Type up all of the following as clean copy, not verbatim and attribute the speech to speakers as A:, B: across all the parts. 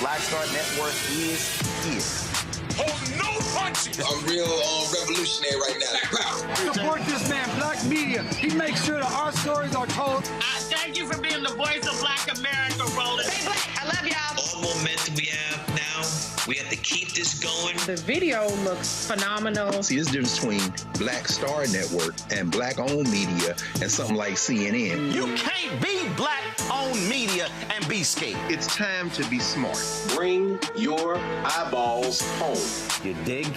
A: Black Star Network is here.
B: Hold no punches.
C: I'm real revolutionary right now.
D: Support this man, Black Media. He makes sure that our stories are told.
E: Thank you for being the voice of Black America, Roland.
F: Stay black. I love y'all.
G: All momentum we have now, we have to keep this going.
F: The video looks phenomenal.
H: See, there's a difference between Black Star Network and Black-owned media and something like CNN.
A: You can't be Black-owned media and be scared.
H: It's time to be smart.
I: Bring your eyeballs home.
A: You dig?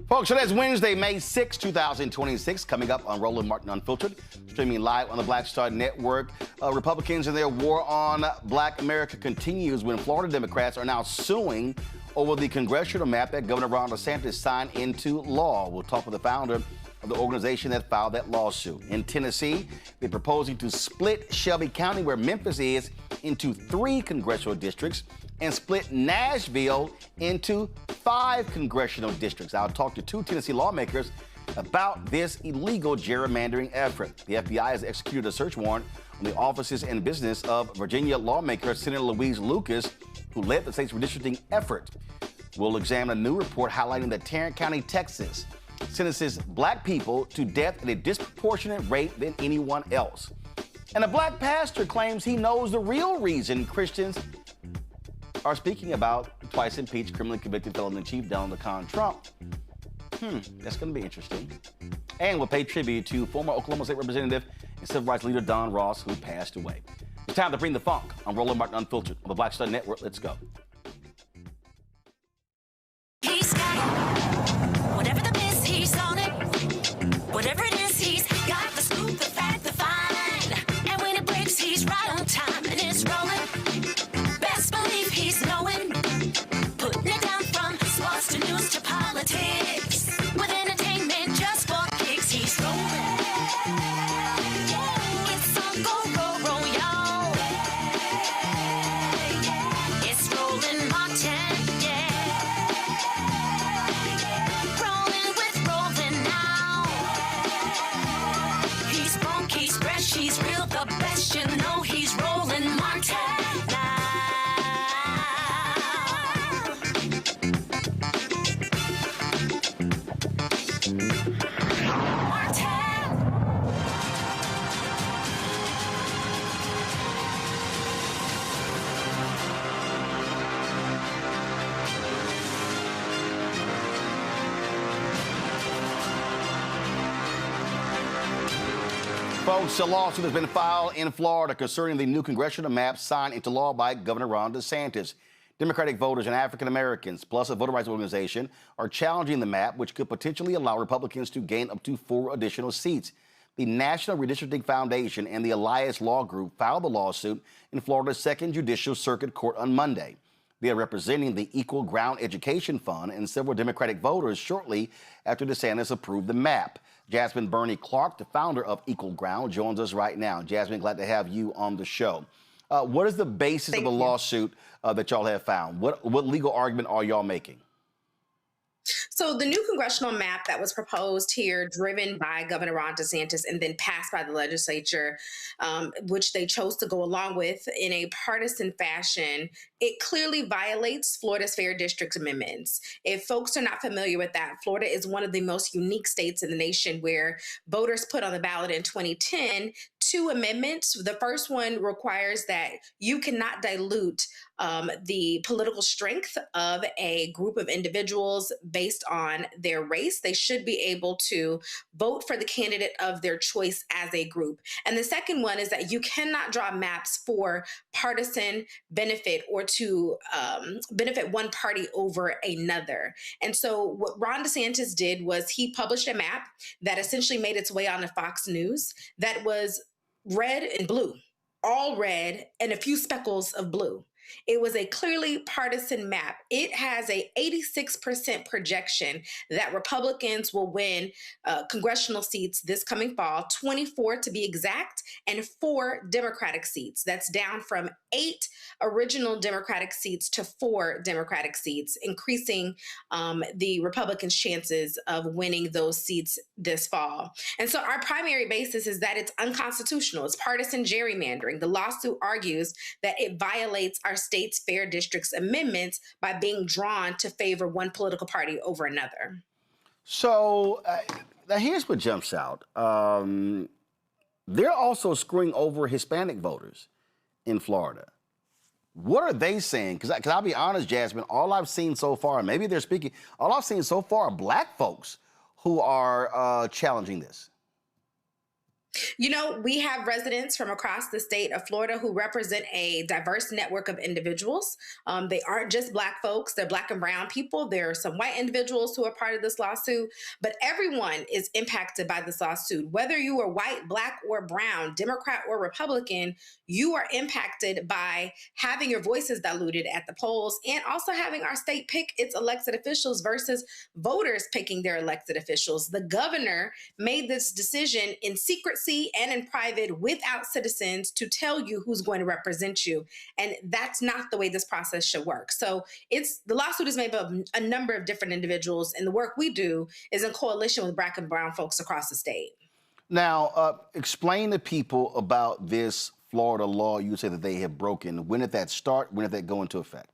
A: Folks, so that's Wednesday, May 6, 2026, coming up on Roland Martin Unfiltered, streaming live on the Black Star Network. Republicans and their war on Black America continues when Florida Democrats are now suing over the congressional map that Governor Ron DeSantis signed into law. We'll talk with the founder of the organization that filed that lawsuit. In Tennessee, they're proposing to split Shelby County, where Memphis is, into 3 congressional districts and split Nashville into 5 congressional districts. I'll talk to 2 Tennessee lawmakers about this illegal gerrymandering effort. The FBI has executed a search warrant on the offices and business of Virginia lawmaker Senator Louise Lucas, who led the state's redistricting effort. We'll examine a new report highlighting that Tarrant County, Texas, sentences Black people to death at a disproportionate rate than anyone else. And a Black pastor claims he knows the real reason Christians are speaking about twice-impeached, criminally convicted felon-in-chief Donald Trump. That's going to be interesting. And we'll pay tribute to former Oklahoma State Representative and Civil Rights Leader Don Ross, who passed away. It's time to bring the funk on Roland Martin Unfiltered on the Black Star Network. Let's go.
J: He's got it. Whatever the miss, he's on it. Whatever it is, he's got the scoop, the fact, the fire.
A: Folks, a lawsuit has been filed in Florida concerning the new congressional map signed into law by Governor Ron DeSantis. Democratic voters and African Americans, plus a voter rights organization, are challenging the map, which could potentially allow Republicans to gain up to 4 additional seats. The National Redistricting Foundation and the Alliance Law Group filed the lawsuit in Florida's Second Judicial Circuit Court on Monday. They are representing the Equal Ground Education Fund and several Democratic voters shortly after DeSantis approved the map. Jasmine Burney Clark, the founder of Equal Ground, joins us right now. Jasmine, glad to have you on the show. What is the basis of the lawsuit that y'all have found? What legal argument are y'all making?
F: So the new congressional map that was proposed here, driven by Governor Ron DeSantis and then passed by the legislature, which they chose to go along with in a partisan fashion, it clearly violates Florida's Fair District amendments. If folks are not familiar with that, Florida is one of the most unique states in the nation where voters put on the ballot in 2010 2 amendments. The first one requires that you cannot dilute the political strength of a group of individuals based on their race. They should be able to vote for the candidate of their choice as a group. And the second one is that you cannot draw maps for partisan benefit or to benefit one party over another. And so what Ron DeSantis did was he published a map that essentially made its way onto Fox News that was red and blue, all red and a few speckles of blue. It was a clearly partisan map. It has a 86% projection that Republicans will win congressional seats this coming fall, 24 to be exact, and 4 Democratic seats. That's down from 8 original Democratic seats to 4 Democratic seats, increasing the Republicans' chances of winning those seats this fall. And so our primary basis is that it's unconstitutional. It's partisan gerrymandering. The lawsuit argues that it violates our state's fair districts amendments by being drawn to favor one political party over another.
A: So now here's what jumps out. They're also screwing over Hispanic voters in Florida. What are they saying? Because I'll be honest, Jasmine, all I've seen so far, and maybe they're speaking, all I've seen so far are black folks who are challenging this.
F: You know, we have residents from across the state of Florida who represent a diverse network of individuals. They aren't just black folks, they're black and brown people. There are some white individuals who are part of this lawsuit, but everyone is impacted by this lawsuit. Whether you are white, black, or brown, Democrat or Republican, you are impacted by having your voices diluted at the polls and also having our state pick its elected officials versus voters picking their elected officials. The governor made this decision in secrecy and in private without citizens to tell you who's going to represent you. And that's not the way this process should work. So the lawsuit is made up of a number of different individuals, and the work we do is in coalition with black and brown folks across the state.
A: Now, explain to people about this Florida law you say that they have broken. When did that start? When did that go into effect?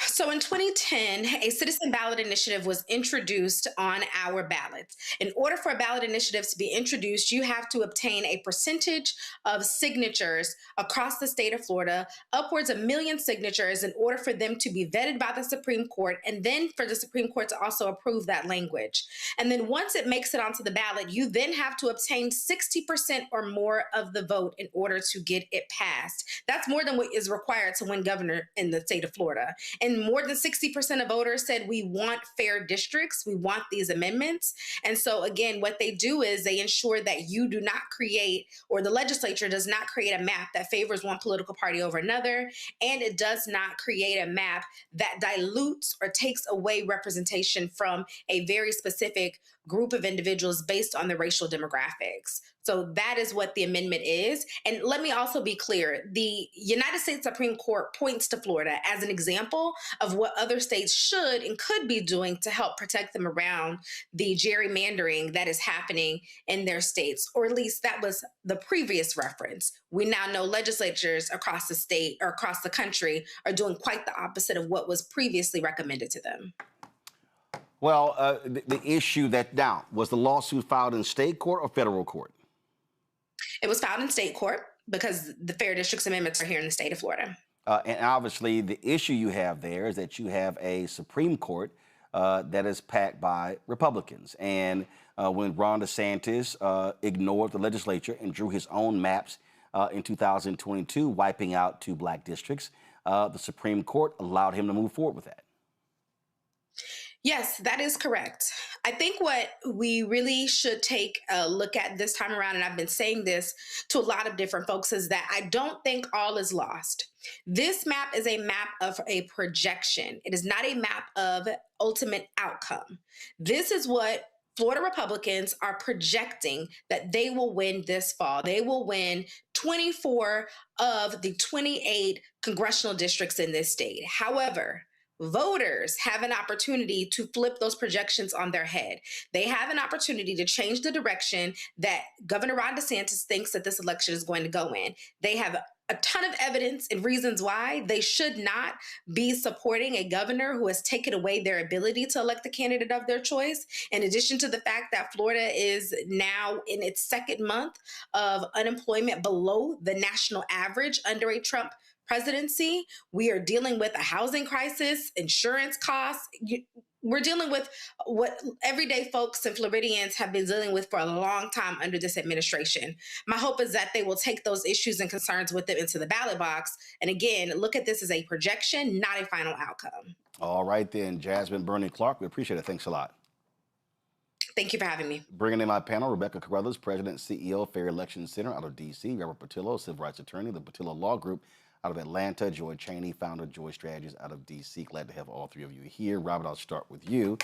F: So in 2010, a citizen ballot initiative was introduced on our ballots. In order for a ballot initiative to be introduced, you have to obtain a percentage of signatures across the state of Florida, upwards of 1 million signatures, in order for them to be vetted by the Supreme Court, and then for the Supreme Court to also approve that language. And then once it makes it onto the ballot, you then have to obtain 60% or more of the vote in order to get it passed. That's more than what is required to win governor in the state of Florida. And more than 60% of voters said we want fair districts, we want these amendments. And so again, what they do is they ensure that you do not create, or the legislature does not create a map that favors one political party over another, and it does not create a map that dilutes or takes away representation from a very specific group of individuals based on the racial demographics. So that is what the amendment is. And let me also be clear, the United States Supreme Court points to Florida as an example of what other states should and could be doing to help protect them around the gerrymandering that is happening in their states, or at least that was the previous reference. We now know legislatures across the state or across the country are doing quite the opposite of what was previously recommended to them.
A: Well, the issue that now, was the lawsuit filed in state court or federal court?
F: It was filed in state court because the Fair Districts Amendments are here in the state of Florida.
A: And obviously, the issue you have there is that you have a Supreme Court that is packed by Republicans. And when Ron DeSantis ignored the legislature and drew his own maps in 2022, wiping out 2 black districts, the Supreme Court allowed him to move forward with that.
F: Yes, that is correct. I think what we really should take a look at this time around, and I've been saying this to a lot of different folks, is that I don't think all is lost. This map is a map of a projection. It is not a map of ultimate outcome. This is what Florida Republicans are projecting that they will win this fall. They will win 24 of the 28 congressional districts in this state. However, voters have an opportunity to flip those projections on their head. They have an opportunity to change the direction that Governor Ron DeSantis thinks that this election is going to go in. They have a ton of evidence and reasons why they should not be supporting a governor who has taken away their ability to elect the candidate of their choice. In addition to the fact that Florida is now in its 2nd month of unemployment below the national average under a Trump presidency, we are dealing with a housing crisis, insurance costs. We're dealing with what everyday folks and Floridians have been dealing with for a long time under this administration. My hope is that they will take those issues and concerns with them into the ballot box. And again, look at this as a projection, not a final outcome.
A: All right, then, Jasmine Bernie Clark, we appreciate it. Thanks a lot.
F: Thank you for having me.
A: Bringing in my panel, Rebecca Carruthers, President and CEO of Fair Election Center out of D.C., Robert Patillo, Civil Rights Attorney, the Patillo Law Group out of Atlanta, Joy Chaney, founder of Joy Strategies out of D.C. Glad to have all 3 of you here. Robert, I'll start with you.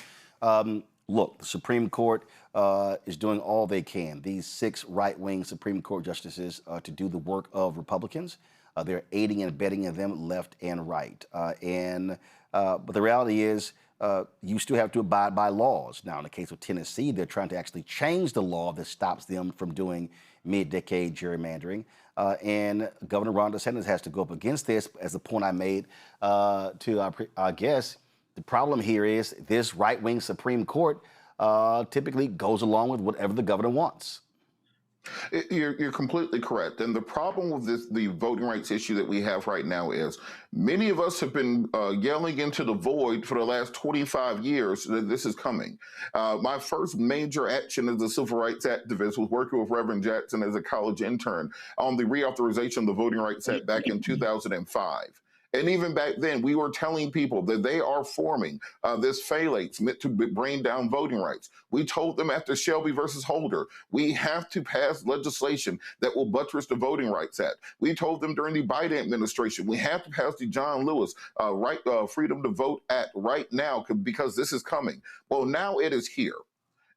A: Look, the Supreme Court is doing all they can. These 6 right-wing Supreme Court justices to do the work of Republicans. They're aiding and abetting them left and right. But the reality is you still have to abide by laws. Now, in the case of Tennessee, they're trying to actually change the law that stops them from doing mid-decade gerrymandering. And Governor Ron DeSantis has to go up against this, as the point I made to our guest. The problem here is this right-wing Supreme Court typically goes along with whatever the governor wants.
J: You're completely correct. And the problem with the voting rights issue that we have right now is many of us have been yelling into the void for the last 25 years that this is coming. My first major action as a civil rights activist was working with Reverend Jackson as a college intern on the reauthorization of the Voting Rights Act back in 2005. And even back then, we were telling people that they are forming this phalanx meant to bring down voting rights. We told them after Shelby versus Holder, we have to pass legislation that will buttress the Voting Rights Act. We told them during the Biden administration, we have to pass the John Lewis Freedom to Vote Act right now because this is coming. Well, now it is here.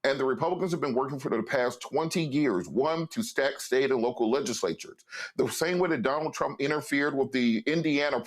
J: And the Republicans have been working for the past 20 years, one, to stack state and local legislatures. The same way that Donald Trump interfered with the Indiana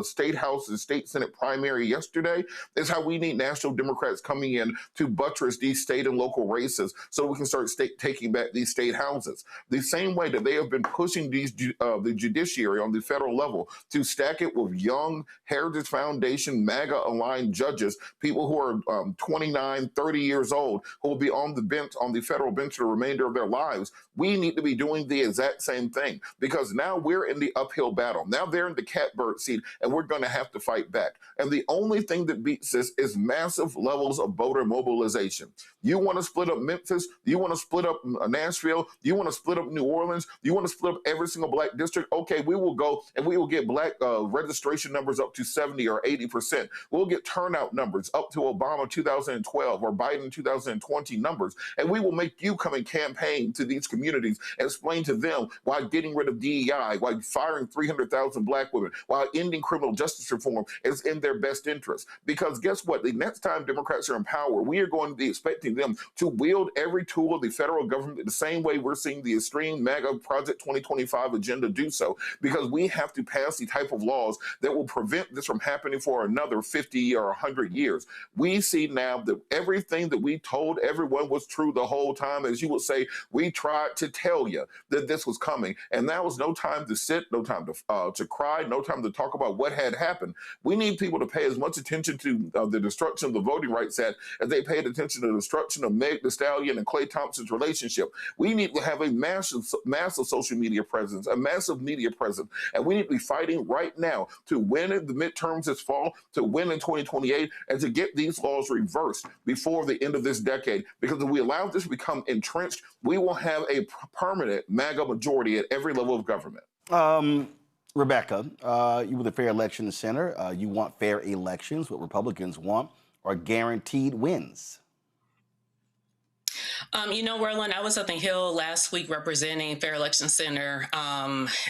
J: State House and State Senate primary yesterday is how we need national Democrats coming in to buttress these state and local races so we can start taking back these state houses. The same way that they have been pushing the judiciary on the federal level to stack it with young Heritage Foundation, MAGA-aligned judges, people who are 29, 30 years old, who will be on the bench, on the federal bench for the remainder of their lives. We need to be doing the exact same thing because now we're in the uphill battle. Now they're in the catbird seat and we're going to have to fight back. And the only thing that beats this is massive levels of voter mobilization. You want to split up Memphis? You want to split up Nashville? You want to split up New Orleans? You want to split up every single black district? Okay, we will go and we will get black registration numbers up to 70 or 80%. We'll get turnout numbers up to Obama 2012 or Biden 2020 numbers. And we will make you come and campaign to these communities and explain to them why getting rid of DEI, why firing 300,000 black women, why ending criminal justice reform is in their best interest. Because guess what? The next time Democrats are in power, we are going to be expecting them to wield every tool of the federal government the same way we're seeing the extreme MAGA Project 2025 agenda do so, because we have to pass the type of laws that will prevent this from happening for another 50 or 100 years. We see now that everything that we told everyone was true the whole time. As you would say, we tried to tell you that this was coming. And that was no time to sit, no time to cry, no time to talk about what had happened. We need people to pay as much attention to the destruction of the Voting Rights Act as they paid attention to the destruction of Meg Thee Stallion and Klay Thompson's relationship. We need to have a massive social media presence, a massive media presence, and we need to be fighting right now to win in the midterms this fall, to win in 2028, and to get these laws reversed before the end of this decade. Because if we allow this to become entrenched, we will have a permanent MAGA majority at every level of government.
A: Rebecca, you were the Fair Election Center. You want fair elections. What Republicans want are guaranteed wins.
K: Roland, I was at the Hill last week representing Fair Election Center,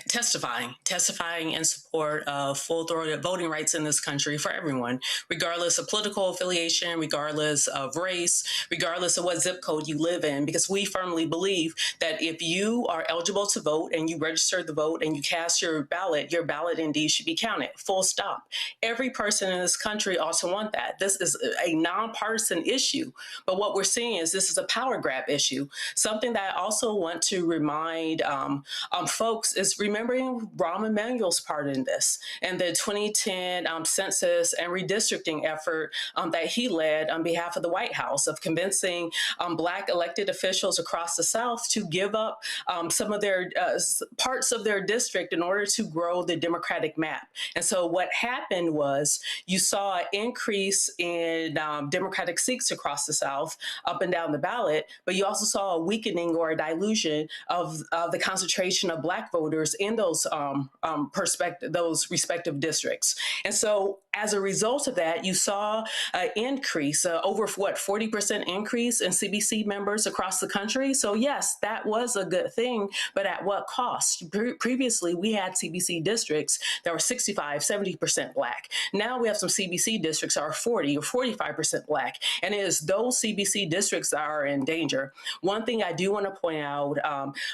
K: testifying in support of full-throated voting rights in this country for everyone, regardless of political affiliation, regardless of race, regardless of what zip code you live in, because we firmly believe that if you are eligible to vote and you register the vote and you cast your ballot indeed should be counted, full stop. Every person in this country also want that. This is a nonpartisan issue, but what we're seeing is this is a power grab issue. Something that I also want to remind folks is remembering Rahm Emanuel's part in this and the 2010 census and redistricting effort that he led on behalf of the White House of convincing Black elected officials across the South to give up some of their parts of their district in order to grow the Democratic map. And so what happened was you saw an increase in Democratic seats across the South up and down the ballot, but you also saw a weakening or a dilution of the concentration of Black voters in those respective districts. And so as a result of that, you saw an increase, over 40% increase in CBC members across the country. So yes, that was a good thing, but at what cost? Previously, we had CBC districts that were 65, 70% Black. Now we have some CBC districts that are 40 or 45% Black. And it is those CBC districts that are in danger. One thing I do want to point out,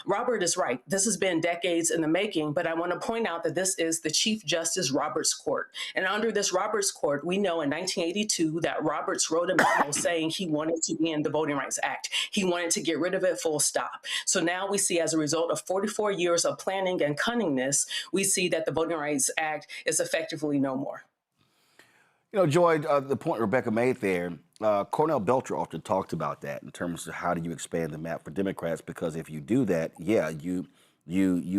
K: Robert is right. This has been decades in the making, but I want to point out that this is the Chief Justice Roberts Court. And under this Roberts Court, we know in 1982 that Roberts wrote a memo saying he wanted to end the Voting Rights Act. He wanted to get rid of it, full stop. So now we see, as a result of 44 years of planning and cunningness, we see that the Voting Rights Act is effectively no more.
A: Joy, the point Rebecca made there, Cornell Belcher often talked about that in terms of how do you expand the map for Democrats, because if you do that, you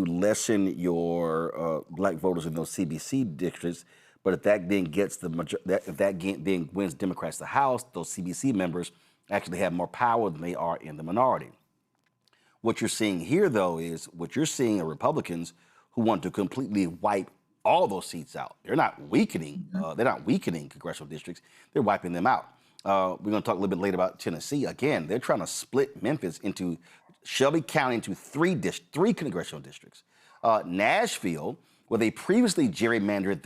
A: lessen your Black voters in those CBC districts. But if that then then wins Democrats the House, those CBC members actually have more power than they are in the minority. What you're seeing here, though, is are Republicans who want to completely wipe all those seats out. They're not weakening. They're not weakening congressional districts. They're wiping them out. We're going to talk a little bit later about Tennessee. Again, they're trying to split Memphis into Shelby County into three congressional districts. Nashville, where they previously gerrymandered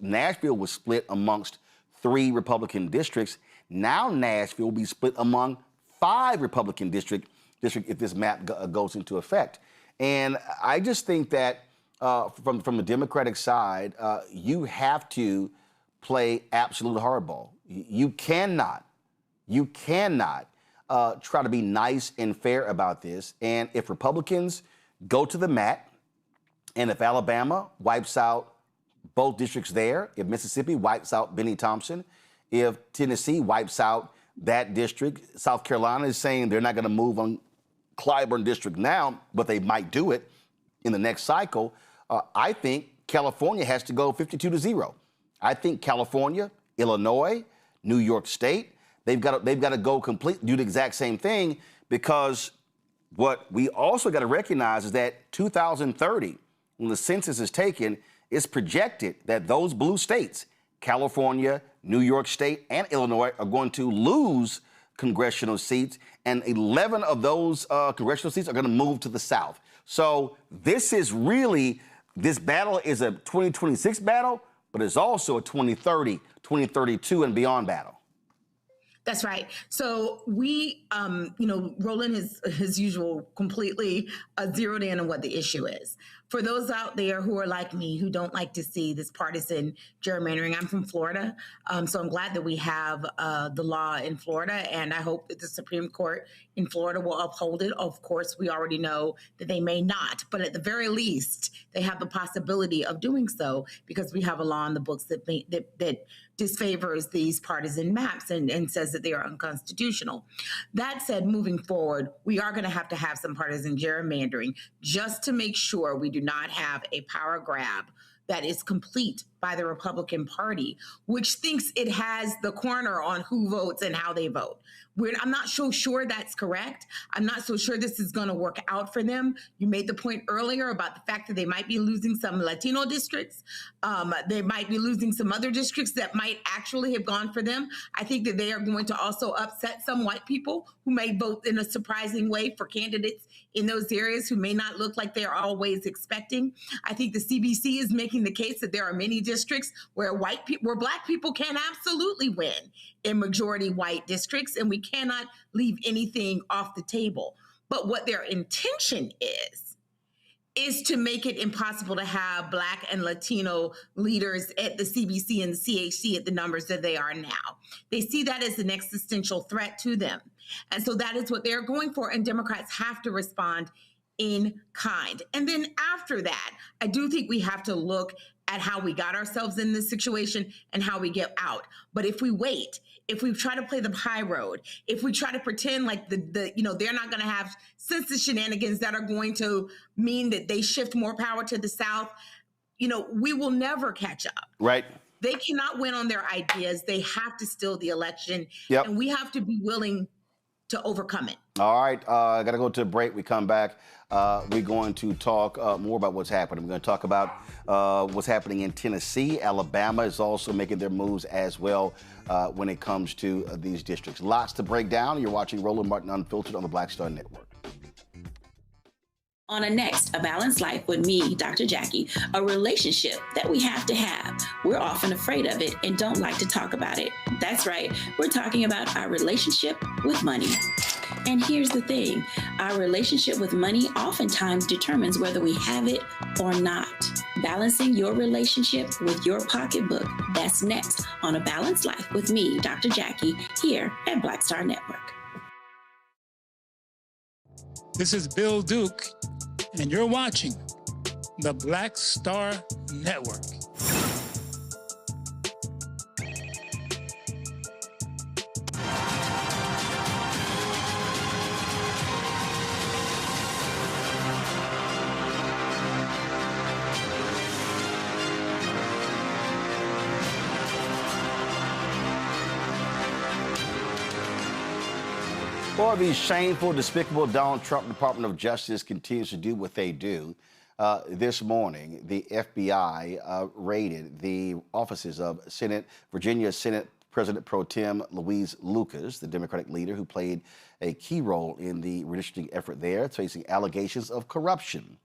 A: Nashville was split amongst 3 Republican districts. Now Nashville will be split among 5 Republican districts if this map goes into effect. And I just think that from the Democratic side, you have to play absolute hardball. You cannot try to be nice and fair about this. And if Republicans go to the mat, and if Alabama wipes out both districts there, if Mississippi wipes out Benny Thompson, if Tennessee wipes out that district, South Carolina is saying they're not going to move on Clyburn district now, but they might do it in the next cycle. I think California has to go 52-0. I think California, Illinois, New York State, they've got to go do the exact same thing, because what we also got to recognize is that 2030, when the census is taken, it's projected that those blue states, California, New York State, and Illinois, are going to lose congressional seats, and 11 of those congressional seats are going to move to the South. So this battle is a 2026 battle, but it's also a 2030, 2032, and beyond battle.
L: That's right. So we, Roland is, as usual, completely zeroed in on what the issue is. for those out there who are like me, who don't like to see this partisan gerrymandering, I'm from Florida, so I'm glad that we have the law in Florida, and I hope that the Supreme Court in Florida will uphold it. Of course, we already know that they may not, but at the very least, they have the possibility of doing so because we have a law in the books that disfavors these partisan maps and says that they are unconstitutional. That said, moving forward, we are going to have some partisan gerrymandering just to make sure we do not have a power grab that is complete by the Republican Party, which thinks it has the corner on who votes and how they vote. I'm not so sure that's correct. I'm not so sure this is going to work out for them. You made the point earlier about the fact that they might be losing some Latino districts. They might be losing some other districts that might actually have gone for them. I think that they are going to also upset some white people who may vote in a surprising way for candidates in those areas who may not look like they're always expecting. I think the CBC is making the case that there are many districts where Black people can absolutely win in majority white districts, and we cannot leave anything off the table. But what their intention is to make it impossible to have Black and Latino leaders at the CBC and the CHC at the numbers that they are now. They see that as an existential threat to them. And so that is what they're going for, and Democrats have to respond in kind. And then after that, I do think we have to look at how we got ourselves in this situation and how we get out. But if we wait, if we try to play the high road, if we try to pretend like they're not going to have census shenanigans that are going to mean that they shift more power to the South, we will never catch up.
A: Right.
L: They cannot win on their ideas. They have to steal the election.
A: Yep.
L: And we have to be willing to overcome it.
A: All right, I got to go to a break. We come back. We're going to talk more about what's happening. We're going to talk about what's happening in Tennessee. Alabama is also making their moves as well when it comes to these districts. Lots to break down. You're watching Roland Martin Unfiltered on the Black Star Network.
M: On a Balanced Life with me, Dr. Jackie, a relationship that we have to have. We're often afraid of it and don't like to talk about it. That's right, we're talking about our relationship with money. And here's the thing, our relationship with money oftentimes determines whether we have it or not. Balancing your relationship with your pocketbook, that's next on A Balanced Life with me, Dr. Jackie, here at Black Star Network.
N: This is Bill Duke, and you're watching the Black Star Network.
A: Well, the shameful, despicable Donald Trump Department of Justice continues to do what they do. This morning, the FBI raided the offices of Virginia Senate President Pro Tem Louise Lucas, the Democratic leader who played a key role in the redistricting effort there, facing allegations of corruption.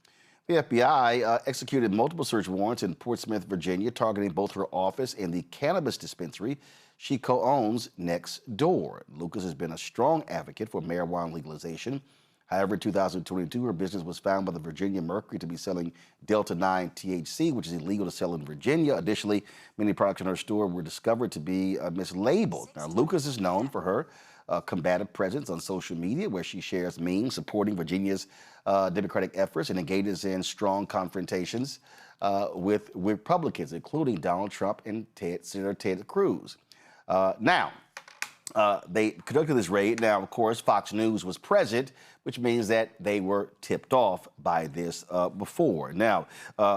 A: The FBI executed multiple search warrants in Portsmouth, Virginia, targeting both her office and the cannabis dispensary she co-owns next door. Lucas has been a strong advocate for marijuana legalization. However, in 2022, her business was found by the Virginia Mercury to be selling Delta-9 THC, which is illegal to sell in Virginia. Additionally, many products in her store were discovered to be mislabeled. Now, Lucas is known for her combative presence on social media, where she shares memes supporting Virginia's Democratic efforts and engages in strong confrontations with Republicans, including Donald Trump and Senator Ted Cruz. They conducted this raid. Now, of course, Fox News was present, which means that they were tipped off by this before. Now,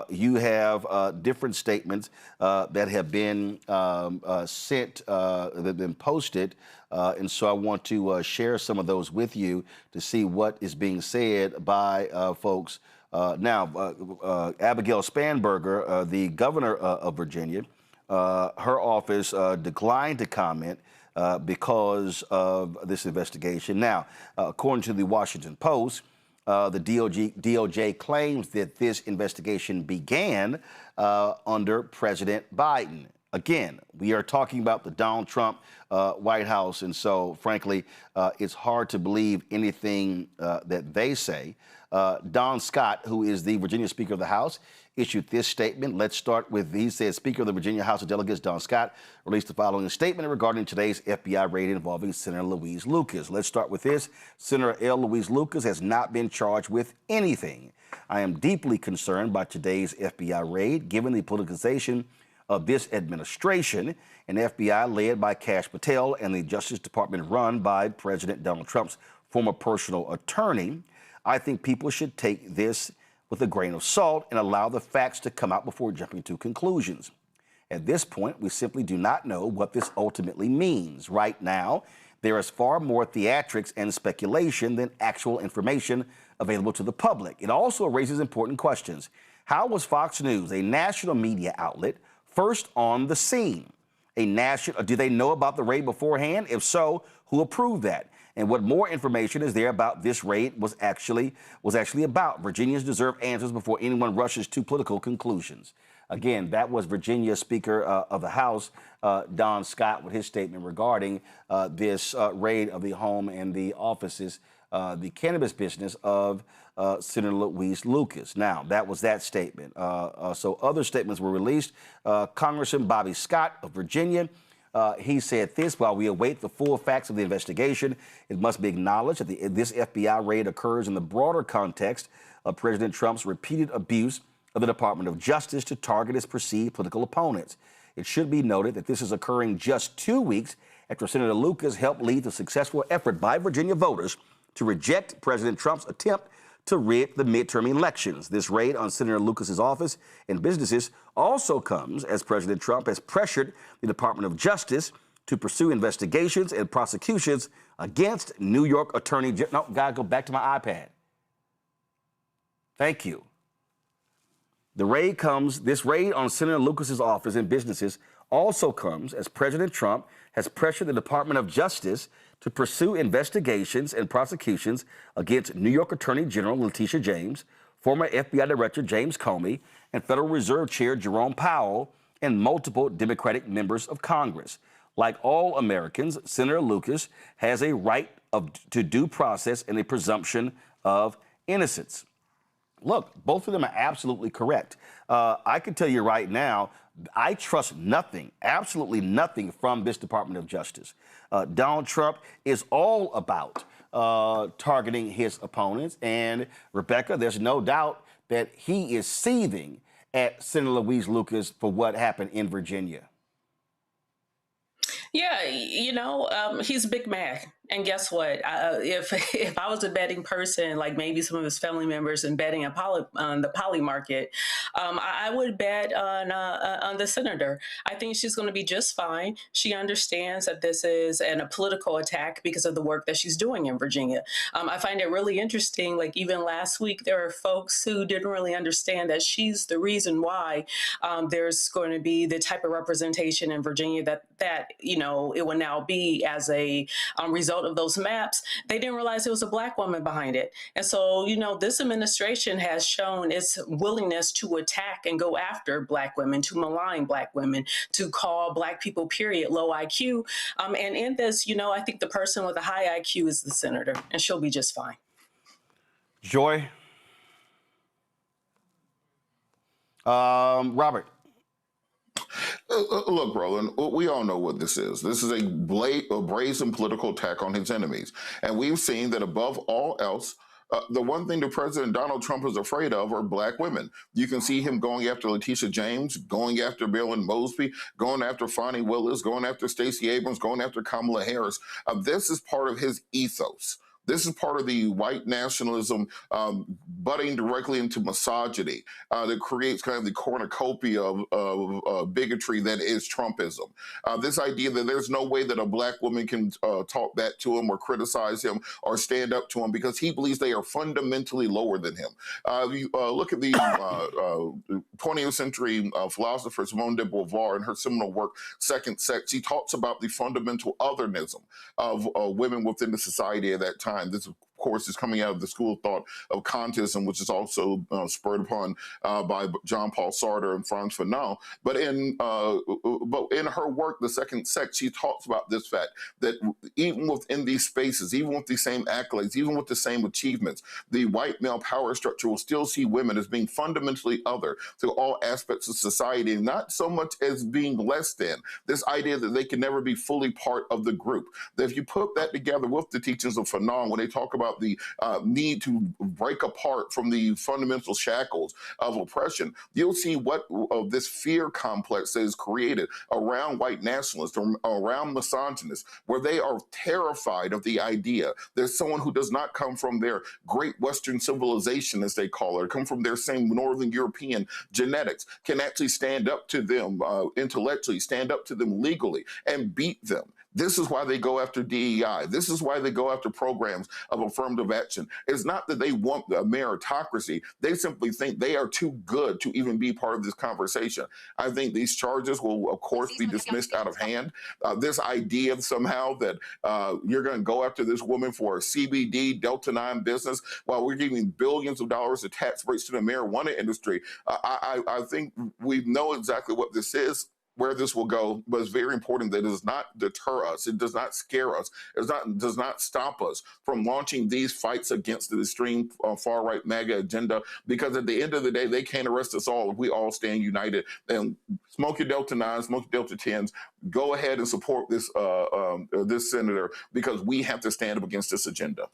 A: you have different statements that have been sent, that have been posted, and so I want to share some of those with you to see what is being said by folks. Abigail Spanberger, the governor of Virginia, her office declined to comment because of this investigation. Now, according to the Washington Post, the DOJ claims that this investigation began under President Biden. again, we are talking about the Donald Trump White House, and so, frankly, it's hard to believe anything that they say. Don Scott, who is the Virginia Speaker of the House, issued this statement. Let's start with, he said, Speaker of the Virginia House of Delegates, Don Scott, released the following statement regarding today's FBI raid involving Senator Louise Lucas. Let's start with this. Senator Louise Lucas has not been charged with anything. I am deeply concerned by today's FBI raid, given the politicization of this administration, an FBI led by Kash Patel and the Justice Department run by President Donald Trump's former personal attorney. I think people should take this with a grain of salt and allow the facts to come out before jumping to conclusions. At this point, we simply do not know what this ultimately means. Right now, there is far more theatrics and speculation than actual information available to the public. It also raises important questions. How was Fox News, a national media outlet, first on the scene? Do they know about the raid beforehand? If so, who approved that? And what more information is there about this raid was actually about? Virginians deserve answers before anyone rushes to political conclusions. Again, that was Virginia Speaker of the House, Don Scott, with his statement regarding this raid of the home and the offices, the cannabis business of Senator Louise Lucas. Now, that was that statement. So other statements were released. Congressman Bobby Scott of Virginia, he said this: while we await the full facts of the investigation, it must be acknowledged that this FBI raid occurs in the broader context of President Trump's repeated abuse of the Department of Justice to target his perceived political opponents. It should be noted that this is occurring just 2 weeks after Senator Lucas helped lead the successful effort by Virginia voters to reject President Trump's attempt to rig the midterm elections. This raid on Senator Lucas's office and businesses also comes as President Trump has pressured the Department of Justice to pursue investigations and prosecutions against New York Attorney General. No, gotta go back to my iPad. Thank you. This raid on Senator Lucas's office and businesses also comes as President Trump has pressured the Department of Justice to pursue investigations and prosecutions against New York Attorney General Letitia James, former FBI Director James Comey, and Federal Reserve Chair Jerome Powell, and multiple Democratic members of Congress. Like all Americans, Senator Lucas has a right to due process and a presumption of innocence. Look, both of them are absolutely correct. I can tell you right now, I trust nothing, absolutely nothing from this Department of Justice. Donald Trump is all about targeting his opponents. And Rebecca, there's no doubt that he is seething at Senator Louise Lucas for what happened in Virginia.
K: Yeah, he's a big man. And guess what? If I was a betting person, like maybe some of his family members, and betting on the poly market, I would bet on the senator. I think she's going to be just fine. She understands that this is a political attack because of the work that she's doing in Virginia. I find it really interesting. Like even last week, there are folks who didn't really understand that she's the reason why there's going to be the type of representation in Virginia that it will now be as a result of those maps. They didn't realize it was a Black woman behind it. And so, this administration has shown its willingness to attack and go after Black women, to malign Black women, to call Black people, period, low IQ. And in this, I think the person with a high IQ is the senator, and she'll be just fine.
A: Joy? Robert?
J: Look, Roland, we all know what this is. This is a brazen political attack on his enemies. And we've seen that above all else, the one thing that President Donald Trump is afraid of are Black women. You can see him going after Letitia James, going after Marilyn Mosby, going after Fonnie Willis, going after Stacey Abrams, going after Kamala Harris. This is part of his ethos. This is part of the white nationalism butting directly into misogyny that creates kind of the cornucopia of bigotry that is Trumpism. This idea that there's no way that a Black woman can talk back to him or criticize him or stand up to him because he believes they are fundamentally lower than him. You look at the 20th century philosopher Simone de Beauvoir in her seminal work, Second Sex. She talks about the fundamental otherism of women within the society at that time. This is course, is coming out of the School of Thought of Kantism, which is also spurred upon by John Paul Sartre and Frantz Fanon. But in her work, The Second Sex, she talks about this fact that even within these spaces, even with the same accolades, even with the same achievements, the white male power structure will still see women as being fundamentally other to all aspects of society, and not so much as being less than. This idea that they can never be fully part of the group. That if you put that together with the teachings of Fanon, when they talk about the need to break apart from the fundamental shackles of oppression, you'll see what of this fear complex that is created around white nationalists, around misogynists, where they are terrified of the idea that someone who does not come from their great Western civilization, as they call it, come from their same Northern European genetics, can actually stand up to them intellectually, stand up to them legally, and beat them. This is why they go after DEI. This is why they go after programs of affirmative action. It's not that they want a meritocracy. They simply think they are too good to even be part of this conversation. I think these charges will, of course, be dismissed out of hand. This idea somehow that you're going to go after this woman for a CBD Delta 9 business while we're giving billions of dollars of tax breaks to the marijuana industry, I think we know exactly what this is, where this will go, but it's very important that it does not deter us. It does not scare us. It does not stop us from launching these fights against the extreme far-right MAGA agenda, because at the end of the day, they can't arrest us all if we all stand united. And smoke your Delta 9s, smoke your Delta 10s. Go ahead and support this this senator, because we have to stand up against this agenda.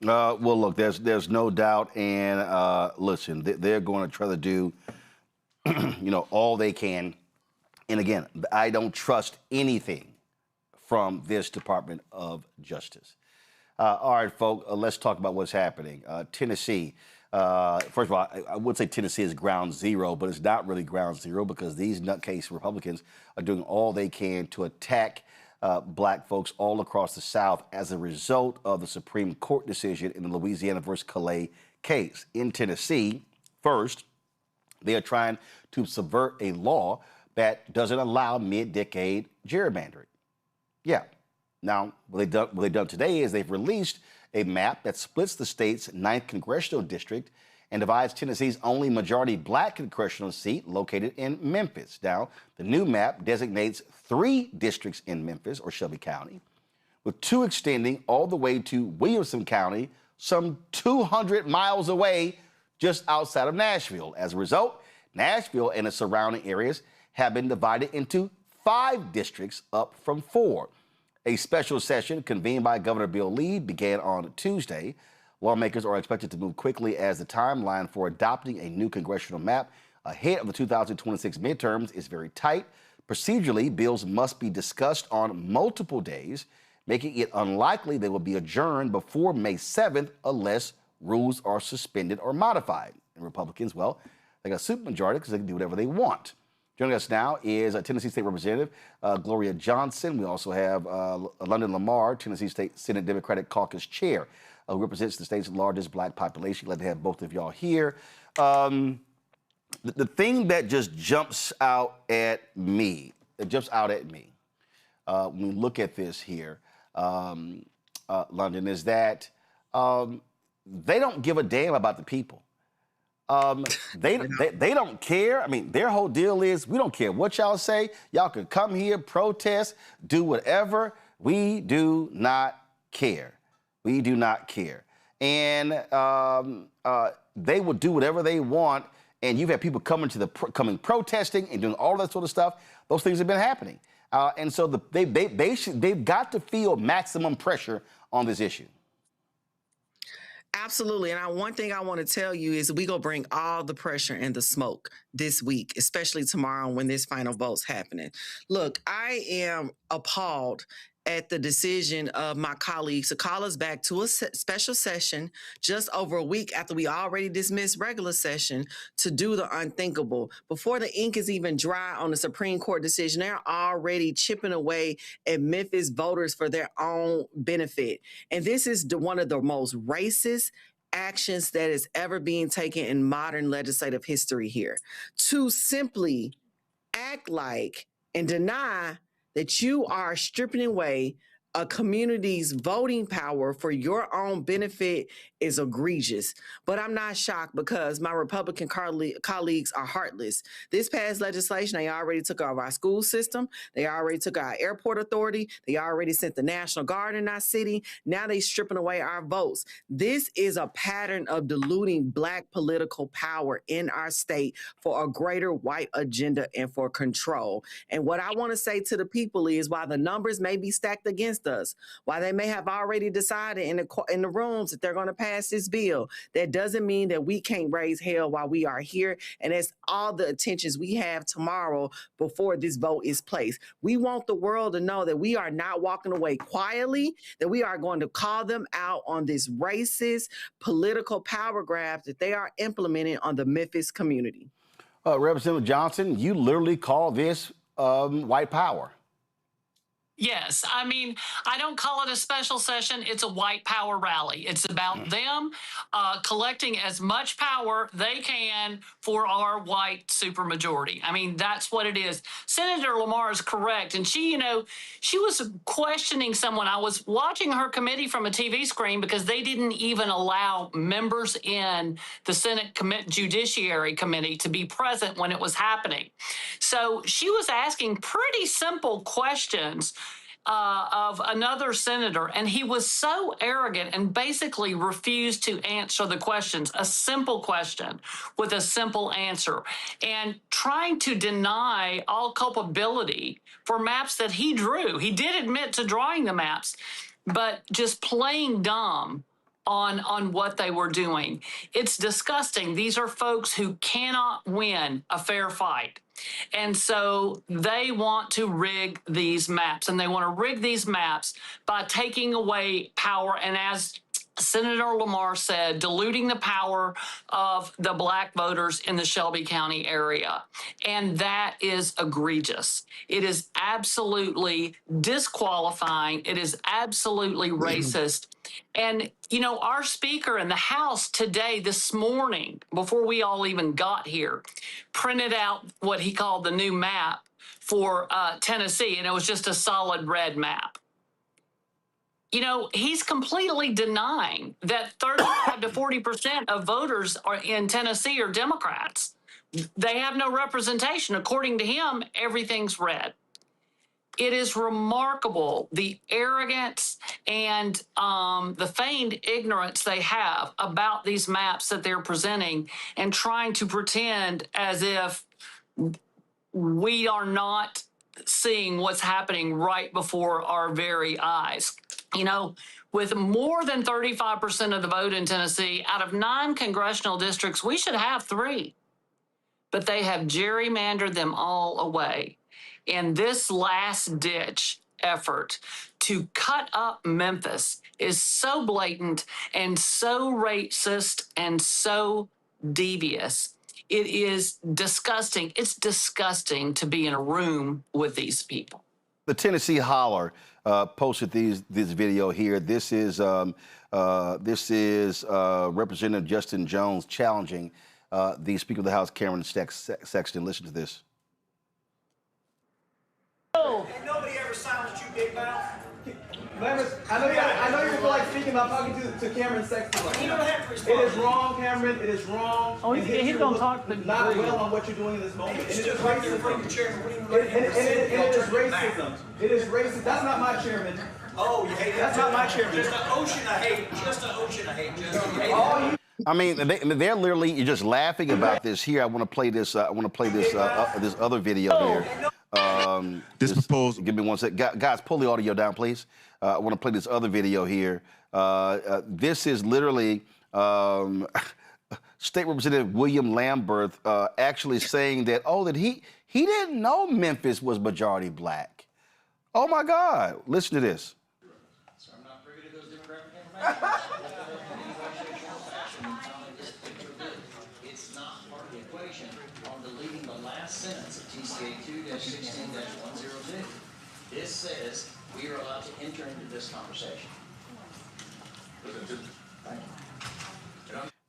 A: Well, look, there's no doubt, and listen, they're going to try to do, all they can. And again, I don't trust anything from this Department of Justice. All right, folks, let's talk about what's happening. Tennessee. First of all, I would say Tennessee is ground zero, but it's not really ground zero, because these nutcase Republicans are doing all they can to attack black folks all across the South as a result of the Supreme Court decision in the Louisiana versus Calais case. In Tennessee, first, they are trying to subvert a law that doesn't allow mid-decade gerrymandering. Yeah. Now, what they've done today is they've released a map that splits the state's 9th Congressional District and divides Tennessee's only majority black congressional seat located in Memphis. Now, the new map designates 3 districts in Memphis, or Shelby County, with 2 extending all the way to Williamson County, some 200 miles away, just outside of Nashville. As a result, Nashville and the surrounding areas have been divided into 5 districts, up from 4. A special session convened by Governor Bill Lee began on Tuesday. Lawmakers are expected to move quickly as the timeline for adopting a new congressional map ahead of the 2026 midterms is very tight. Procedurally, bills must be discussed on multiple days, making it unlikely they will be adjourned before May 7th unless rules are suspended or modified. And Republicans, well, they got a supermajority because they can do whatever they want. Joining us now is Tennessee State Representative Gloria Johnson. We also have London Lamar, Tennessee State Senate Democratic Caucus Chair, who represents the state's largest black population. Glad to have both of y'all here. The thing that just jumps out at me, when we look at this here, London, is that they don't give a damn about the people. They don't care. I mean, their whole deal is, we don't care what y'all say. Y'all can come here, protest, do whatever. We do not care. We do not care. And they will do whatever they want. And you've had people coming protesting and doing all that sort of stuff. Those things have been happening. And so they've got to feel maximum pressure on this issue.
O: Absolutely. And one thing I want to tell you is we go bring all the pressure and the smoke this week, especially tomorrow when this final vote's happening. Look, I am appalled at the decision of my colleagues to call us back to a special session just over a week after we already dismissed regular session to do the unthinkable. Before the ink is even dry on the Supreme Court decision, they're already chipping away at Memphis voters for their own benefit. And this is one of the most racist actions that is ever being taken in modern legislative history here. To simply act like and deny that you are stripping away a community's voting power for your own benefit is egregious. But I'm not shocked because my Republican colleagues are heartless. This past legislation, they already took over our school system. They already took our airport authority. They already sent the National Guard in our city. Now they stripping away our votes. This is a pattern of diluting Black political power in our state for a greater white agenda and for control. And what I want to say to the people is, while the numbers may be stacked against us, while they may have already decided in the rooms that they're going to pass this bill, that doesn't mean that we can't raise hell while we are here. And that's all the attentions we have tomorrow before this vote is placed. We want the world to know that we are not walking away quietly, that we are going to call them out on this racist political power grab that they are implementing on the Memphis community.
A: Representative Johnson, you literally call this white power.
P: Yes. I mean, I don't call it a special session. It's a white power rally. It's about them collecting as much power they can for our white supermajority. I mean, that's what it is. Senator Lamar is correct. And she, she was questioning someone. I was watching her committee from a TV screen because they didn't even allow members in the Senate Judiciary Committee to be present when it was happening. So she was asking pretty simple questions of another senator, and he was so arrogant and basically refused to answer the questions, a simple question with a simple answer, and trying to deny all culpability for maps that he drew. He did admit to drawing the maps, but just playing dumb on what they were doing. It's disgusting. These are folks who cannot win a fair fight. And so they want to rig these maps, and they want to rig these maps by taking away power. And as Senator Lamar said, diluting the power of the Black voters in the Shelby County area. And that is egregious. It is absolutely disqualifying. It is absolutely racist. And, our speaker in the House today, this morning, before we all even got here, printed out what he called the new map for Tennessee, and it was just a solid red map. He's completely denying that 35 to 40% of voters in Tennessee are Democrats. They have no representation. According to him, everything's red. It is remarkable, the arrogance and the feigned ignorance they have about these maps that they're presenting and trying to pretend as if we are not seeing what's happening right before our very eyes. With more than 35% of the vote in Tennessee, out of 9 congressional districts, we should have 3. But they have gerrymandered them all away. And this last-ditch effort to cut up Memphis is so blatant and so racist and so devious. It is disgusting. It's disgusting to be in a room with these people.
A: The Tennessee Holler posted this video here. This is Representative Justin Jones challenging the Speaker of the House, Cameron Sexton. Listen to this.
Q: Ain't nobody ever silenced you, big mouth. I know you feel like speaking about talking to Cameron Sexton. You don't have to respond. It is wrong, Cameron. It is wrong. Oh, he's going to talk to not well on what you're doing in this moment. And it is racism. And it is racism. It is racist. That's not my chairman. Oh, you hate it? That's not my chairman. Just an ocean of hate. Just an ocean of hate. Just you hate it.
A: I mean, they're literally just laughing about this. Here, I want to play this. This other video here. This proposal. Give me one sec, guys. Pull the audio down, please. I want to play this other video here. This is literally State Representative William Lambert actually saying that that he didn't know Memphis was majority Black. Oh my God! Listen to this.
R: So I'm not privy to those demographic information. It's not part of the equation on deleting the last sentence of TCA 2-16-102. This says we are allowed to enter into this conversation. Thank you.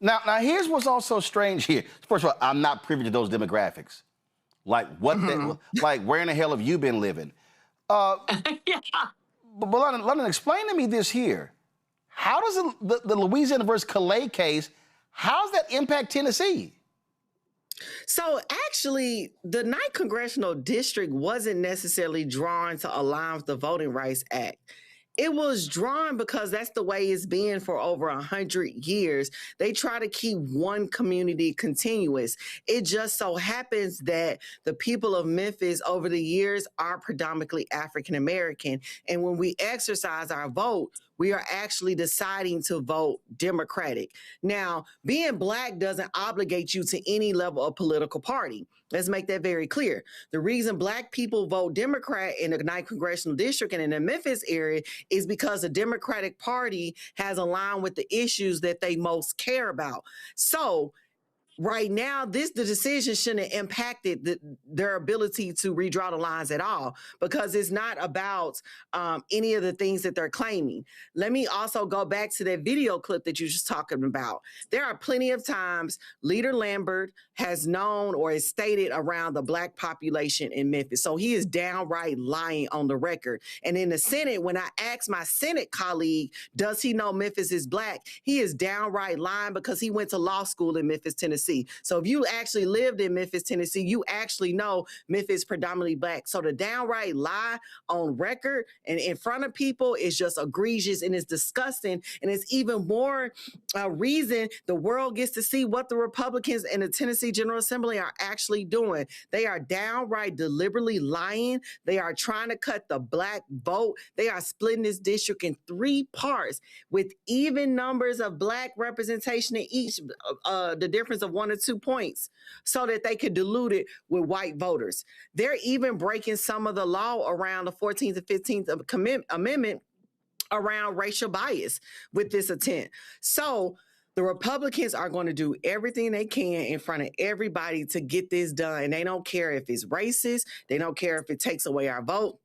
A: Now here's what's also strange here. First of all, I'm not privy to those demographics. Like what? Like where in the hell have you been living?
P: Yeah.
A: But London, explain to me this here. How does the Louisiana versus Calais case, how does that impact Tennessee?
O: So actually, the 9th Congressional District wasn't necessarily drawn to align with the Voting Rights Act. It was drawn because that's the way it's been for over 100 years. They try to keep one community continuous. It just so happens that the people of Memphis over the years are predominantly African American. And when we exercise our vote, we are actually deciding to vote Democratic. Now, being Black doesn't obligate you to any level of political party. Let's make that very clear. The reason Black people vote Democrat in the 9th Congressional District and in the Memphis area is because the Democratic Party has aligned with the issues that they most care about. So, right now, the decision shouldn't have impacted their ability to redraw the lines at all, because it's not about any of the things that they're claiming. Let me also go back to that video clip that you're just talking about. There are plenty of times Leader Lambert has known or has stated around the Black population in Memphis. So he is downright lying on the record. And in the Senate, when I asked my Senate colleague, does he know Memphis is Black? He is downright lying because he went to law school in Memphis, Tennessee. So if you actually lived in Memphis, Tennessee, you actually know Memphis is predominantly Black. So the downright lie on record and in front of people is just egregious and it's disgusting. And it's even more reason the world gets to see what the Republicans in the Tennessee General Assembly are actually doing. They are downright deliberately lying. They are trying to cut the Black vote. They are splitting this district in 3 parts with even numbers of Black representation in each, the difference of 1 or 2 points, so that they could dilute it with white voters. They're even breaking some of the law around the 14th and 15th Amendment around racial bias with this attempt. So the Republicans are going to do everything they can in front of everybody to get this done. And they don't care if it's racist. They don't care if it takes away our vote.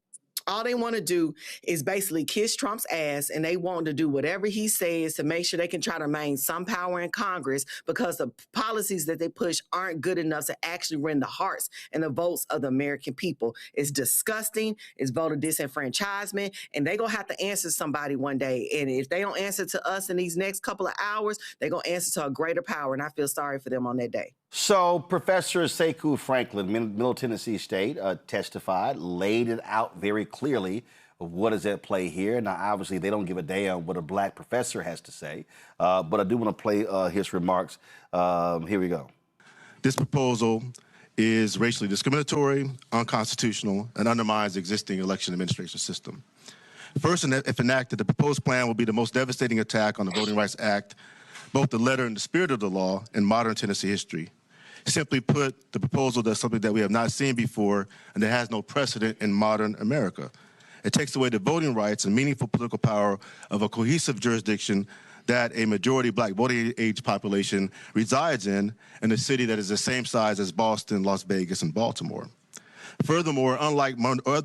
O: All they want to do is basically kiss Trump's ass, and they want to do whatever he says to make sure they can try to maintain some power in Congress, because the policies that they push aren't good enough to actually win the hearts and the votes of the American people. It's disgusting. It's voter disenfranchisement, and they're going to have to answer somebody one day. And if they don't answer to us in these next couple of hours, they're going to answer to a greater power, and I feel sorry for them on that day.
A: So Professor Sekou Franklin, Middle Tennessee State, testified, laid it out very clearly of what is at play here. Now, obviously, they don't give a damn what a Black professor has to say, but I do want to play his remarks. Here we go.
S: This proposal is racially discriminatory, unconstitutional, and undermines the existing election administration system. First, if enacted, the proposed plan will be the most devastating attack on the Voting Rights Act, both the letter and the spirit of the law, in modern Tennessee history. Simply put, the proposal does something that we have not seen before and that has no precedent in modern America. It takes away the voting rights and meaningful political power of a cohesive jurisdiction that a majority Black voting age population resides in a city that is the same size as Boston, Las Vegas, and Baltimore. Furthermore, unlike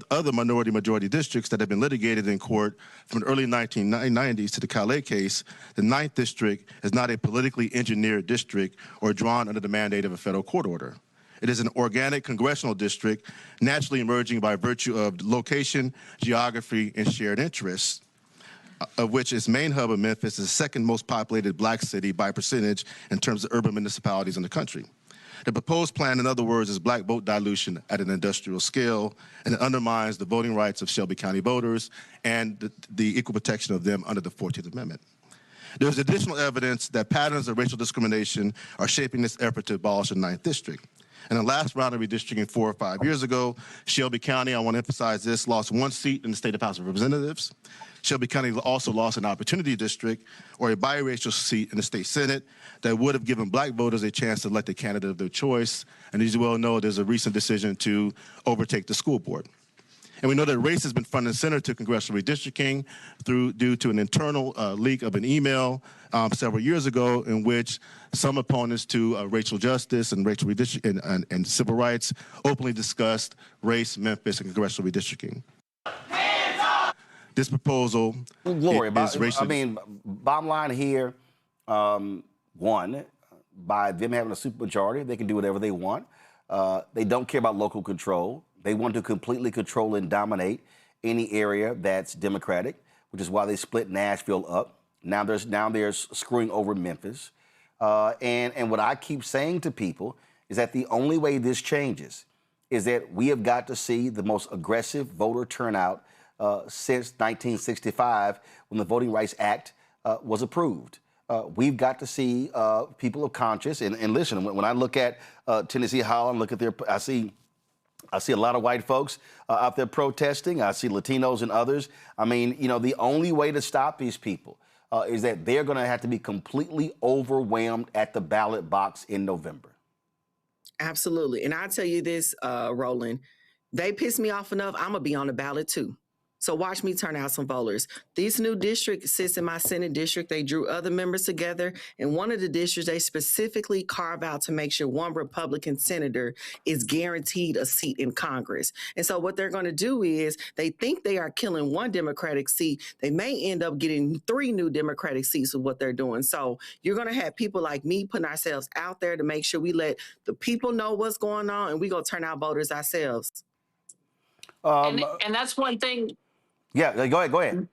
S: other minority-majority districts that have been litigated in court from the early 1990s to the Calais case, the 9th District is not a politically engineered district or drawn under the mandate of a federal court order. It is an organic congressional district naturally emerging by virtue of location, geography, and shared interests, of which its main hub of Memphis is the second most populated Black city by percentage in terms of urban municipalities in the country. The proposed plan, in other words, is Black vote dilution at an industrial scale, and it undermines the voting rights of Shelby County voters and the equal protection of them under the 14th Amendment. There's additional evidence that patterns of racial discrimination are shaping this effort to abolish the 9th District. In the last round of redistricting 4 or 5 years ago, Shelby County, I want to emphasize this, lost 1 seat in the State House of Representatives. Shelby County also lost an opportunity district or a biracial seat in the state Senate that would have given Black voters a chance to elect a candidate of their choice. And as you well know, there's a recent decision to overtake the school board. And we know that race has been front and center to congressional redistricting due to an internal leak of an email several years ago in which some opponents to racial justice and racial redistricting and civil rights openly discussed race, Memphis, and congressional redistricting. This proposal is racially...
A: I mean, bottom line here, one, by them having a supermajority, they can do whatever they want. They don't care about local control. They want to completely control and dominate any area that's Democratic, which is why they split Nashville up. Now they're screwing over Memphis. And what I keep saying to people is that the only way this changes is that we have got to see the most aggressive voter turnout since 1965 when the Voting Rights Act was approved. We've got to see people of conscience. And listen, when I look at Tennessee Holland, look at I see a lot of white folks out there protesting. I see Latinos and others. I mean, the only way to stop these people is that they're going to have to be completely overwhelmed at the ballot box in November.
O: Absolutely. And I'll tell you this, Roland, they piss me off enough. I'm going to be on the ballot too. So watch me turn out some voters. This new district sits in my Senate district. They drew other members together. And one of the districts they specifically carve out to make sure one Republican senator is guaranteed a seat in Congress. And so what they're going to do is they think they are killing one Democratic seat. They may end up getting 3 new Democratic seats with what they're doing. So you're going to have people like me putting ourselves out there to make sure we let the people know what's going on, and we go turn out voters ourselves.
P: And that's one thing.
A: Yeah, go ahead.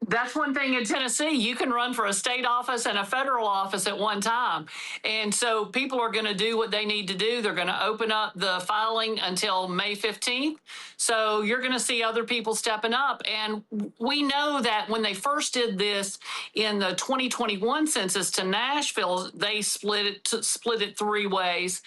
P: That's one thing in Tennessee. You can run for a state office and a federal office at one time. And so people are going to do what they need to do. They're going to open up the filing until May 15th. So you're going to see other people stepping up. And we know that when they first did this in the 2021 census to Nashville, they split it 3 ways.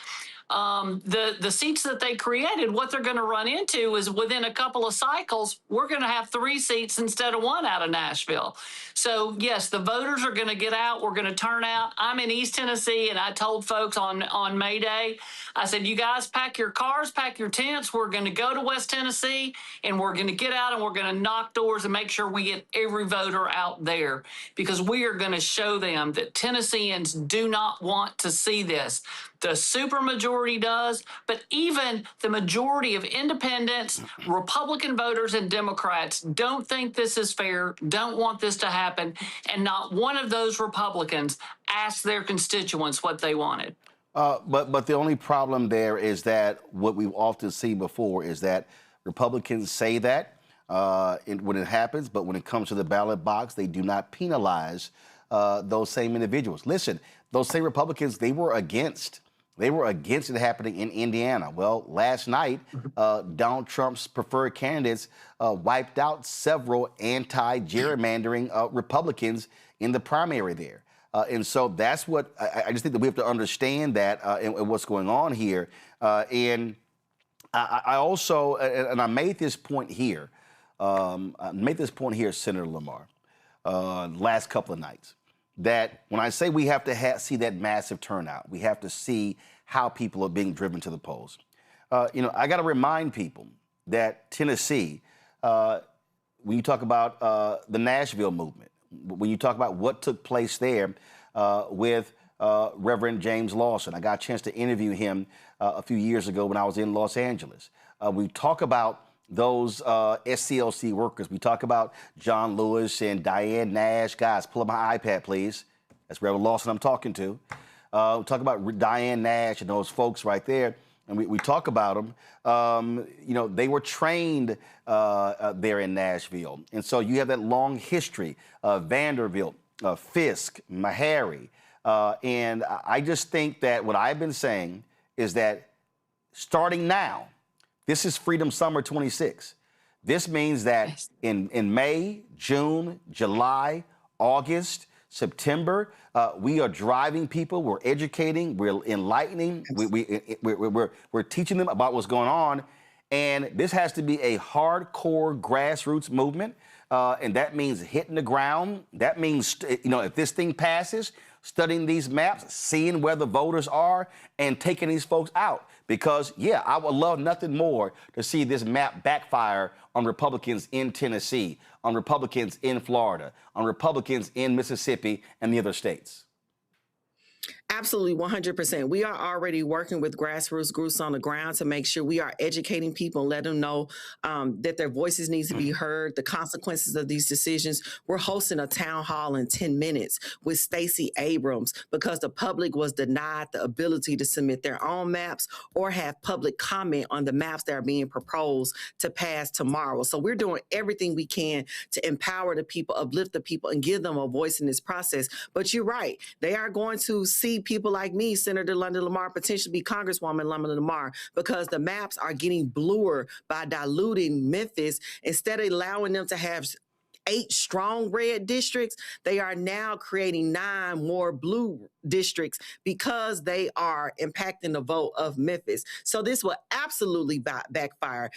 P: The seats that they created, what they're going to run into is within a couple of cycles, we're going to have 3 seats instead of 1 out of Nashville. So yes, the voters are going to get out. We're going to turn out. I'm in East Tennessee, and I told folks on May Day, I said, you guys pack your cars, pack your tents. We're going to go to West Tennessee, and we're going to get out, and we're going to knock doors and make sure we get every voter out there, because we are going to show them that Tennesseans do not want to see this. The supermajority does, but even the majority of independents, Republican voters, and Democrats don't think this is fair, don't want this to happen, and not one of those Republicans asked their constituents what they wanted.
A: But the only problem there is that what we've often seen before is that Republicans say that when it happens, but when it comes to the ballot box, they do not penalize those same individuals. Listen, those same Republicans, they were against it happening in Indiana. Well, last night, Donald Trump's preferred candidates wiped out several anti-gerrymandering Republicans in the primary there. And so that's what I just think that we have to understand that and what's going on here. And I also, and I made this point here, Senator Lamar, last couple of nights, that when I say we have to see that massive turnout, we have to see how people are being driven to the polls. I got to remind people that Tennessee, when you talk about the Nashville movement, when you talk about what took place there with Reverend James Lawson, I got a chance to interview him a few years ago when I was in Los Angeles. We talk about those SCLC workers. We talk about John Lewis and Diane Nash. Guys, pull up my iPad, please. That's Reverend Lawson I'm talking to. We talk about Diane Nash and those folks right there, and we talk about them. They were trained there in Nashville. And so you have that long history of Vanderbilt, Fisk, Meharry. And I just think that what I've been saying is that starting now, this is Freedom Summer 26. This means that in May, June, July, August, September, we are driving people, we're educating, we're enlightening, we're teaching them about what's going on. And this has to be a hardcore grassroots movement. And that means hitting the ground. That means, if this thing passes, studying these maps, seeing where the voters are, and taking these folks out. Because, yeah, I would love nothing more to see this map backfire on Republicans in Tennessee, on Republicans in Florida, on Republicans in Mississippi and the other states.
O: Absolutely, 100%. We are already working with grassroots groups on the ground to make sure we are educating people and let them know that their voices need to be heard, the consequences of these decisions. We're hosting a town hall in 10 minutes with Stacey Abrams because the public was denied the ability to submit their own maps or have public comment on the maps that are being proposed to pass tomorrow. So we're doing everything we can to empower the people, uplift the people, and give them a voice in this process. But you're right. They are going to see people like me, Senator London Lamar, potentially be Congresswoman London Lamar, because the maps are getting bluer by diluting Memphis. Instead of allowing them to have 8 strong red districts, they are now creating 9 more blue districts because they are impacting the vote of Memphis. So this will absolutely backfire.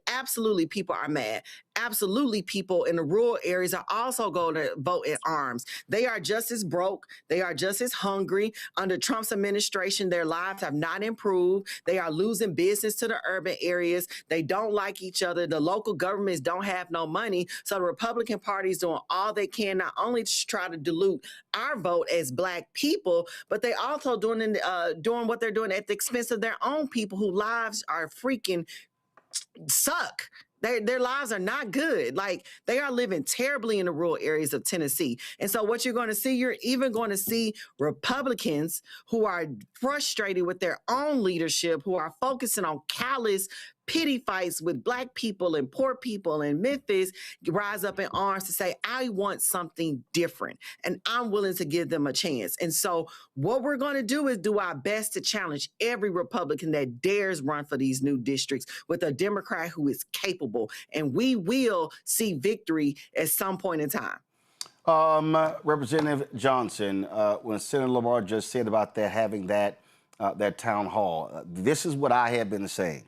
O: Absolutely people are mad. Absolutely people in the rural areas are also going to vote in arms. They are just as broke. They are just as hungry. Under Trump's administration, their lives have not improved. They are losing business to the urban areas. They don't like each other. The local governments don't have no money. So the Republican Party is doing all they can, not only to try to dilute our vote as Black people, but they also doing what they're doing at the expense of their own people whose lives are freaking suck. Their lives are not good. Like, they are living terribly in the rural areas of Tennessee. And so what you're going to see, you're even going to see Republicans who are frustrated with their own leadership, who are focusing on callous pity fights with Black people and poor people in Memphis, rise up in arms to say, I want something different and I'm willing to give them a chance. And so what we're going to do is do our best to challenge every Republican that dares run for these new districts with a Democrat who is capable. And we will see victory at some point in time.
A: Representative Johnson, when Senator Lamar just said about that, having that town hall, this is what I have been saying.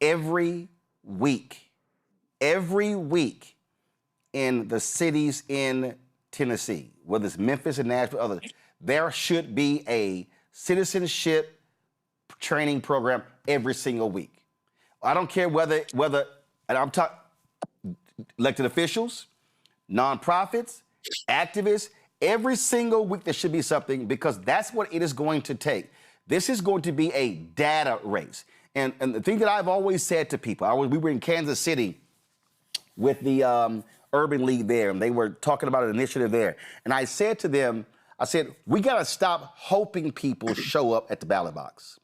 A: Every week in the cities in Tennessee, whether it's Memphis and Nashville, others, there should be a citizenship training program every single week. I don't care whether, and I'm talking elected officials, nonprofits, activists, every single week there should be something, because that's what it is going to take. This is going to be a data race. And the thing that I've always said to people, we were in Kansas City with the Urban League there, and they were talking about an initiative there. And I said to them, we got to stop hoping people show up at the ballot box.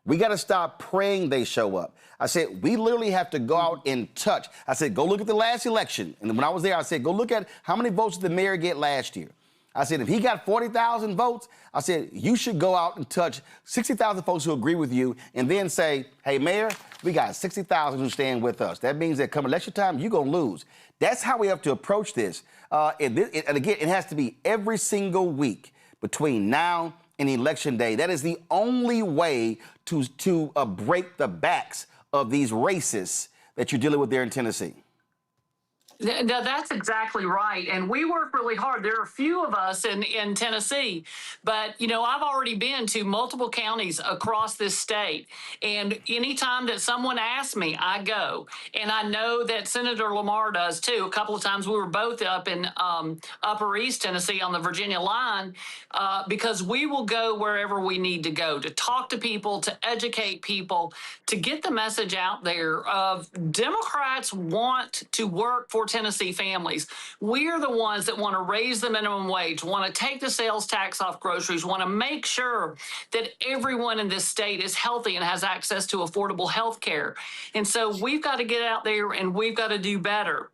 A: We got to stop praying they show up. I said, we literally have to go out and touch. I said, go look at the last election. And when I was there, I said, go look at how many votes did the mayor get last year. I said, if he got 40,000 votes, I said, you should go out and touch 60,000 folks who agree with you and then say, hey, Mayor, we got 60,000 who stand with us. That means that come election time, you're going to lose. That's how we have to approach this. And again, it has to be every single week between now and election day. That is the only way to break the backs of these racists that you're dealing with there in Tennessee.
P: No, that's exactly right. And we work really hard. There are a few of us in Tennessee, but, I've already been to multiple counties across this state. And anytime that someone asks me, I go. And I know that Senator Lamar does, too. A couple of times we were both up in Upper East Tennessee on the Virginia line because we will go wherever we need to go to talk to people, to educate people, to get the message out there of Democrats want to work for Tennessee families. We're the ones that want to raise the minimum wage, want to take the sales tax off groceries, want to make sure that everyone in this state is healthy and has access to affordable health care. And so we've got to get out there and we've got to do better.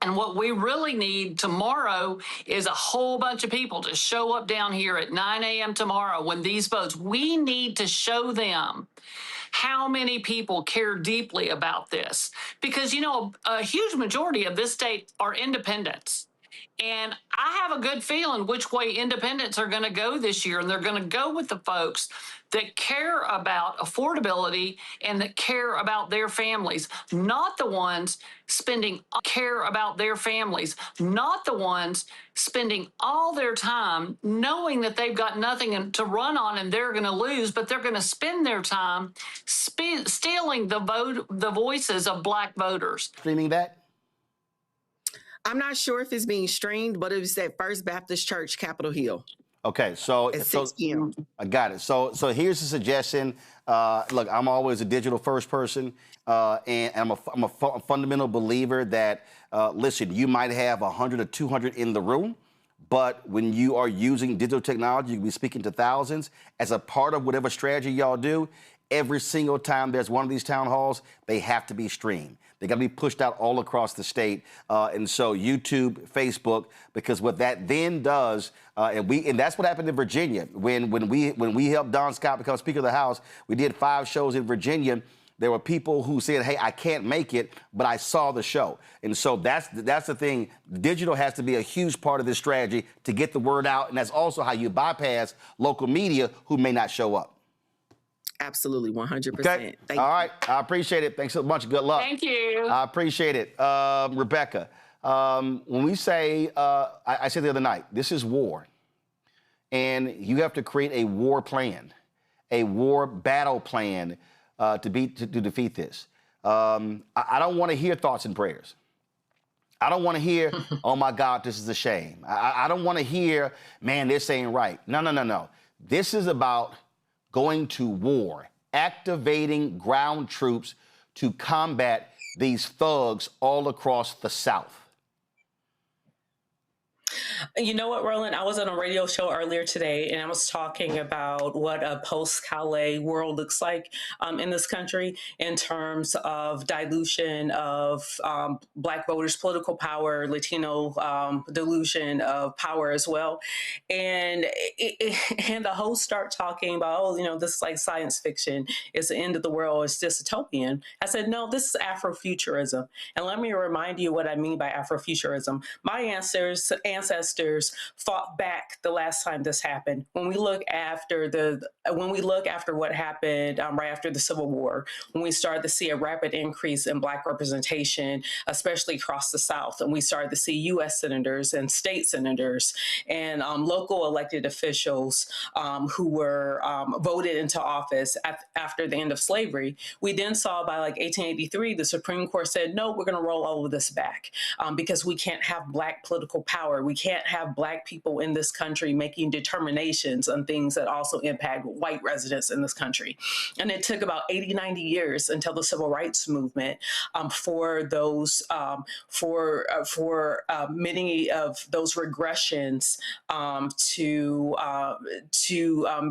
P: And what we really need tomorrow is a whole bunch of people to show up down here at 9 a.m. tomorrow when these votes, we need to show them how many people care deeply about this. Because, a huge majority of this state are independents. And I have a good feeling which way independents are going to go this year. And they're going to go with the folks that care about affordability and that care about their families, not the ones spending all their time knowing that they've got nothing to run on and they're going to lose, but they're going to spend their time stealing the voices of Black voters.
A: Streaming that?
O: I'm not sure if it's being streamed, but it was at First Baptist Church, Capitol Hill.
A: Okay, so
O: at 6 p.m.
A: I got it. So here's the suggestion. Look, I'm always a digital first person, and I'm a fundamental believer that listen, you might have 100 or 200 in the room, but when you are using digital technology, you can be speaking to thousands. As a part of whatever strategy y'all do, every single time there's one of these town halls, they have to be streamed. They got to be pushed out all across the state. And so YouTube, Facebook, because what that then does, and that's what happened in Virginia. When we helped Don Scott become Speaker of the House, we did 5 shows in Virginia. There were people who said, hey, I can't make it, but I saw the show. And so that's the thing. Digital has to be a huge part of this strategy to get the word out. And that's also how you bypass local media who may not show up.
O: Absolutely, 100%.
A: Okay. All right. I appreciate it. Thanks so much. Good luck.
P: Thank you.
A: I appreciate it. Rebecca, when we say, I said the other night, this is war. And you have to create a war plan, a war battle plan to defeat this. I don't want to hear thoughts and prayers. I don't want to hear, oh, my God, this is a shame. I don't want to hear, man, this ain't right. No. This is about going to war, activating ground troops to combat these thugs all across the South.
K: You know what, Roland? I was on a radio show earlier today, and I was talking about what a post-Calais world looks like in this country in terms of dilution of Black voters' political power, Latino dilution of power as well. And the hosts start talking about, oh, you know, this is like science fiction. It's the end of the world. It's dystopian. I said, no, this is Afrofuturism. And let me remind you what I mean by Afrofuturism. My ancestors fought back the last time this happened. When we look after what happened right after the Civil War, when we started to see a rapid increase in Black representation, especially across the South, and we started to see U.S. senators and state senators and local elected officials who were voted into office after the end of slavery, we then saw by like 1883, the Supreme Court said, no, we're going to roll all of this back because we can't have Black political power. We can't have Black people in this country making determinations on things that also impact white residents in this country. And it took about 80, 90 years until the civil rights movement for those, for many of those regressions to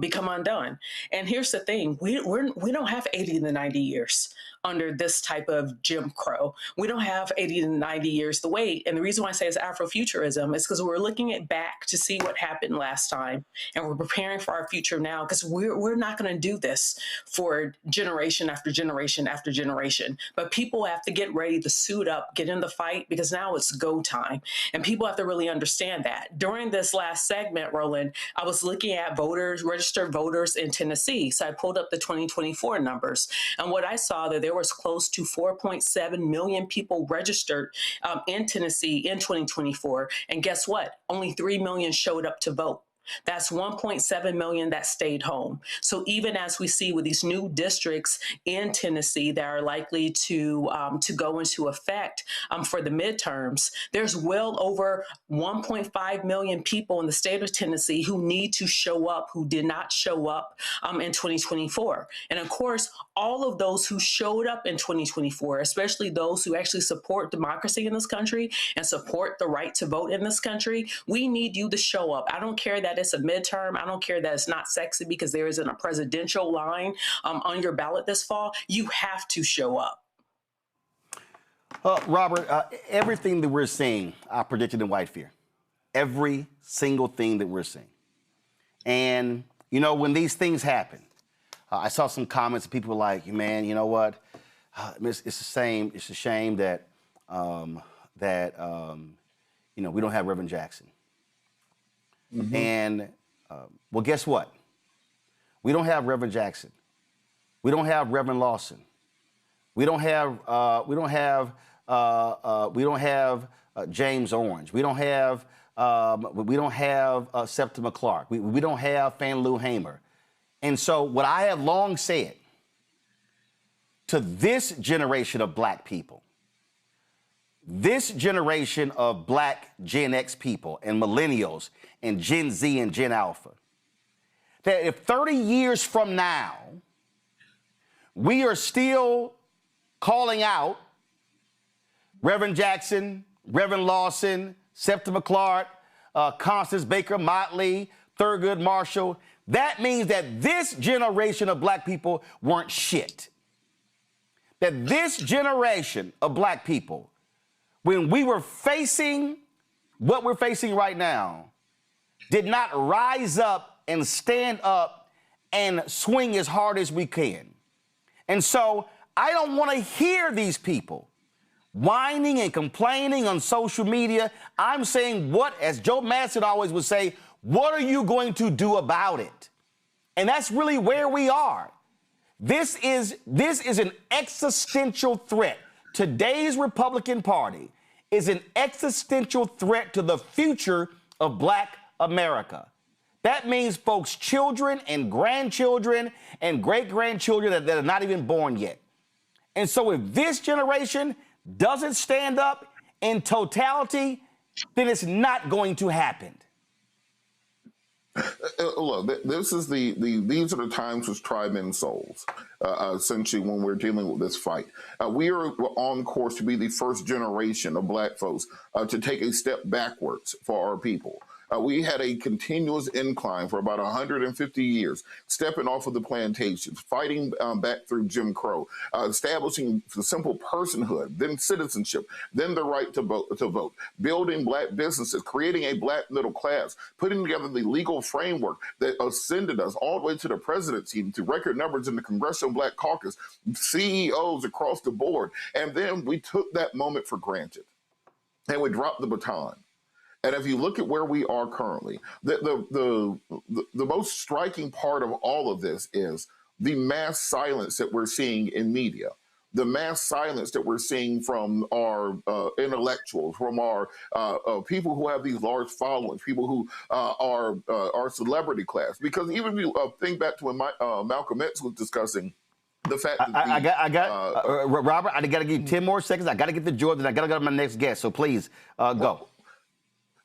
K: become undone. And here's the thing, we don't have 80 to 90 years under this type of Jim Crow. We don't have 80 to 90 years to wait. And the reason why I say it's Afrofuturism is because we're looking at back to see what happened last time. And we're preparing for our future now because we're not going to do this for generation after generation after generation. But people have to get ready to suit up, get in the fight, because now it's go time. And people have to really understand that. During this last segment, Roland, I was looking at registered voters in Tennessee. So I pulled up the 2024 numbers. And what I saw that there was close to 4.7 million people registered in Tennessee in 2024. And guess what? Only 3 million showed up to vote. That's 1.7 million that stayed home. So even as we see with these new districts in Tennessee that are likely to go into effect for the midterms, there's well over 1.5 million people in the state of Tennessee who need to show up, who did not show up in 2024. And of course, all of those who showed up in 2024, especially those who actually support democracy in this country and support the right to vote in this country, we need you to show up. I don't care that it's a midterm. I don't care that it's not sexy because there isn't a presidential line on your ballot this fall. You have to show up.
A: Robert, everything that we're seeing, I predicted in White Fear. Every single thing that we're seeing. And, you know, when these things happen, I saw some comments, people were like, man, you know what? It's a shame that, you know, we don't have Reverend Jackson. Mm-hmm. And, well, guess what? We don't have Reverend Jackson. We don't have Reverend Lawson. We don't have James Orange. We don't have Septima Clark. We don't have Fanlou Hamer. And so what I have long said to this generation of Black people, this generation of black Gen X people and millennials and Gen Z and Gen Alpha, that if 30 years from now, we are still calling out Reverend Jackson, Reverend Lawson, Septima Clark, Constance Baker Motley, Thurgood Marshall, that means that this generation of black people weren't shit. That this generation of black people, when we were facing what we're facing right now, did not rise up and stand up and swing as hard as we can. And so I don't want to hear these people whining and complaining on social media. I'm saying what, as Joe Manchin always would say, what are you going to do about it? And that's really where we are. This is an existential threat. Today's Republican Party is an existential threat to the future of black America. That means folks' children and grandchildren and great-grandchildren that are not even born yet. And so if this generation doesn't stand up in totality, then it's not going to happen.
J: Look, these are the times which try men's souls, essentially, when we're dealing with this fight. We are on course to be the first generation of black folks to take a step backwards for our people. We had a continuous incline for about 150 years, stepping off of the plantations, fighting back through Jim Crow, establishing the simple personhood, then citizenship, then the right to vote, building black businesses, creating a black middle class, putting together the legal framework that ascended us all the way to the presidency, to record numbers in the Congressional Black Caucus, CEOs across the board. And then we took that moment for granted and we dropped the baton. And if you look at where we are currently, the most striking part of all of this is the mass silence that we're seeing in media, the mass silence that we're seeing from our intellectuals, from our people who have these large followings, people who are our celebrity class. Because even if you think back to when Malcolm X was discussing the fact that
A: Robert, I got to give you 10 more seconds. I got to get to Jordan. I got to go to my next guest. So please go.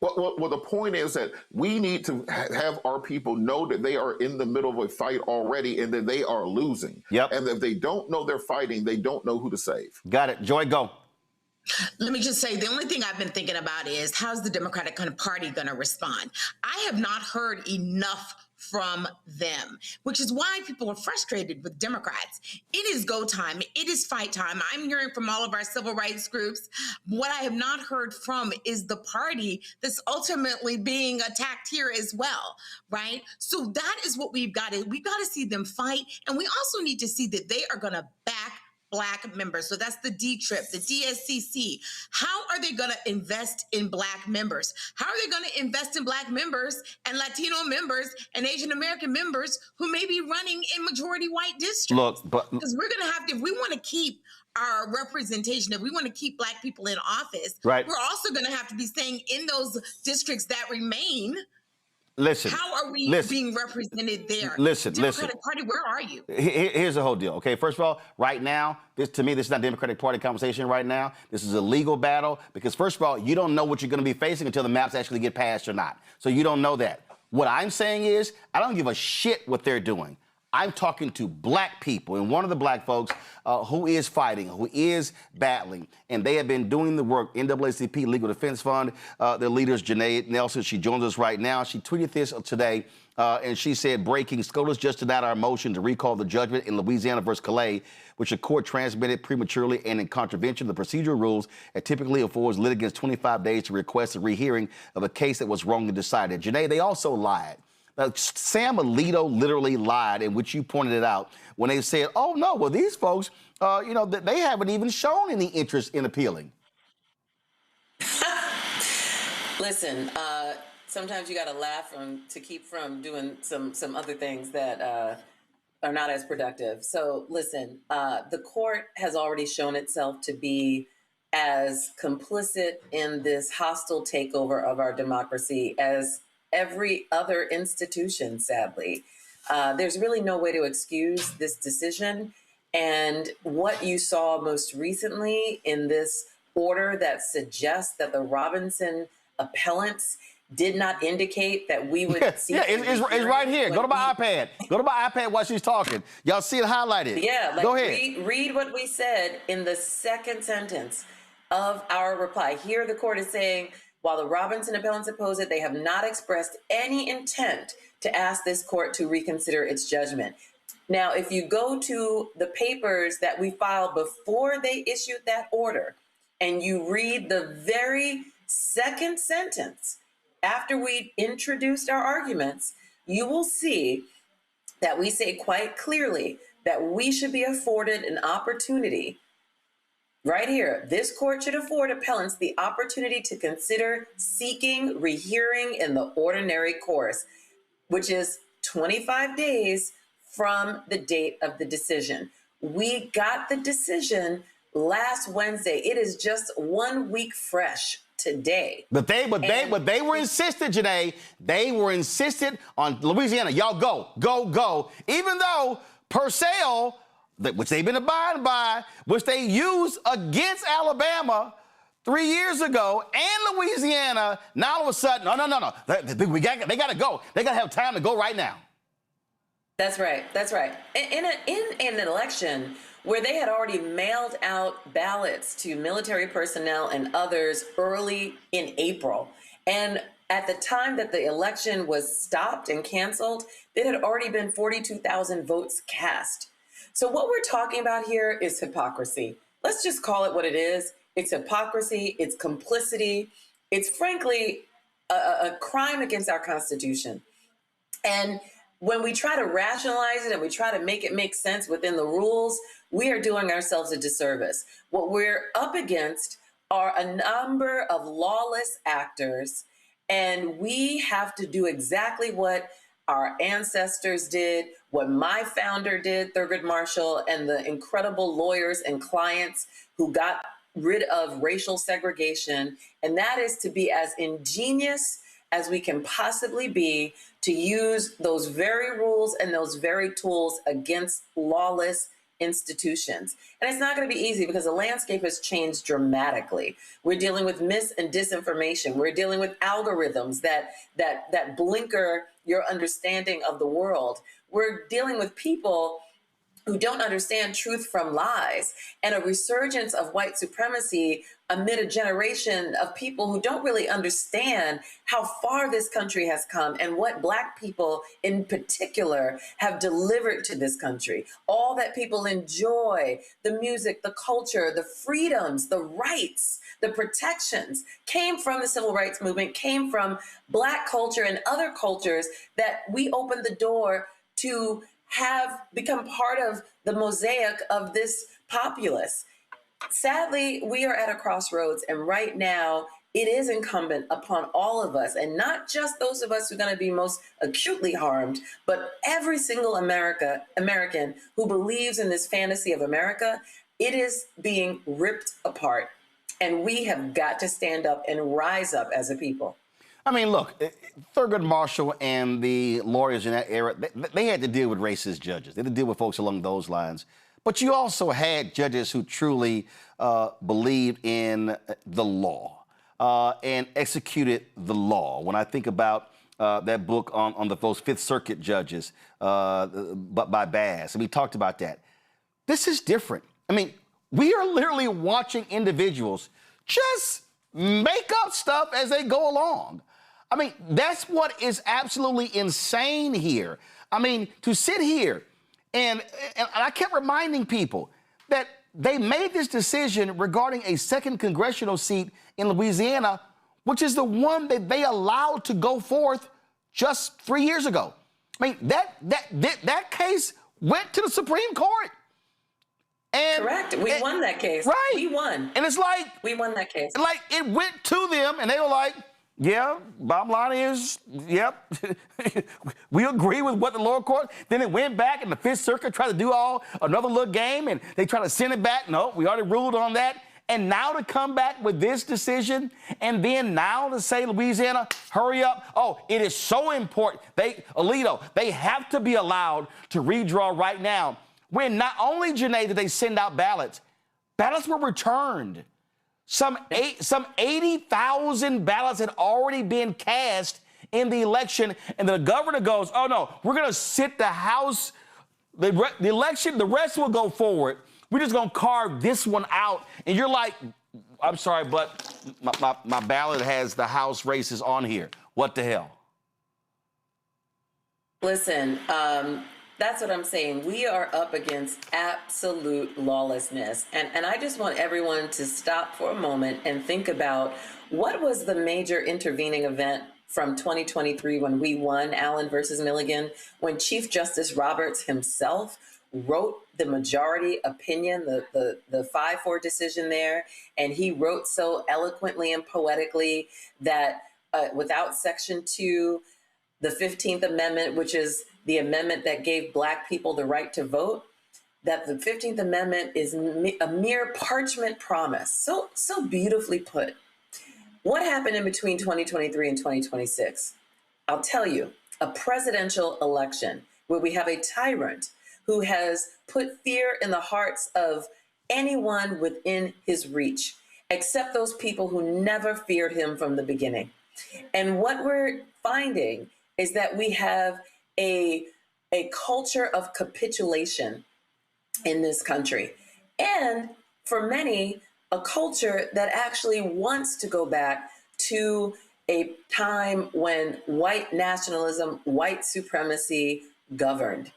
J: Well, the point is that we need to have our people know that they are in the middle of a fight already and that they are losing.
A: Yep.
J: And if they don't know they're fighting, they don't know who to save.
A: Got it. Joy, go.
L: Let me just say, the only thing I've been thinking about is how's the Democratic Party going to respond? I have not heard enough from them, which is why people are frustrated with Democrats. It is go time. It is fight time. I'm hearing from all of our civil rights groups. What I have not heard from is the party that's ultimately being attacked here as well, right? So that is what we've got to see them fight. And we also need to see that they are going to back Black members. So that's the D-TRIP, the DSCC. How are they going to invest in Black members? How are they going to invest in Black members and Latino members and Asian American members who may be running in majority white districts?
A: Look,
L: because we're going to have to, if we want to keep our representation, if we want to keep Black people in office,
A: right,
L: we're also going to have to be staying in those districts that remain.
A: Listen.
L: How are we being represented there?
A: Listen.
L: Democratic Party, where are you?
A: Here's the whole deal. Okay, first of all, right now, this is not Democratic Party conversation right now. This is a legal battle because, first of all, you don't know what you're going to be facing until the maps actually get passed or not. So you don't know that. What I'm saying is, I don't give a shit what they're doing. I'm talking to Black people, and one of the Black folks who is fighting, who is battling, and they have been doing the work. NAACP Legal Defense Fund, their leaders, Janae Nelson, she joins us right now. She tweeted this today, and she said, breaking, SCOTUS just denied our motion to recall the judgment in Louisiana versus Calais, which the court transmitted prematurely and in contravention of the procedural rules that typically affords litigants 25 days to request a rehearing of a case that was wrongly decided. Janae, they also lied. Sam Alito literally lied, in which you pointed it out, when they said, oh, no, well, these folks, they haven't even shown any interest in appealing.
T: Listen, sometimes you got to laugh to keep from doing some other things that are not as productive. So listen, the court has already shown itself to be as complicit in this hostile takeover of our democracy as every other institution, sadly. There's really no way to excuse this decision. And what you saw most recently in this order that suggests that the Robinson appellants did not indicate that we would see.
A: Yeah, it's right here. Go to my iPad. Go to my iPad while she's talking. Y'all see it highlighted.
T: Yeah,
A: Go ahead.
T: Read what we said in the second sentence of our reply. Here the court is saying, while the Robinson appellants oppose it, they have not expressed any intent to ask this court to reconsider its judgment. Now, if you go to the papers that we filed before they issued that order, and you read the very second sentence after we introduced our arguments, you will see that we say quite clearly that we should be afforded an opportunity. Right here, this court should afford appellants the opportunity to consider seeking rehearing in the ordinary course, which is 25 days from the date of the decision. We got the decision last Wednesday. It is just 1 week fresh today.
A: But they were insistent, Janae. They were insistent on Louisiana. Y'all go. Even though Purcell, which they've been abiding by, which they used against Alabama 3 years ago, and Louisiana, now all of a sudden, no. They got to go. They got to have time to go right now.
T: That's right. In an election where they had already mailed out ballots to military personnel and others early in April, and at the time that the election was stopped and canceled, there had already been 42,000 votes cast. So what we're talking about here is hypocrisy. Let's just call it what it is. It's hypocrisy. It's complicity. It's frankly a crime against our Constitution. And when we try to rationalize it and we try to make it make sense within the rules, we are doing ourselves a disservice. What we're up against are a number of lawless actors, and we have to do exactly what our ancestors did, what my founder did, Thurgood Marshall, and the incredible lawyers and clients who got rid of racial segregation, and that is to be as ingenious as we can possibly be to use those very rules and those very tools against lawless institutions. And it's not going to be easy because the landscape has changed dramatically. We're dealing with mis and disinformation. We're dealing with algorithms that blinker your understanding of the world. We're dealing with people who don't understand truth from lies, and a resurgence of white supremacy amid a generation of people who don't really understand how far this country has come and what Black people in particular have delivered to this country. All that people enjoy, the music, the culture, the freedoms, the rights, the protections came from the civil rights movement, came from Black culture and other cultures that we opened the door to have become part of the mosaic of this populace. Sadly, we are at a crossroads, and right now it is incumbent upon all of us, and not just those of us who are going to be most acutely harmed, but every single American who believes in this fantasy of America. It is being ripped apart, and we have got to stand up and rise up as a people.
A: I mean, look, Thurgood Marshall and the lawyers in that era, they had to deal with racist judges. They had to deal with folks along those lines. But you also had judges who truly believed in the law and executed the law. When I think about that book on those Fifth Circuit judges, but by Bass, and we talked about that. This is different. I mean, we are literally watching individuals just make up stuff as they go along. I mean, that's what is absolutely insane here. I mean, to sit here and I kept reminding people that they made this decision regarding a second congressional seat in Louisiana, which is the one that they allowed to go forth just 3 years ago. I mean, that case went to the Supreme Court. And
T: correct. We won that case.
A: Right.
T: We won.
A: And it's like
T: we won that case.
A: Like it went to them and they were like, yeah, bottom line is, yep, we agree with what the lower court. Then it went back and the Fifth Circuit tried to do another little game and they tried to send it back. No, we already ruled on that. And now to come back with this decision and then now to say, Louisiana, hurry up. Oh, it is so important. Alito, they have to be allowed to redraw right now. When not only, Janae, did they send out ballots were returned. Some 80,000 ballots had already been cast in the election, and the governor goes, "Oh no, we're going to sit the House, the election, the rest will go forward. We're just going to carve this one out." And you're like, "I'm sorry, but my ballot has the House races on here. What the hell?"
T: Listen, that's what I'm saying. We are up against absolute lawlessness. And I just want everyone to stop for a moment and think about what was the major intervening event from 2023 when we won Allen versus Milligan, when Chief Justice Roberts himself wrote the majority opinion, the 5-4 decision there. And he wrote so eloquently and poetically that without Section 2, the 15th Amendment, which is the amendment that gave Black people the right to vote, that the 15th Amendment is a mere parchment promise. So beautifully put. What happened in between 2023 and 2026? I'll tell you, a presidential election where we have a tyrant who has put fear in the hearts of anyone within his reach, except those people who never feared him from the beginning. And what we're finding is that we have a culture of capitulation in this country. And for many, a culture that actually wants to go back to a time when white nationalism, white supremacy governed.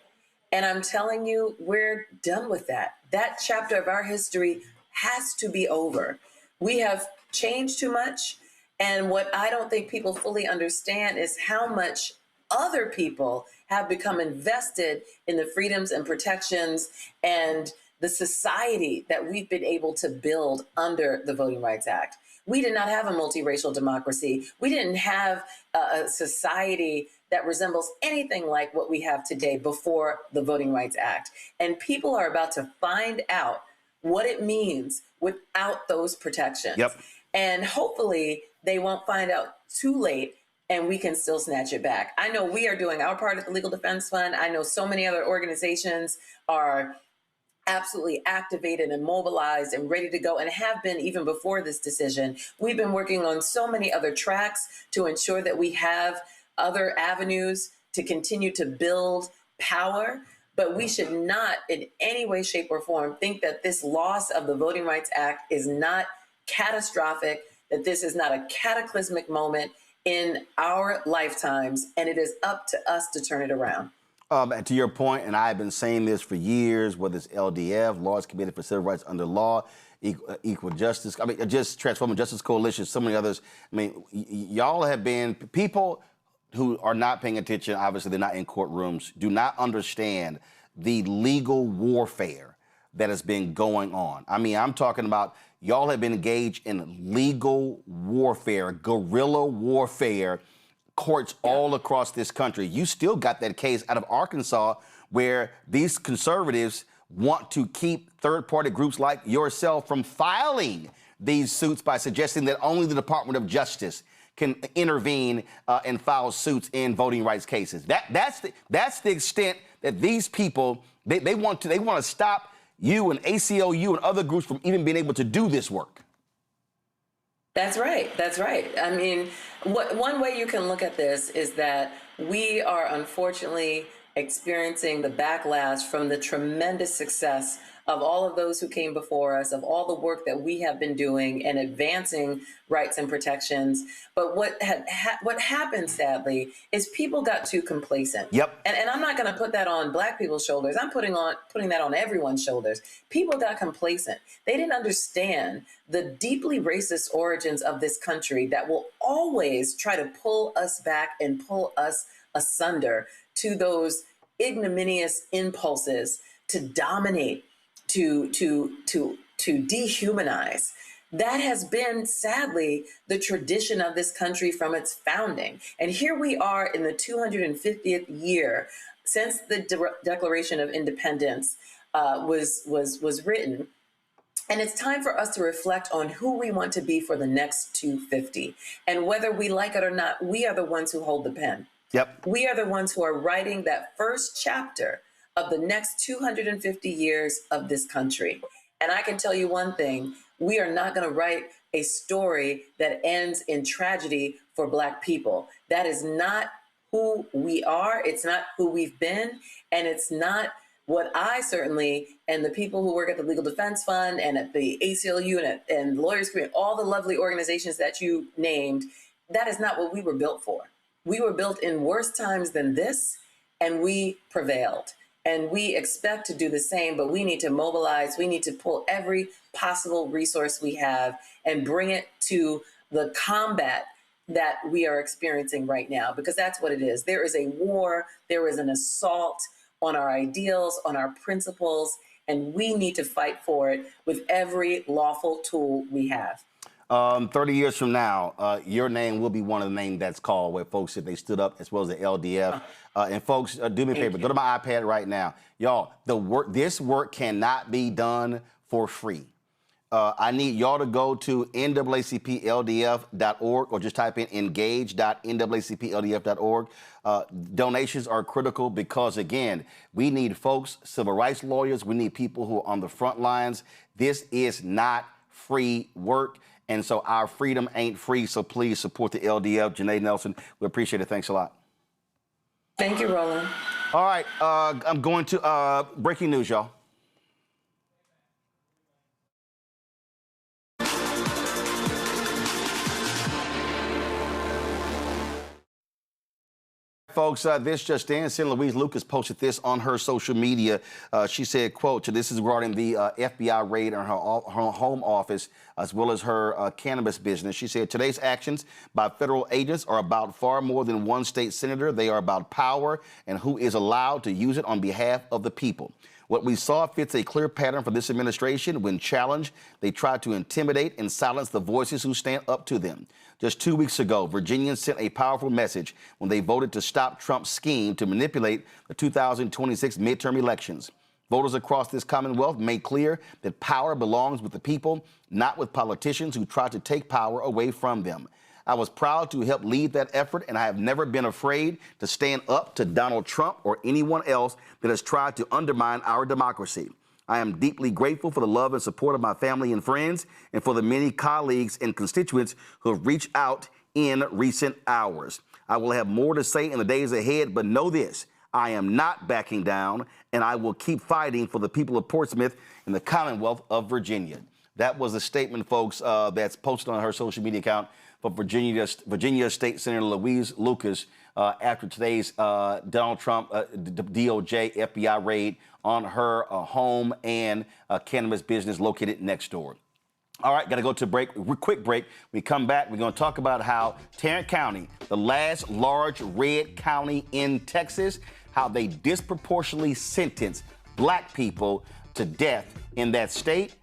T: And I'm telling you, we're done with that. That chapter of our history has to be over. We have changed too much. And what I don't think people fully understand is how much other people have become invested in the freedoms and protections and the society that we've been able to build under the Voting Rights Act. We did not have a multiracial democracy. We didn't have a society that resembles anything like what we have today before the Voting Rights Act. And people are about to find out what it means without those protections.
A: Yep.
T: And hopefully they won't find out too late and we can still snatch it back. I know we are doing our part at the Legal Defense Fund. I know so many other organizations are absolutely activated and mobilized and ready to go and have been even before this decision. We've been working on so many other tracks to ensure that we have other avenues to continue to build power. But we should not in any way, shape, or form think that this loss of the Voting Rights Act is not catastrophic, that this is not a cataclysmic moment in our lifetimes, and it is up to us to turn it around.
A: To your point, and I've been saying this for years, whether it's LDF, Laws Committee for Civil Rights Under Law, Equal Justice, just Transforming Justice Coalition, so many others. Y'all have been, people who are not paying attention, obviously they're not in courtrooms, do not understand the legal warfare that has been going on. I'm talking about y'all have been engaged in legal warfare, guerrilla warfare, courts all across this country. You still got that case out of Arkansas where these conservatives want to keep third-party groups like yourself from filing these suits by suggesting that only the Department of Justice can intervene and file suits in voting rights cases. That's the extent that these people they want to stop you and ACLU and other groups from even being able to do this work.
T: That's right. That's right. One way you can look at this is that we are unfortunately experiencing the backlash from the tremendous success of all of those who came before us, of all the work that we have been doing and advancing rights and protections. But what happened, sadly, is people got too complacent.
A: Yep.
T: And I'm not going to put that on Black people's shoulders. I'm putting that on everyone's shoulders. People got complacent. They didn't understand the deeply racist origins of this country that will always try to pull us back and pull us asunder to those ignominious impulses to dominate, to dehumanize. That has been, sadly, the tradition of this country from its founding. And here we are in the 250th year since the Declaration of Independence was written. And it's time for us to reflect on who we want to be for the next 250. And whether we like it or not, we are the ones who hold the pen.
A: Yep.
T: We are the ones who are writing that first chapter of the next 250 years of this country. And I can tell you one thing, we are not going to write a story that ends in tragedy for Black people. That is not who we are. It's not who we've been. And it's not what I certainly, and the people who work at the Legal Defense Fund and at the ACLU and Lawyers Community, all the lovely organizations that you named, that is not what we were built for. We were built in worse times than this, and we prevailed. And we expect to do the same, but we need to mobilize. We need to pull every possible resource we have and bring it to the combat that we are experiencing right now, because that's what it is. There is a war, there is an assault on our ideals, on our principles, and we need to fight for it with every lawful tool we have.
A: 30 years from now, your name will be one of the names that's called where folks, if they stood up, as well as the LDF. And folks, do me a favor, go to my iPad right now. Y'all, this work cannot be done for free. I need y'all to go to naacpldf.org or just type in engage.naacpldf.org. Donations are critical because, again, we need folks, civil rights lawyers. We need people who are on the front lines. This is not free work. And so our freedom ain't free. So please support the LDF. Janae Nelson, we appreciate it. Thanks a lot.
T: Thank you, Roland.
A: All right. I'm going to breaking news, y'all. Folks, this just in, Senator Louise Lucas posted this on her social media. She said, quote, this is regarding the FBI raid on her home office as well as her cannabis business. She said, today's actions by federal agents are about far more than one state senator. They are about power and who is allowed to use it on behalf of the people. What we saw fits a clear pattern for this administration. When challenged, they try to intimidate and silence the voices who stand up to them. Just 2 weeks ago, Virginians sent a powerful message when they voted to stop Trump's scheme to manipulate the 2026 midterm elections. Voters across this Commonwealth made clear that power belongs with the people, not with politicians who try to take power away from them. I was proud to help lead that effort, and I have never been afraid to stand up to Donald Trump or anyone else that has tried to undermine our democracy. I am deeply grateful for the love and support of my family and friends and for the many colleagues and constituents who have reached out in recent hours. I will have more to say in the days ahead, but know this, I am not backing down, and I will keep fighting for the people of Portsmouth and the Commonwealth of Virginia. That was a statement, folks, that's posted on her social media account for Virginia State Senator Louise Lucas after today's Donald Trump DOJ FBI raid on her home and cannabis business located next door. All right, got to go to a break, quick break. We come back, we're going to talk about how Tarrant County, the last large red county in Texas, how they disproportionately sentence Black people to death in that state,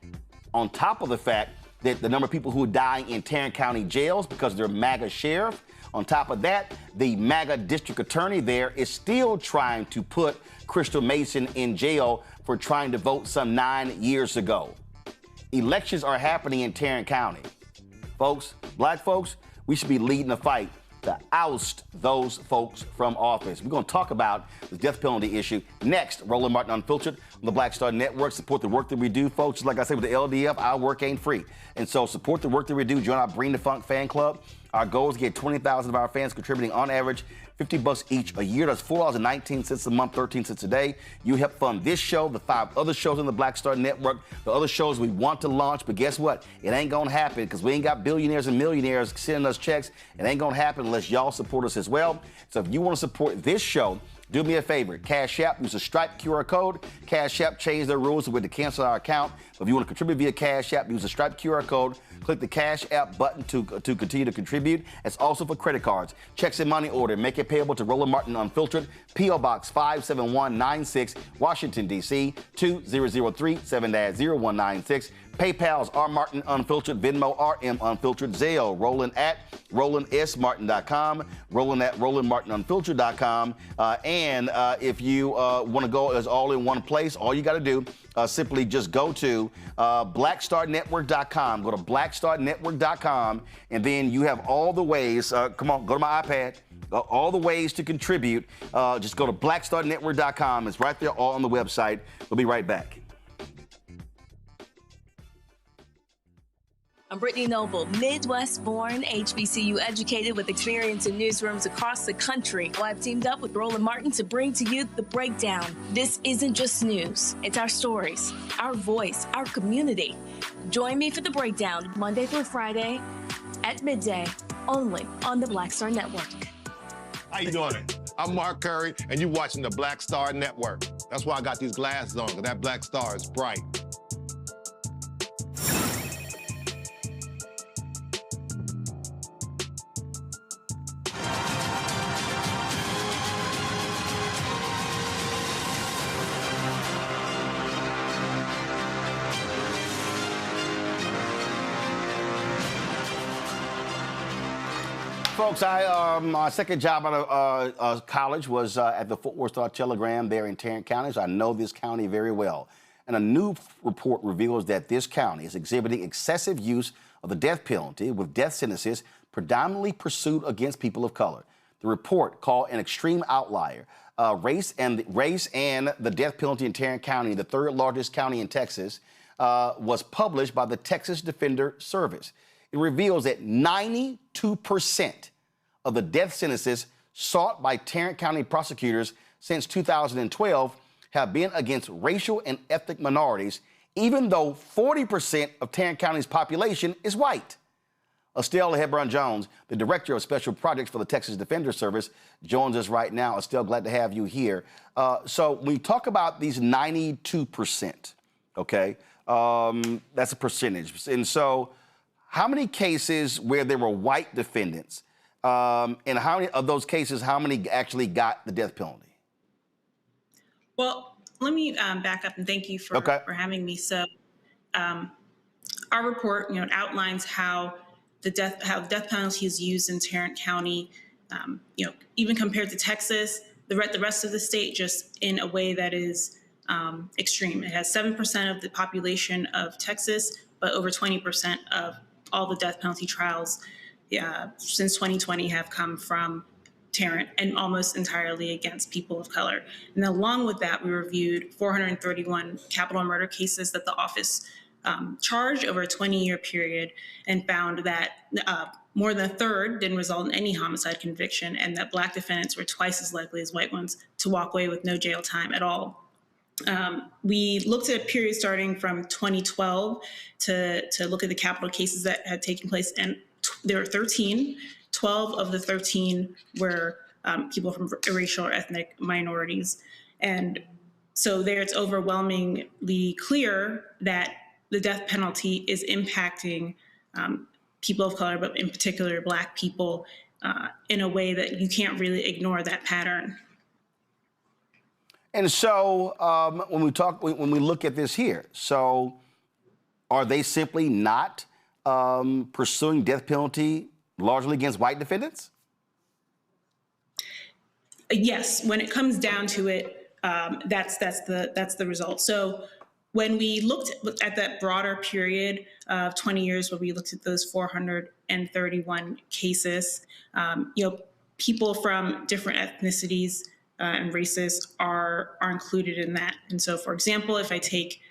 A: on top of the fact that the number of people who are dying in Tarrant County jails because they're MAGA sheriff. On top of that, the MAGA district attorney there is still trying to put Crystal Mason in jail for trying to vote some 9 years ago. Elections are happening in Tarrant County. Folks, Black folks, we should be leading the fight to oust those folks from office. We're going to talk about the death penalty issue next. Roland Martin Unfiltered on the Black Star Network. Support the work that we do, folks. Just like I said with the LDF, our work ain't free. And so support the work that we do. Join our Bring the Funk fan club. Our goal is to get 20,000 of our fans contributing on average $50 each a year. That's $4.19 a month, 13 cents a day. You help fund this show, the 5 other shows on the Black Star Network, the other shows we want to launch. But guess what? It ain't going to happen because we ain't got billionaires and millionaires sending us checks. It ain't going to happen unless y'all support us as well. So if you want to support this show, do me a favor. Cash App, use the Stripe QR code. Cash App changed their rules so we had to cancel our account. But if you want to contribute via Cash App, use the Stripe QR code. Click the Cash App button to continue to contribute. It's also for credit cards. Checks in money order. Make it payable to Roland Martin Unfiltered. P.O. Box 57196, Washington, D.C. 2037-0196. PayPal's R Martin Unfiltered, Venmo RM Unfiltered, Zelle, Roland at RolandSMartin.com, Roland at RolandMartinUnfiltered.com. And if you want to go as all in one place, all you got to do simply just go to blackstarnetwork.com. Go to blackstarnetwork.com, and then you have all the ways. Come on, go to my iPad. All the ways to contribute. Just go to blackstarnetwork.com. It's right there, all on the website. We'll be right back.
U: I'm Brittany Noble, Midwest-born, HBCU educated with experience in newsrooms across the country. Well, I've teamed up with Roland Martin to bring to you The Breakdown. This isn't just news. It's our stories, our voice, our community. Join me for The Breakdown, Monday through Friday at midday, only on the Black Star Network.
V: How you doing? I'm Mark Curry, and you're watching the Black Star Network. That's why I got these glasses on, because that black star is bright.
A: Folks, my second job out of college was at the Fort Worth Star-Telegram there in Tarrant County, so I know this county very well. And a new report reveals that this county is exhibiting excessive use of the death penalty, with death sentences predominantly pursued against people of color. The report, called an extreme outlier, race and the death penalty in Tarrant County, the third largest county in Texas, was published by the Texas Defender Service. It reveals that 92% of the death sentences sought by Tarrant County prosecutors since 2012 have been against racial and ethnic minorities, even though 40% of Tarrant County's population is white. Estelle Hebron-Jones, the director of special projects for the Texas Defender Service, joins us right now. Estelle, glad to have you here. So we talk about these 92%, okay? That's a percentage. And so how many cases where there were white defendants, and how many of those cases, how many actually got the death penalty?
W: Well, let me back up and thank you for having me. So, our report, outlines how the death penalty is used in Tarrant County. Even compared to Texas, the rest of the state, just in a way that is extreme. It has 7% of the population of Texas, but over 20% of all the death penalty trials since 2020 have come from Tarrant, and almost entirely against people of color. And along with that, we reviewed 431 capital murder cases that the office charged over a 20-year period, and found that more than a third didn't result in any homicide conviction, and that Black defendants were twice as likely as white ones to walk away with no jail time at all. We looked at a period starting from 2012 to look at the capital cases that had taken place, and there were 13. 12 of the 13 were people from racial or ethnic minorities. And so there it's overwhelmingly clear that the death penalty is impacting people of color, but in particular Black people, in a way that you can't really ignore that pattern.
A: And so when we look at this here, so are they simply not pursuing death penalty largely against white defendants?
W: Yes, when it comes down to it, that's the result. So when we looked at that broader period of 20 years, where we looked at those 431 cases, people from different ethnicities and races are included in that. And so, for example, if I take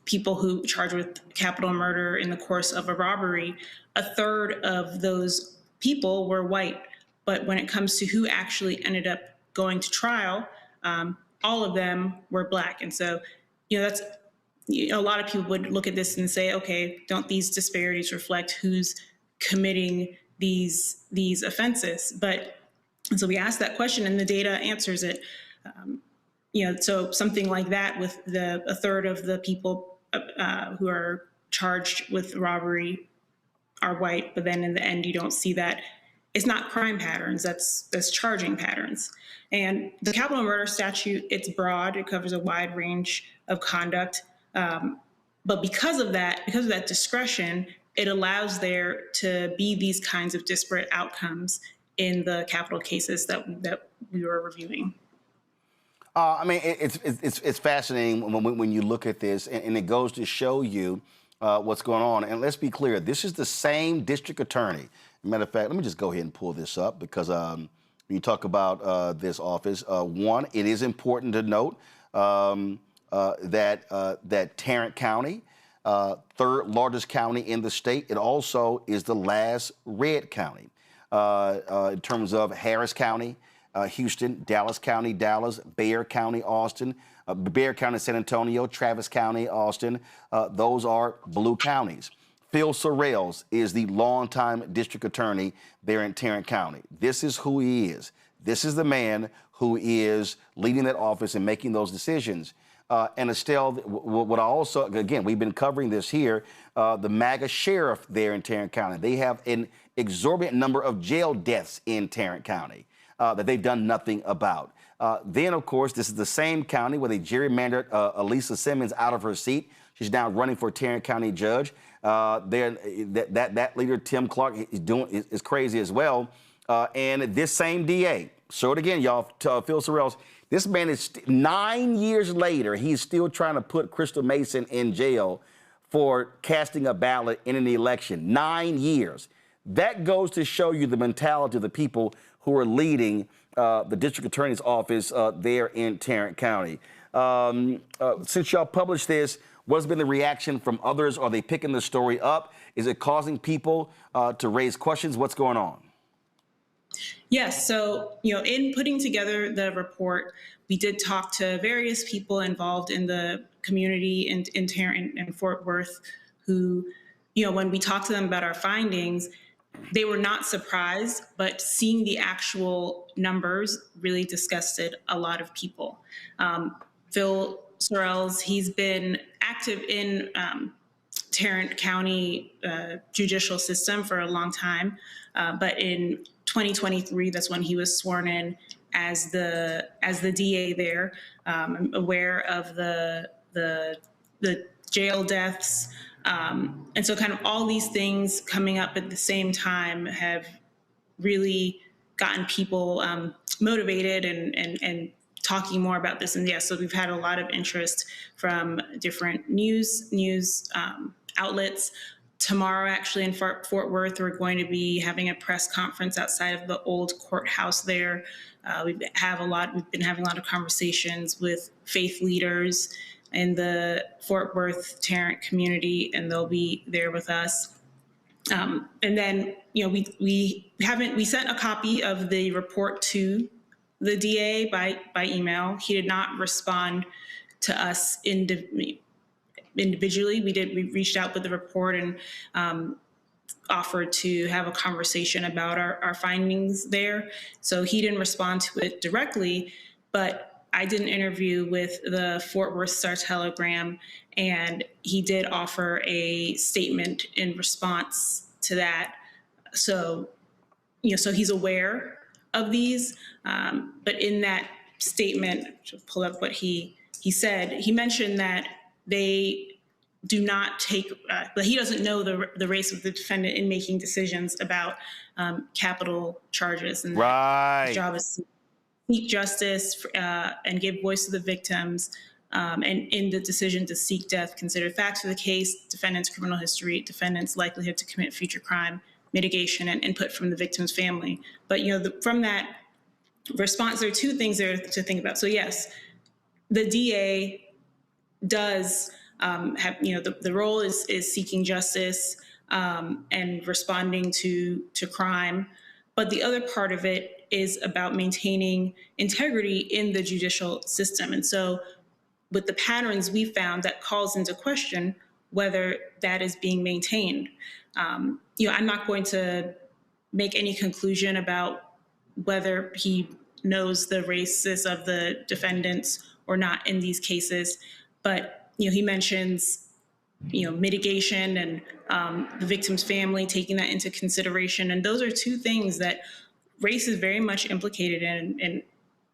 W: people who charged with capital murder in the course of a robbery, a third of those people were white. But when it comes to who actually ended up going to trial, all of them were Black. And so, that's, a lot of people would look at this and say, okay, don't these disparities reflect who's committing these offenses? And so we asked that question, and the data answers it. So something like that, with a third of the people who are charged with robbery are white, but then in the end, you don't see that. It's not crime patterns, that's charging patterns. And the capital murder statute, it's broad, it covers a wide range of conduct. But because of that discretion, it allows there to be these kinds of disparate outcomes in the capital cases that we were reviewing.
A: It's fascinating when you look at this, and it goes to show you what's going on. And let's be clear, this is the same district attorney. Matter of fact, let me just go ahead and pull this up, because when you talk about this office, one, it is important to note that Tarrant County third largest county in the state. It also is the last red county in terms of Harris County, Houston, Dallas County, Dallas, Bexar County, Austin, Bexar County, San Antonio, Travis County, Austin. Those are blue counties. Phil Sorrells is the longtime district attorney there in Tarrant County. This is who he is. This is the man who is leading that office and making those decisions. And Estelle, what I also, again, we've been covering this here, the MAGA sheriff there in Tarrant County. They have an exorbitant number of jail deaths in Tarrant County that they've done nothing about. Then, of course, this is the same county where they gerrymandered Elisa Simmons out of her seat. She's now running for Tarrant County judge. That leader, Tim Clark, is crazy as well. And this same DA, show it again, y'all, Phil Sorrells. This man is 9 years later, he's still trying to put Crystal Mason in jail for casting a ballot in an election. 9 years. That goes to show you the mentality of the people who are leading the district attorney's office there in Tarrant County. Since y'all published this, what's been the reaction from others? Are they picking the story up? Is it causing people to raise questions? What's going on?
W: Yes. So, in putting together the report, we did talk to various people involved in the community in Tarrant and Fort Worth who, when we talked to them about our findings, they were not surprised, but seeing the actual numbers really disgusted a lot of people. Phil Sorrells, he's been active in Tarrant County judicial system for a long time, but in 2023, that's when he was sworn in as the DA there. I'm aware of the jail deaths, and so kind of all these things coming up at the same time have really gotten people motivated and talking more about this. And yes, so we've had a lot of interest from different news outlets. Tomorrow, actually, in Fort Worth, we're going to be having a press conference outside of the old courthouse there. We've been having a lot of conversations with faith leaders in the Fort Worth Tarrant community, and they'll be there with us. And then, we sent a copy of the report to the DA by email. He did not respond to us individually. We reached out with the report and offered to have a conversation about our findings there. So he didn't respond to it directly, but I did an interview with the Fort Worth Star-Telegram, and he did offer a statement in response to that. So, so he's aware of these, but in that statement, to pull up what he said, he mentioned that they do not take, but he doesn't know the race of the defendant in making decisions about capital charges. And
A: right.
W: His job is to seek justice and give voice to the victims. And in the decision to seek death, consider facts of the case, defendant's criminal history, defendant's likelihood to commit future crime, mitigation, and input from the victim's family. But from that response, there are two things there to think about. So yes, the DA does have, the role is seeking justice and responding to crime. But the other part of it is about maintaining integrity in the judicial system. And so with the patterns we found, that calls into question whether that is being maintained. I'm not going to make any conclusion about whether he knows the races of the defendants or not in these cases. But, he mentions, mitigation and the victim's family, taking that into consideration. And those are two things that race is very much implicated in. And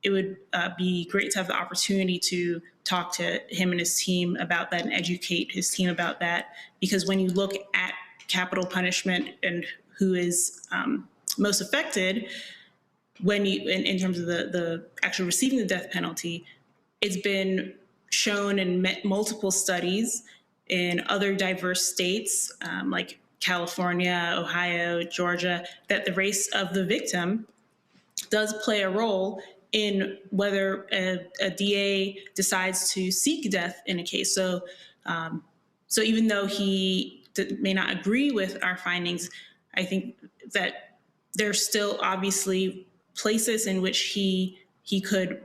W: it would be great to have the opportunity to talk to him and his team about that and educate his team about that. Because when you look at capital punishment and who is most affected, when you, in terms of the actually receiving the death penalty, it's been shown in multiple studies in other diverse states like California, Ohio, Georgia, that the race of the victim does play a role in whether a DA decides to seek death in a case. So So even though he may not agree with our findings, I think that there's still obviously places in which he could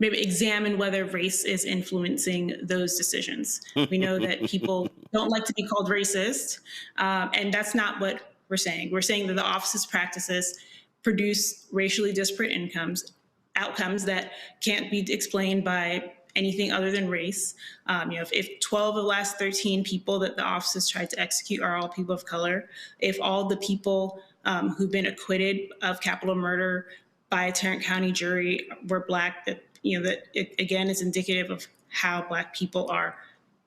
W: maybe examine whether race is influencing those decisions. We know that people don't like to be called racist, and that's not what we're saying. We're saying that the office's practices produce racially disparate outcomes that can't be explained by anything other than race. If 12 of the last 13 people that the office has tried to execute are all people of color, if all the people who've been acquitted of capital murder by a Tarrant County jury were Black, that it, again, is indicative of how Black people are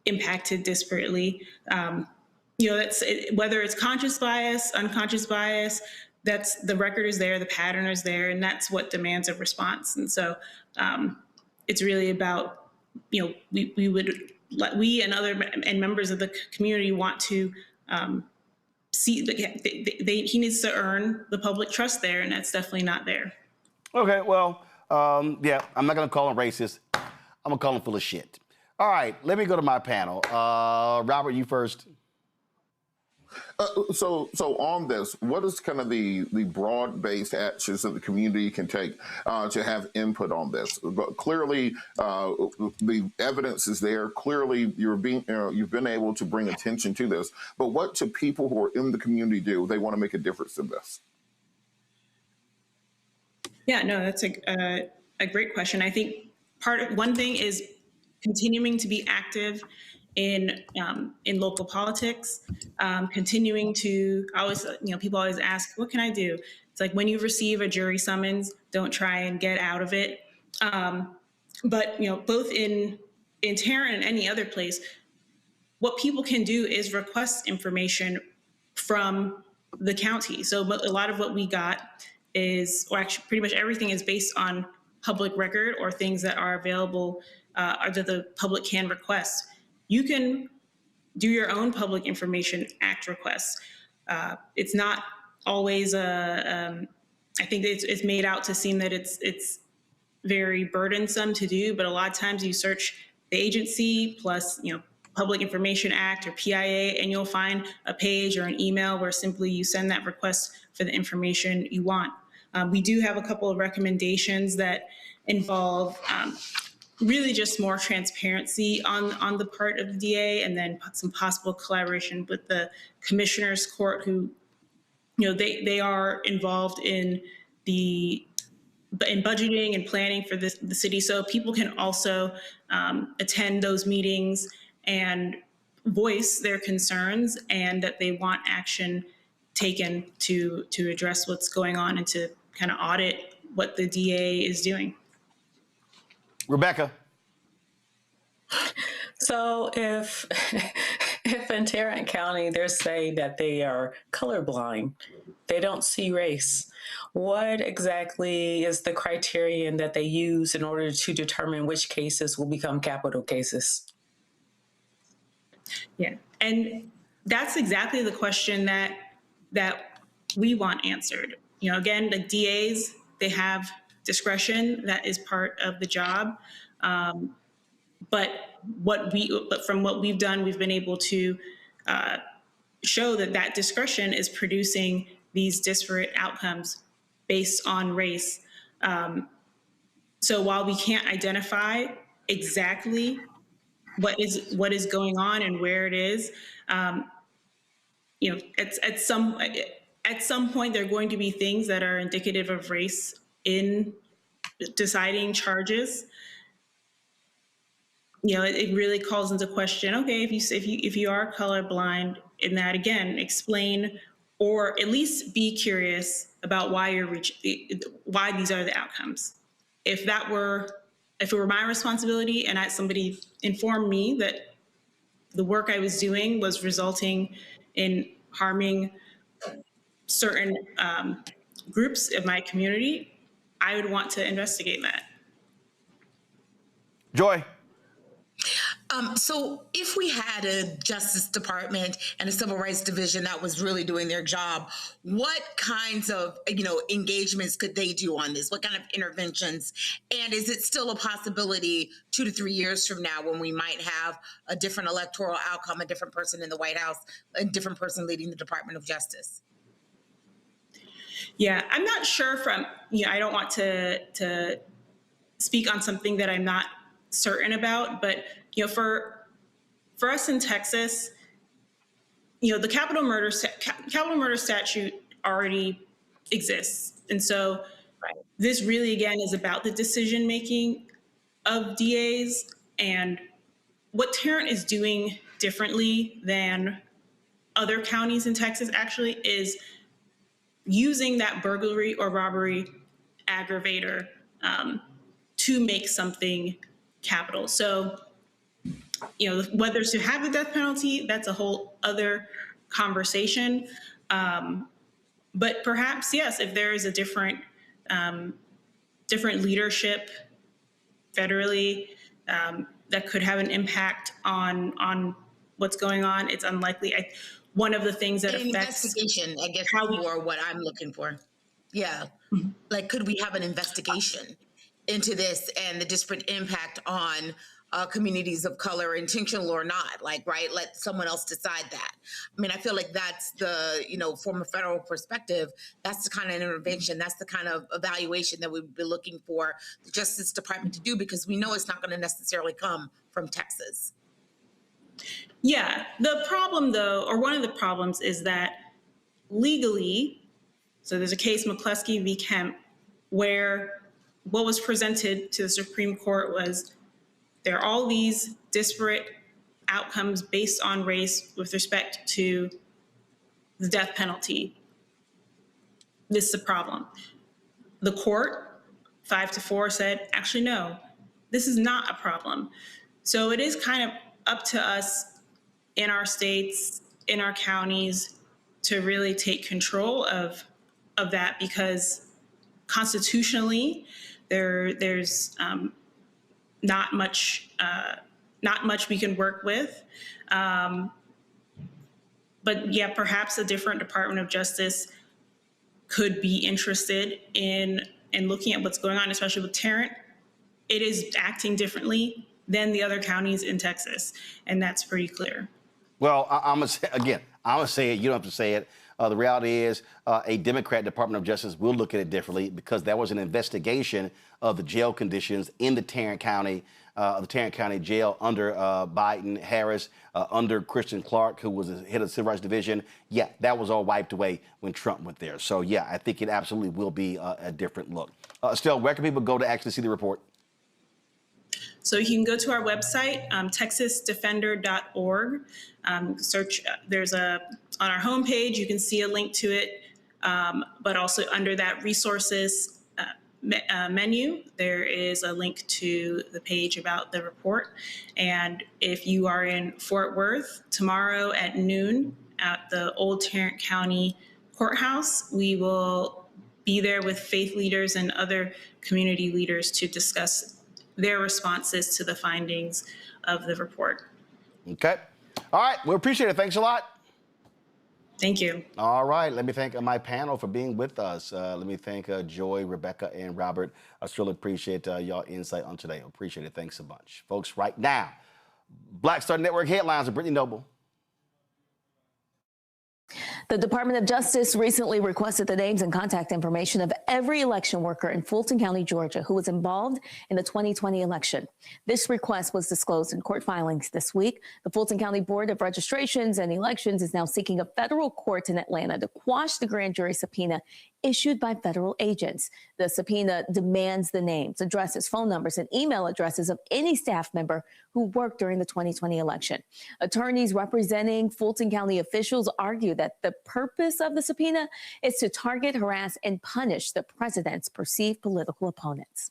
W: impacted disparately. That's whether it's conscious bias, unconscious bias. That's the record is there, the pattern is there, and that's what demands a response. And so it's really about, we and members of the community want to see that he needs to earn the public trust there, and that's definitely not there.
A: Okay, well, yeah, I'm not going to call him racist. I'm going to call him full of shit. All right, let me go to my panel. Robert, you first.
J: So on this, what is kind of the broad-based actions that the community can take to have input on this? But clearly, the evidence is there. Clearly, you've been able to bring attention to this. But what do people who are in the community do? They want to make a difference in this.
W: Yeah, no, that's a great question. I think one thing is continuing to be active in local politics, continuing to people always ask, what can I do? It's like when you receive a jury summons, don't try and get out of it. But both in Tarrant and any other place, what people can do is request information from the county. So a lot of what we got is, or actually pretty much everything is based on public record or things that are available or that the public can request. You can do your own Public Information Act requests. It's not always I think it's made out to seem that it's very burdensome to do, but a lot of times you search the agency plus, Public Information Act or PIA, and you'll find a page or an email where simply you send that request for the information you want. We do have a couple of recommendations that involve really just more transparency on the part of the DA, and then some possible collaboration with the Commissioner's Court, who, they are involved in budgeting and planning for the city. So people can also attend those meetings and voice their concerns and that they want action taken to address what's going on and to kind of audit what the DA is doing.
A: Rebecca.
K: So if in Tarrant County they're saying that they are colorblind, they don't see race, what exactly is the criterion that they use in order to determine which cases will become capital cases?
W: Yeah, and that's exactly the question that we want answered. Again, the DAs, they have discretion. That is part of the job. But from what we've done, we've been able to show that discretion is producing these disparate outcomes based on race. So while we can't identify exactly what is going on and where it is, at some point there are going to be things that are indicative of race in deciding charges. It really calls into question, okay, if you are colorblind, in that, again, explain or at least be curious about why why these are the outcomes. If it were my responsibility and somebody informed me that the work I was doing was resulting in harming certain groups of my community, I would want to investigate that.
A: Joy.
L: So if we had a Justice Department and a Civil Rights Division that was really doing their job, what kinds of, engagements could they do on this? What kind of interventions? And is it still a possibility 2 to 3 years from now when we might have a different electoral outcome, a different person in the White House, a different person leading the Department of Justice?
W: Yeah, I'm not sure I don't want to speak on something that I'm not certain about, but for us in Texas, the capital murder statute already exists, and so this really again is about the decision making of DAs. And what Tarrant is doing differently than other counties in Texas actually is using that burglary or robbery aggravator to make something capital. So, whether to have the death penalty, that's a whole other conversation. But perhaps, yes, if there is a different leadership federally that could have an impact on what's going on, it's unlikely. One of the things that affects
L: investigation, I guess, more what I'm looking for. Yeah, like could we have an investigation into this and the disparate impact on communities of color, intentional or not, let someone else decide that. I mean, I feel like that's the, from a federal perspective, that's the kind of intervention, that's the kind of evaluation that we'd be looking for the Justice Department to do, because we know it's not going to necessarily come from Texas.
W: Yeah, the problem though, or one of the problems is that legally, so there's a case, McCluskey v. Kemp, where what was presented to the Supreme Court was there are all these disparate outcomes based on race with respect to the death penalty. This is a problem. The court, 5-4, said, actually, no, this is not a problem. So it is kind of up to us in our states, in our counties, to really take control of that, because constitutionally, there's not much we can work with. But yeah, perhaps a different Department of Justice could be interested in looking at what's going on, especially with Tarrant. It is acting differently than the other counties in Texas, and that's pretty clear.
A: Well, I'm going to say it. You don't have to say it. The reality is a Democrat Department of Justice will look at it differently, because there was an investigation of the jail conditions in the Tarrant County jail under Biden, Harris, under Christian Clark, who was the head of the Civil Rights Division. Yeah, that was all wiped away when Trump went there. So, yeah, I think it absolutely will be a different look. Estelle, where can people go to actually see the report?
W: So you can go to our website, texasdefender.org. Search, on our homepage, you can see a link to it, but also under that resources menu, there is a link to the page about the report. And if you are in Fort Worth tomorrow at noon at the Old Tarrant County Courthouse, we will be there with faith leaders and other community leaders to discuss their responses to the findings of the report.
A: Okay. All right. We appreciate it. Thanks a lot.
W: Thank you.
A: All right. Let me thank my panel for being with us. Let me thank Joy, Rebecca, and Robert. I truly appreciate y'all insight on today. Appreciate it. Thanks so much. Folks, right now, Black Star Network headlines with Brittany Noble.
U: The Department of Justice recently requested the names and contact information of every election worker in Fulton County, Georgia, who was involved in the 2020 election. This request was disclosed in court filings this week. The Fulton County Board of Registrations and Elections is now seeking a federal court in Atlanta to quash the grand jury subpoena issued by federal agents. The subpoena demands the names, addresses, phone numbers, and email addresses of any staff member who worked during the 2020 election. Attorneys representing Fulton County officials argue that the purpose of the subpoena is to target, harass, and punish the president's perceived political opponents.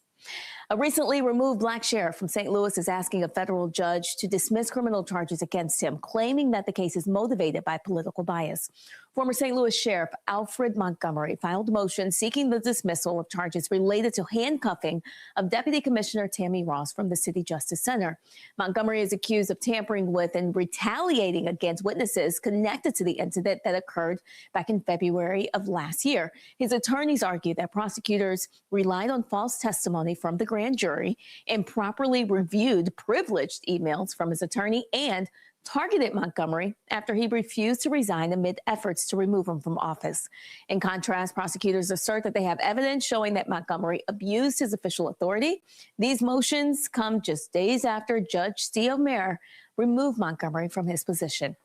U: A recently removed black sheriff from St. Louis is asking a federal judge to dismiss criminal charges against him, claiming that the case is motivated by political bias. Former St. Louis Sheriff Alfred Montgomery filed a motion seeking the dismissal of charges related to handcuffing of Deputy Commissioner Tammy Ross from the City Justice Center. Montgomery is accused of tampering with and retaliating against witnesses connected to the incident that occurred back in February of last year. His attorneys argue that prosecutors relied on false testimony from the grand jury, improperly reviewed privileged emails from his attorney, and targeted Montgomery after he refused to resign amid efforts to remove him from office. In contrast, prosecutors assert that they have evidence showing that Montgomery abused his official authority. These motions come just days after Judge Steve Mayer removed Montgomery from his position.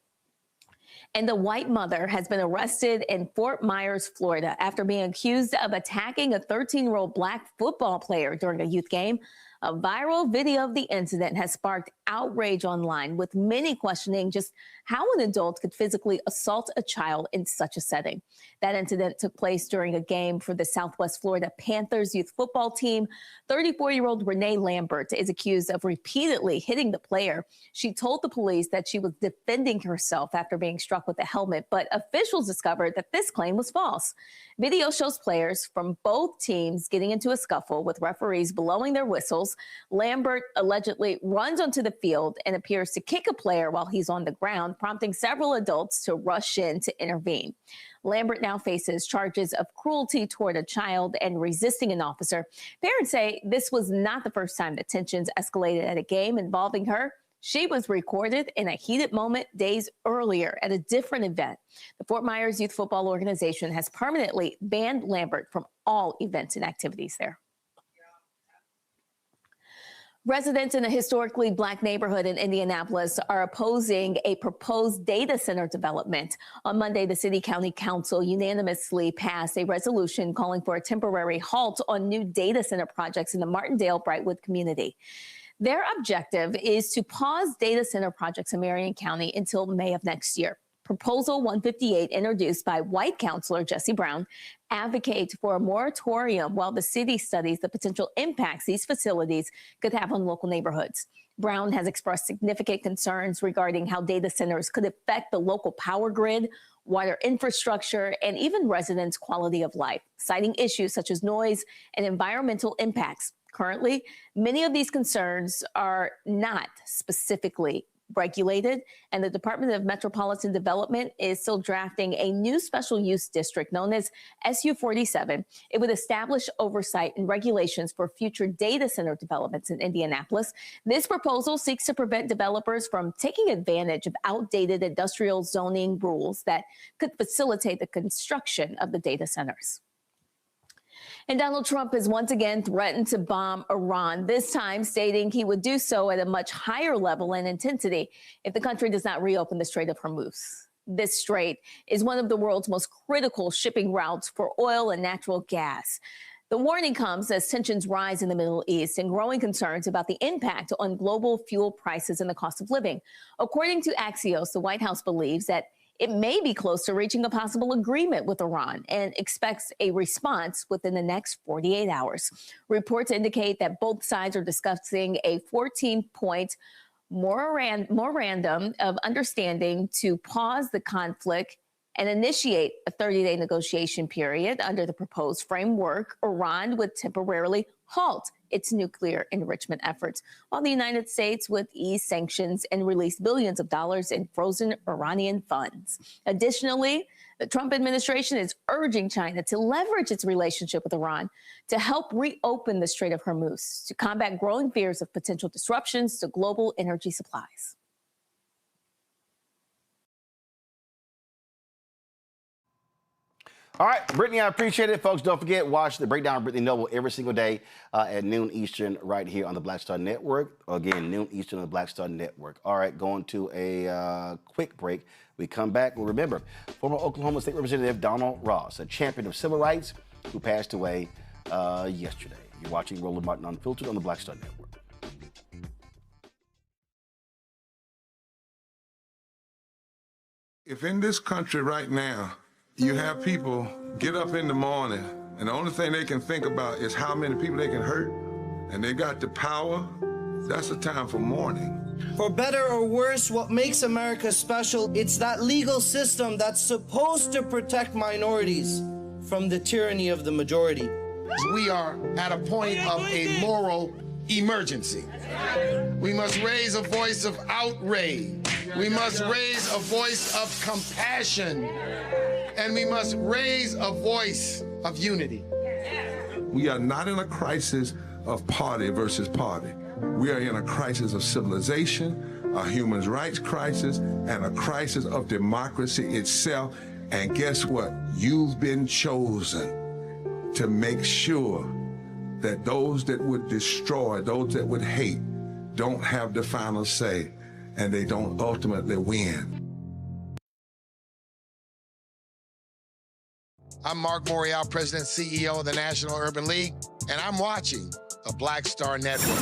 U: And the white mother has been arrested in Fort Myers, Florida, after being accused of attacking a 13-year-old black football player during a youth game. A viral video of the incident has sparked outrage online, with many questioning just how an adult could physically assault a child in such a setting. That incident took place during a game for the Southwest Florida Panthers youth football team. 34-year-old Renee Lambert is accused of repeatedly hitting the player. She told the police that she was defending herself after being struck with a helmet, but officials discovered that this claim was false. Video shows players from both teams getting into a scuffle with referees blowing their whistles. Lambert allegedly runs onto the field and appears to kick a player while he's on the ground, prompting several adults to rush in to intervene. Lambert now faces charges of cruelty toward a child and resisting an officer. Parents say this was not the first time that tensions escalated at a game involving her. She was recorded in a heated moment days earlier at a different event. The Fort Myers Youth Football Organization has permanently banned Lambert from all events and activities there. Residents in a historically black neighborhood in Indianapolis are opposing a proposed data center development. On Monday, the City-County Council unanimously passed a resolution calling for a temporary halt on new data center projects in the Martindale-Brightwood community. Their objective is to pause data center projects in Marion County until May of next year. Proposal 158, introduced by White Councilor Jesse Brown, advocates for a moratorium while the city studies the potential impacts these facilities could have on local neighborhoods. Brown has expressed significant concerns regarding how data centers could affect the local power grid, water infrastructure, and even residents' quality of life, citing issues such as noise and environmental impacts. Currently, many of these concerns are not specifically regulated, and the Department of Metropolitan Development is still drafting a new special use district known as SU-47. It would establish oversight and regulations for future data center developments in Indianapolis. This proposal seeks to prevent developers from taking advantage of outdated industrial zoning rules that could facilitate the construction of the data centers. And Donald Trump has once again threatened to bomb Iran, this time stating he would do so at a much higher level and intensity if the country does not reopen the Strait of Hormuz. This strait is one of the world's most critical shipping routes for oil and natural gas. The warning comes as tensions rise in the Middle East and growing concerns about the impact on global fuel prices and the cost of living. According to Axios, the White House believes that it may be close to reaching a possible agreement with Iran and expects a response within the next 48 hours. Reports indicate that both sides are discussing a 14-point memorandum of understanding to pause the conflict and initiate a 30-day negotiation period. Under the proposed framework, Iran would temporarily halt its nuclear enrichment efforts, while the United States would ease sanctions and release billions of dollars in frozen Iranian funds. Additionally, the Trump administration is urging China to leverage its relationship with Iran to help reopen the Strait of Hormuz to combat growing fears of potential disruptions to global energy supplies.
A: All right, Brittany, I appreciate it. Folks, don't forget, watch the Breakdown of Brittany Noble every single day at noon Eastern right here on the Black Star Network. Again, noon Eastern on the Black Star Network. All right, going to a quick break. We come back. Well, remember, former Oklahoma State Representative Donald Ross, a champion of civil rights who passed away yesterday. You're watching Roland Martin Unfiltered on the Black Star Network.
B: If in this country right now, you have people get up in the morning and the only thing they can think about is how many people they can hurt, and they got the power, that's a time for mourning.
C: For better or worse, what makes America special, it's that legal system that's supposed to protect minorities from the tyranny of the majority.
D: We are at a point of a moral emergency. We must raise a voice of outrage. We must raise a voice of compassion. And we must raise a voice of unity.
B: We are not in a crisis of party versus party. We are in a crisis of civilization, a human rights crisis, and a crisis of democracy itself. And guess what? You've been chosen to make sure that those that would destroy, those that would hate, don't have the final say, and they don't ultimately win.
D: I'm Mark Morial, President and CEO of the National Urban League, and I'm watching the Black Star Network.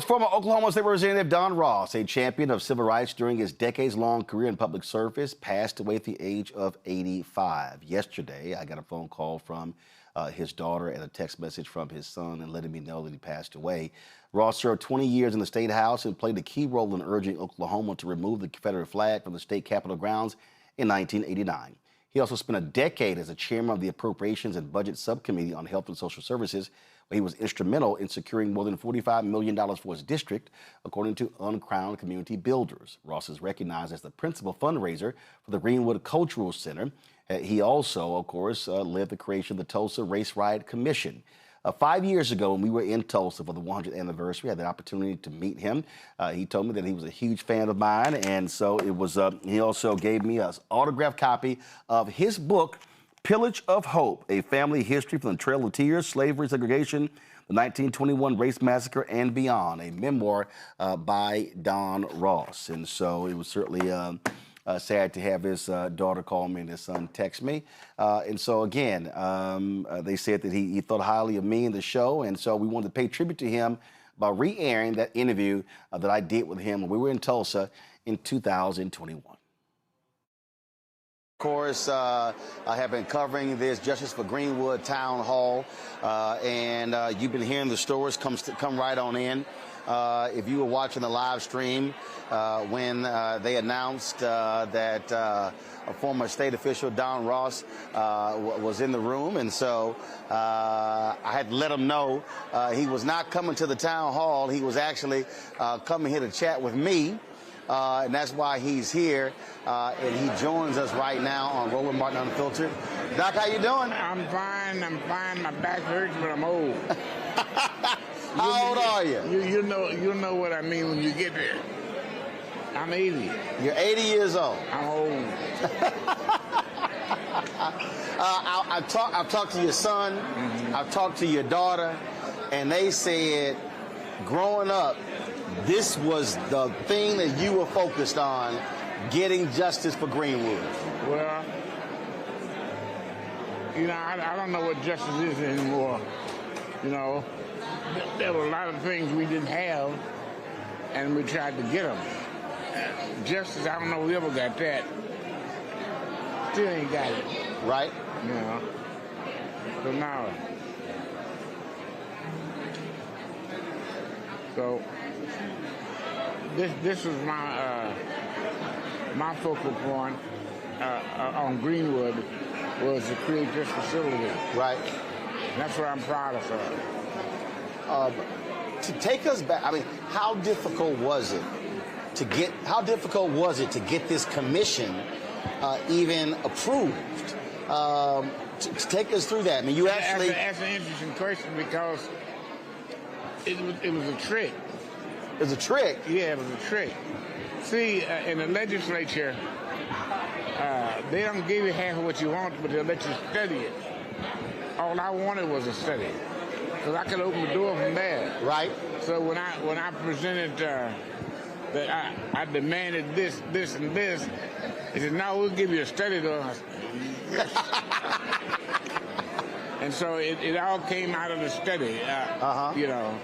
A: Former Oklahoma State Representative Don Ross, a champion of civil rights during his decades-long career in public service, passed away at the age of 85. Yesterday, I got a phone call from his daughter and a text message from his son and letting me know that he passed away. Ross served 20 years in the State House and played a key role in urging Oklahoma to remove the Confederate flag from the state capitol grounds in 1989. He also spent a decade as a chairman of the Appropriations and Budget Subcommittee on Health and Social Services, where he was instrumental in securing more than $45 million for his district, according to Uncrowned Community Builders. Ross is recognized as the principal fundraiser for the Greenwood Cultural Center. He also, of course, led the creation of the Tulsa Race Riot Commission. 5 years ago, when we were in Tulsa for the 100th anniversary, I had the opportunity to meet him. He told me that he was a huge fan of mine, and so it was. He also gave me an autographed copy of his book, Pillage of Hope, A Family History from the Trail of Tears, Slavery, Segregation, the 1921 Race Massacre, and Beyond, a memoir by Don Ross. And so it was certainly sad to have his daughter call me and his son text me. And so, again, they said that he thought highly of me and the show, and so we wanted to pay tribute to him by re-airing that interview that I did with him when we were in Tulsa in 2021. Of course, I have been covering this Justice for Greenwood Town Hall, and you've been hearing the stories. Come right on in. If you were watching the live stream when they announced that a former state official, Don Ross, was in the room, and so I had to let him know he was not coming to the town hall. He was actually coming here to chat with me. And that's why he's here, and he joins us right now on Roland Martin Unfiltered. Doc, how you doing?
E: I'm fine. My back hurts, but I'm old.
A: How old are you?
E: You know what I mean when you get there. I'm 80.
A: You're 80 years old.
E: I'm old.
A: I've talked to your son. Mm-hmm. I've talked to your daughter, and they said, growing up, this was the thing that you were focused on, getting justice for Greenwood.
E: Well, I don't know what justice is anymore. There were a lot of things we didn't have, and we tried to get them. Justice, I don't know if we ever got that. Still ain't got it.
A: Right?
E: So now. So this was my focal point on Greenwood was to create this facility.
A: Right.
E: And that's what I'm proud of.
A: To take us back, I mean, how difficult was it to get this commission even approved? To take us through that. I mean, you actually.
E: That's an interesting question because it was a trick.
A: It's a trick.
E: Yeah, it was a trick. See, in the legislature, they don't give you half of what you want, but they'll let you study it. All I wanted was a study, because I could open the door from there.
A: Right.
E: So when I presented that I demanded this, and this, they said, no, we'll give you a study though. And so it all came out of the study, you know.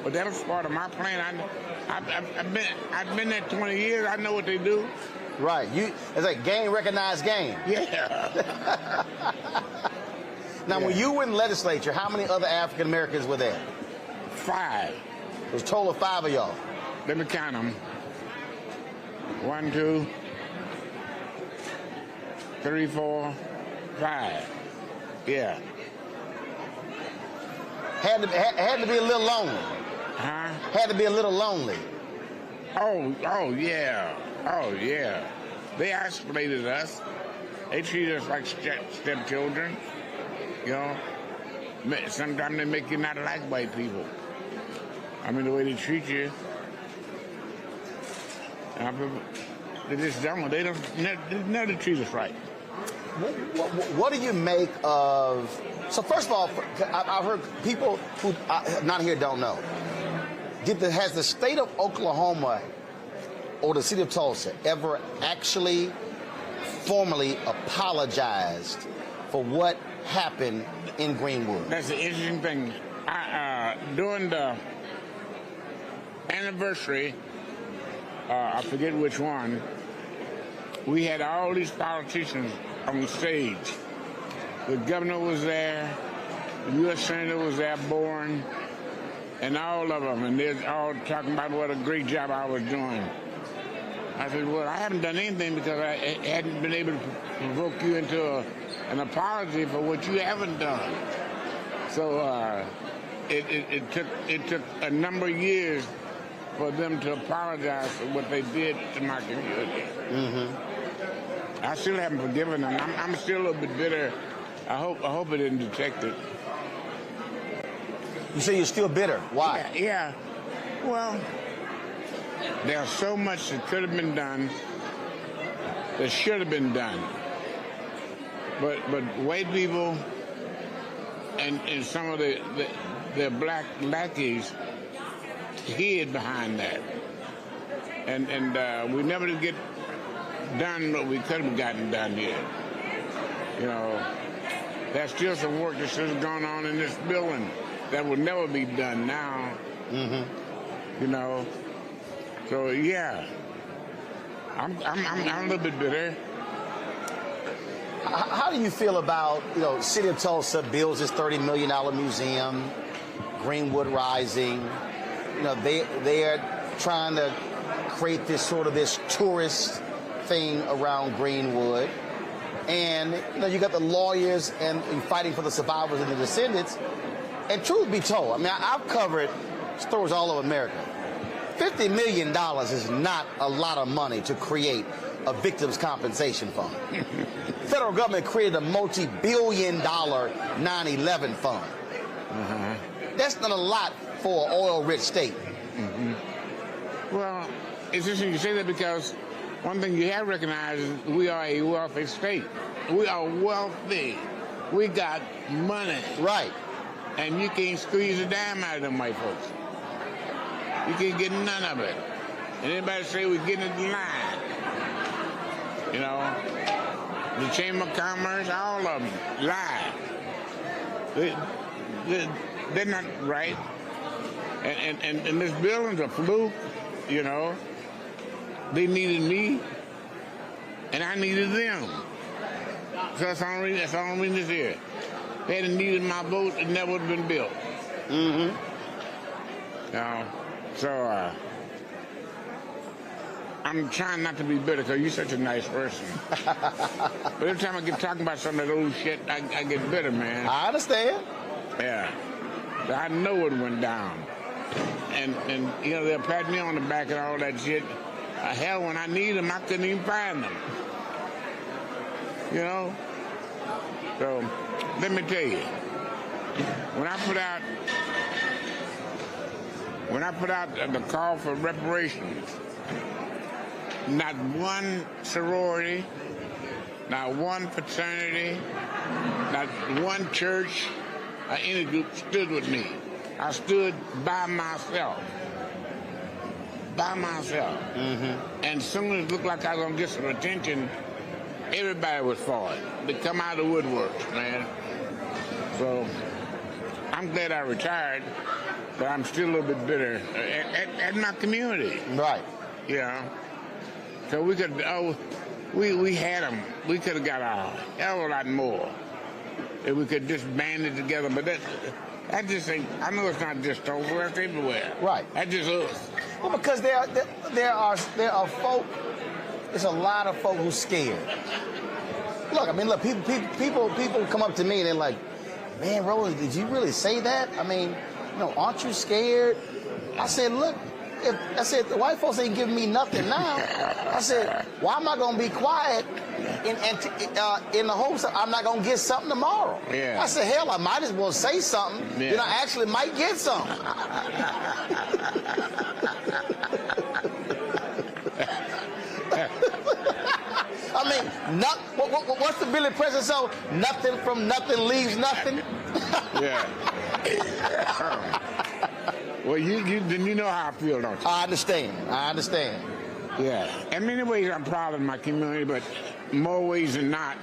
E: But that was part of my plan. I've been there 20 years. I know what they do.
A: Right. It's like game recognized game.
E: Yeah.
A: Now, when you were in the legislature, how many other African Americans were there?
E: 5.
A: There's a total of 5 of y'all.
E: Let me count them. 1, 2, 3, 4, 5. Yeah.
A: Had to be a little lonely.
E: Huh?
A: Had to be a little lonely.
E: Oh yeah. Oh yeah. They isolated us. They treated us like stepchildren. You know. Sometimes they make you not like white people. I mean, the way they treat you. They just don't. They never treat us right.
A: What do you make of? So first of all, I've heard people who not here don't know. Has the state of Oklahoma or the city of Tulsa ever actually formally apologized for what happened in Greenwood?
E: That's the interesting thing. During the anniversary, I forget which one, we had all these politicians on stage. The governor was there, the U.S. Senator was there, Bourne, and all of them, and they're all talking about what a great job I was doing. I said, well, I haven't done anything because I hadn't been able to provoke you into an apology for what you haven't done. So it took a number of years for them to apologize for what they did to my community. Mm-hmm. I still haven't forgiven them. I'm still a little bit bitter. I hope it didn't detect it.
A: You say you're still bitter. Why?
E: Yeah. Well, there's so much that could have been done, that should have been done. But white people and some of the black lackeys hid behind that. And we never did get done what we could have gotten done here. You know, there's still some work that should have gone on in this building that will never be done now. Mm-hmm. You know, so yeah, I'm a little bit bitter.
A: How do you feel about, City of Tulsa builds this $30 million museum, Greenwood Rising? They are trying to create this tourist thing around Greenwood. And, you got the lawyers and fighting for the survivors and the descendants. And truth be told, I've covered stories all over America. $50 million is not a lot of money to create a victims' compensation fund. The federal government created a multi-billion-dollar 9/11 fund. Mm-hmm. That's not a lot for an oil-rich state.
E: Mm-hmm. Well, it's interesting you say that because one thing you have recognized is we are a wealthy state. We are wealthy. We got money.
A: Right.
E: And you can't squeeze a dime out of them white folks. You can't get none of it. And anybody say we're getting it in line. The Chamber of Commerce, all of them lie. They're not right. And this building's a fluke, They needed me, and I needed them. So that's the only reason it's here. If they hadn't needed my vote, it never would have been built. Mm-hmm. So I'm trying not to be bitter because you're such a nice person. But every time I get talking about some of that old shit, I get bitter, man.
A: I understand.
E: Yeah. But I know it went down. And they'll pat me on the back and all that shit. Hell, when I need them, I couldn't even find them. So, let me tell you, when I put out When I put out the call for reparations, not one sorority, not one fraternity, not one church or any group stood with me. I stood by myself. By myself. And as soon as it looked like I was going to get some attention, everybody was for it. They come out of the woodworks, man. So I'm glad I retired, but I'm still a little bit bitter at my community.
A: Right.
E: You know? So we could, we had them. We could have got a hell of a lot more if we could just band it together. But that just ain't, I know it's not just over, it's everywhere.
A: Right.
E: That's just us.
A: Well, because there are folk, there's a lot of folk who's scared. Look, I mean, look, people come up to me and they're like, man, Roland, did you really say that? I mean, you know, aren't you scared? I said, look, the white folks ain't giving me nothing now. I said, why am I going to be quiet in the hopes that I'm not going to get something tomorrow?
E: Yeah.
A: I said, hell, I might as well say something.
E: Yeah.
A: Then I actually might get something. I mean, what's the Billy Preston song? Nothing from nothing leaves nothing.
E: Yeah. Well, you know how I feel, don't you?
A: I understand.
E: Yeah. In many ways, I'm proud of my community, but more ways than not,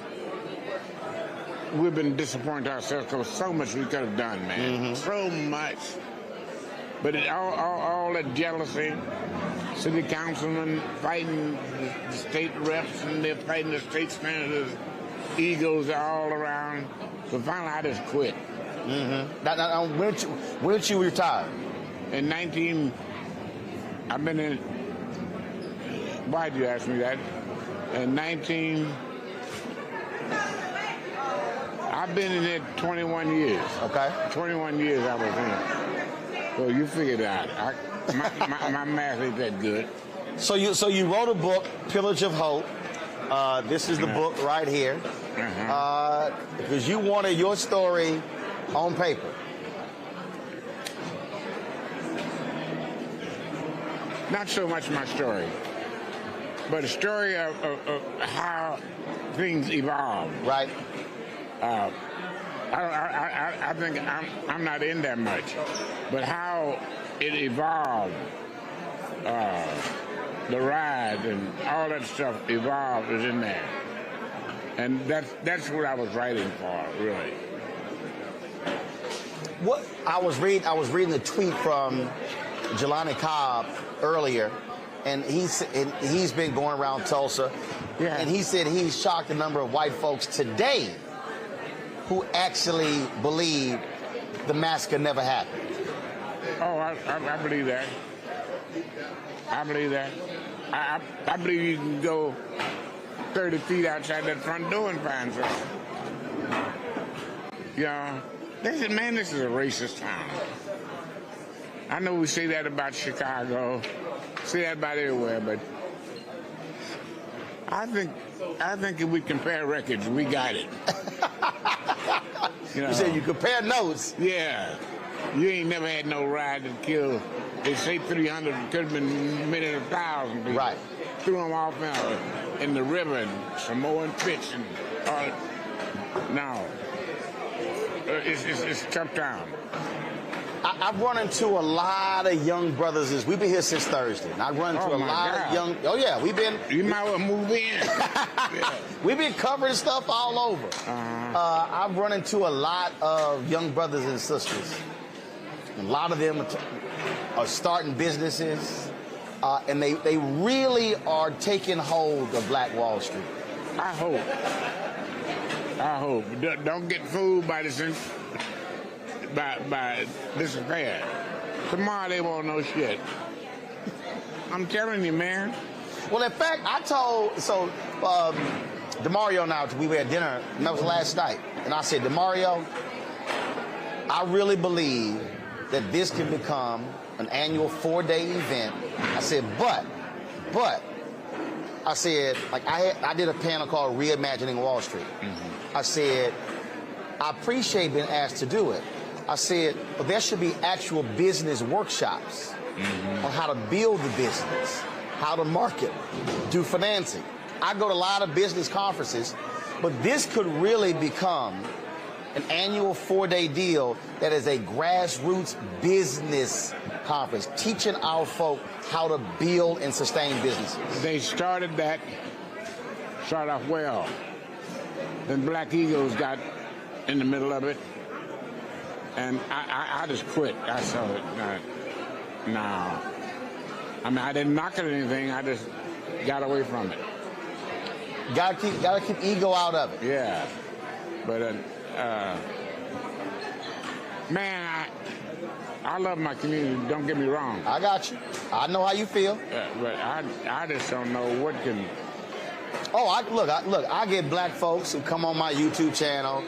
E: we've been disappointed ourselves because so much we could have done, man. So much. But all that jealousy, city councilmen fighting the state reps, and they're fighting the state senators, egos are all around. So finally, I just quit.
A: Now, when did you retire?
E: In I've been in, why'd you ask me that? I've been in it 21 years.
A: Okay.
E: 21 years I was in it. So you figured it out. My math ain't that good.
A: So you wrote a book, Pillage of Hope. This is the book right here. Because you wanted your story on paper.
E: Not so much my story, but a story of how things evolve.
A: Right.
E: I think I'm not in that much, but how it evolved, the ride and all that stuff evolved is in there, and that's what I was writing for, really.
A: What I was reading the tweet from Jelani Cobb earlier, and he's been going around Tulsa, and he said he's shocked the number of white folks today who actually believe the massacre never happened.
E: Oh, I believe that. I believe that. I believe you can go 30 feet outside that front door and find something. You know, this is a racist town. I know we say that about Chicago, say that about everywhere, but I think if we compare records, we got it.
A: You said you compare notes.
E: Yeah. You ain't never had no ride that killed. They say 300, could have been many 1,000 people.
A: Right.
E: Threw them off in the river and Samoan pits and no. It's a tough town.
A: I've run into a lot of young brothers. We've been here since Thursday. And I've run into a lot of young. Oh yeah, we've been.
E: You might well move in. Yeah.
A: We've been covering stuff all over. I've run into a lot of young brothers and sisters. A lot of them are starting businesses, and they really are taking hold of Black Wall Street.
E: I hope. Don't get fooled by this. By this affair. Tomorrow they won't know shit. I'm telling you, man.
A: Well, in fact, I told DeMario and I, we were at dinner, and that was last night, and I said, DeMario, I really believe that this can become an annual 4-day event. I said, but I said, like I did a panel called Reimagining Wall Street. I said, I appreciate being asked to do it. I said, well, there should be actual business workshops on how to build the business, how to market, do financing. I go to a lot of business conferences, but this could really become an annual 4-day deal that is a grassroots business conference, teaching our folk how to build and sustain businesses.
E: They started off well. Then Black Eagles got in the middle of it, and I just quit. I saw it. No. I mean, I didn't knock it or anything. I just got away from it.
A: Gotta keep ego out of it.
E: Yeah, but man, I love my community. Don't get me wrong.
A: I got you. I know how you feel.
E: But I just don't know what can.
A: Oh, I get black folks who come on my YouTube channel,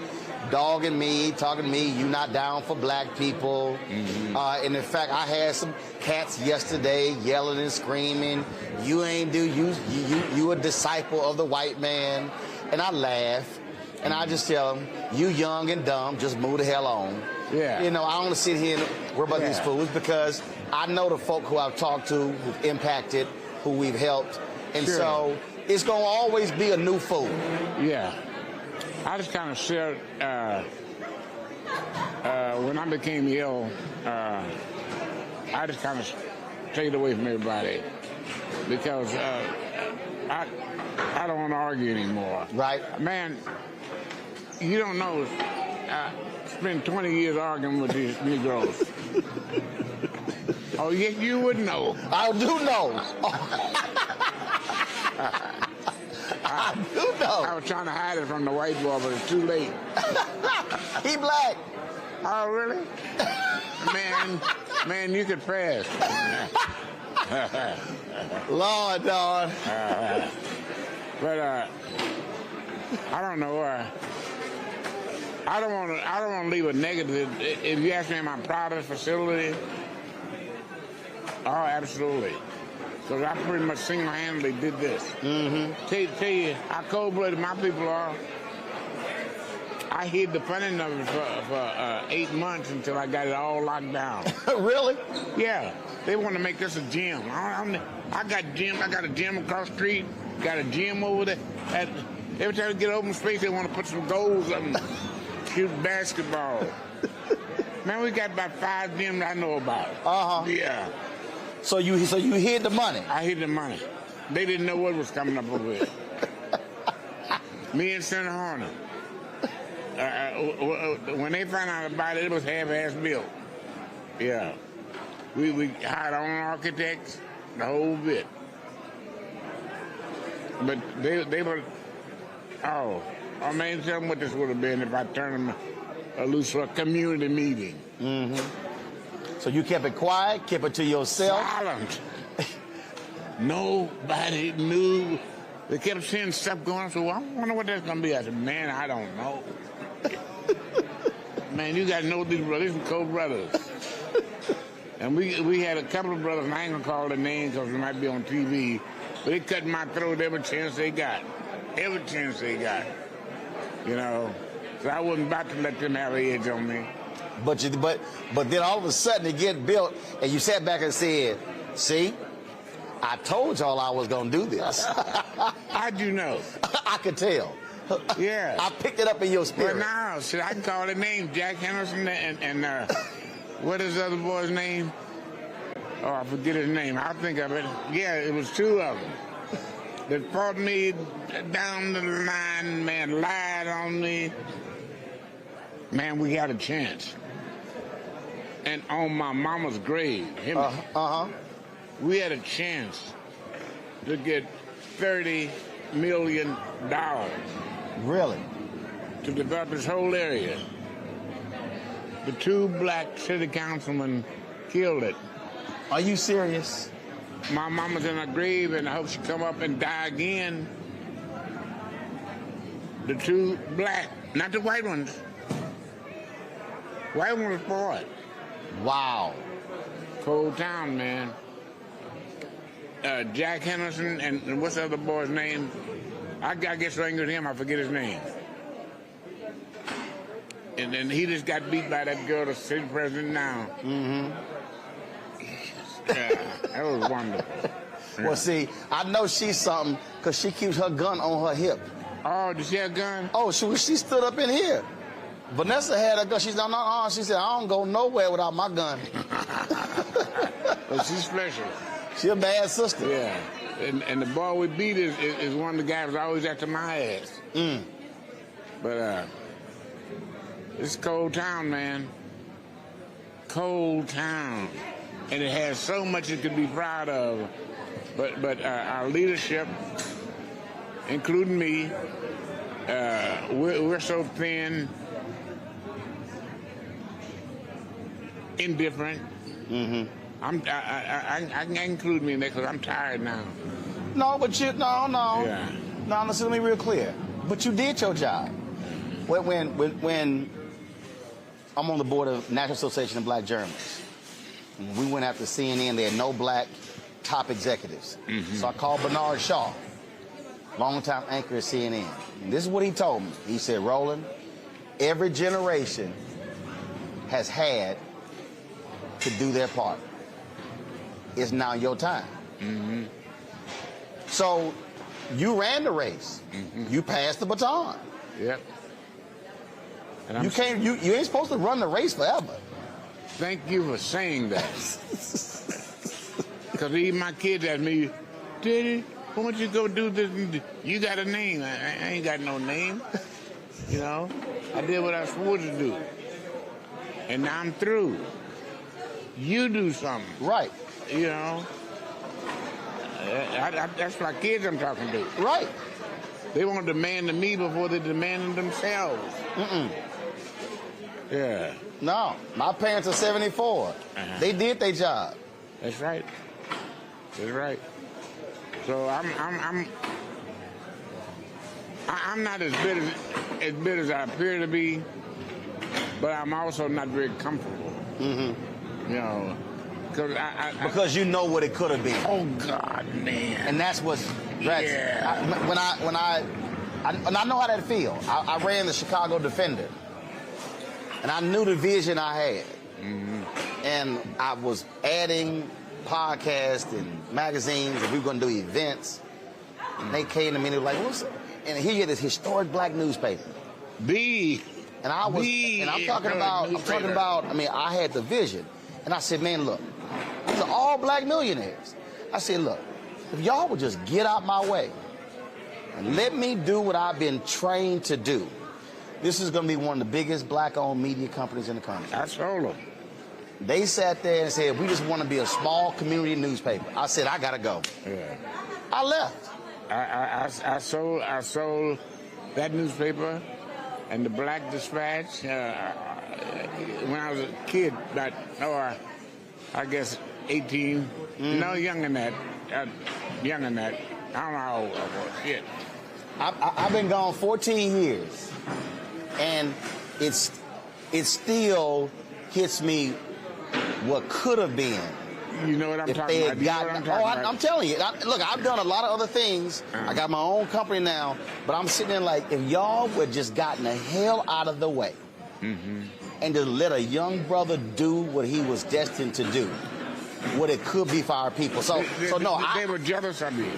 A: dogging me, talking to me, you not down for black people. And in fact, I had some cats yesterday yelling and screaming, you a disciple of the white man. And I laugh, and I just tell them, you young and dumb, just move the hell on.
E: Yeah.
A: You know, I don't want to sit here and worry about these fools, because I know the folk who I've talked to, who've impacted, who we've helped. And so it's going to always be a new fool.
E: Yeah. I just kind of shared, when I became ill, I just kind of stayed away from everybody, because I don't want to argue anymore.
A: Right.
E: Man, you don't know. I spent 20 years arguing with these Negroes. Oh, you would know.
A: I do know. I do know.
E: I was trying to hide it from the white boy, but it's too late.
A: He black.
E: Oh, really? Man, you could pass.
A: Lord, Lord.
E: But I don't know. I don't want to leave a negative. If you ask me, am I proud of the facility? Oh, absolutely. Because I pretty much single-handedly did this. Tell you how cold-blooded my people are. I hid the funding of it for 8 months until I got it all locked down.
A: Really?
E: Yeah. They want to make this a gym. I got a gym across the street. Got a gym over there. Every time I get open space, they want to put some goals up and shoot basketball. Man, we got about 5 gyms I know about. Yeah.
A: So you hid the money?
E: I hid the money. They didn't know what was coming up over here. Me and Senator Horner. When they found out about it, it was half-ass built. Yeah. We hired our own architects, the whole bit. But they were, I mean, tell them what this would have been if I turned them loose for a community meeting.
A: So you kept it quiet, kept it to yourself?
E: Silent. Nobody knew. They kept seeing stuff going on, so I wonder what that's going to be. I said, man, I don't know. Man, you got to know these brothers. These are co-brothers. And we had a couple of brothers, and I ain't going to call their names because we might be on TV, but they cut my throat every chance they got. Every chance they got. You know, so I wasn't about to let them have an edge on me.
A: But then all of a sudden it get built, and you sat back and said, see, I told y'all I was going to do this.
E: How'd you know?
A: I could tell.
E: Yeah.
A: I picked it up in your spirit.
E: But now, I can call their name, Jack Henderson and what is the other boy's name? Oh, I forget his name. I'll think of it. Yeah, it was 2 of them that fought me down the line, man, lied on me. Man, we got a chance. And on my mama's grave, we had a chance to get $30 million.
A: Really?
E: To develop this whole area. The 2 black city councilmen killed it.
A: Are you serious?
E: My mama's in her grave, and I hope she come up and die again. The 2 black, not the white ones. White one was for it.
A: Wow.
E: Cold town, man. Jack Henderson and what's the other boy's name? I guess I ain't with him. I forget his name. And then he just got beat by that girl, the city president now. Yes. Yeah, that was wonderful.
A: Well, see, I know she's something because she keeps her gun on her hip.
E: Oh, does she have a gun?
A: Oh, she stood up in here. Vanessa had a gun. She said, no. She said, I don't go nowhere without my gun.
E: But she's special.
A: She a bad sister.
E: Yeah. And the boy we beat is one of the guys always after my ass. But it's a cold town, man. Cold town. And it has so much it could be proud of. But our leadership, including me, we're so thin, indifferent. I can include me in that because I'm tired now.
A: No, but no.
E: Yeah.
A: No, listen to me real clear. But you did your job. When I'm on the board of National Association of Black Journalists, when we went after CNN, they had no black top executives. So I called Bernard Shaw, longtime anchor at CNN. And this is what he told me. He said, Roland, every generation has had to do their part. It's now your time. So you ran the race. You passed the baton.
E: Yep. And
A: you ain't supposed to run the race forever.
E: Thank you for saying that. Because even my kids ask me, Daddy, why don't you go do this? You got a name. I ain't got no name. You know, I did what I was supposed to do. And now I'm through. You do something.
A: Right.
E: You know, that's my kids I'm talking to.
A: Right.
E: They want to demand to me before they demand themselves. Yeah.
A: No, my parents are 74. They did their job.
E: That's right. That's right. So I'm not as bitter as I appear to be, but I'm also not very comfortable. You know,
A: because you know what it could have been.
E: Oh God, man!
A: And that's what's when I know how that feels. I ran the Chicago Defender, and I knew the vision I had, and I was adding podcasts and magazines, and we were going to do events. And they came to me and they were like, "What's?" And here you get this historic black newspaper. And I was, and I'm talking about. I mean, I had the vision, and I said, "Man, look, these are all black millionaires." I said, "Look, if y'all would just get out my way and let me do what I've been trained to do, this is going to be one of the biggest black-owned media companies in the country."
E: I told them.
A: They sat there and said, "We just want to be a small community newspaper." I said, "I gotta go."
E: Yeah.
A: I left.
E: I sold that newspaper and the Black Dispatch when I was a kid, about I guess 18. No, younger than that. Younger than that. I don't know how old I was. Shit.
A: I've been gone 14 years, and it still hits me what could have been.
E: You know what I'm talking about?
A: I'm telling you. Look, I've done a lot of other things. I got my own company now, but I'm sitting there like, if y'all would just gotten the hell out of the way and just let a young brother do what he was destined to do, what it could be for our people.
E: They were jealous of you.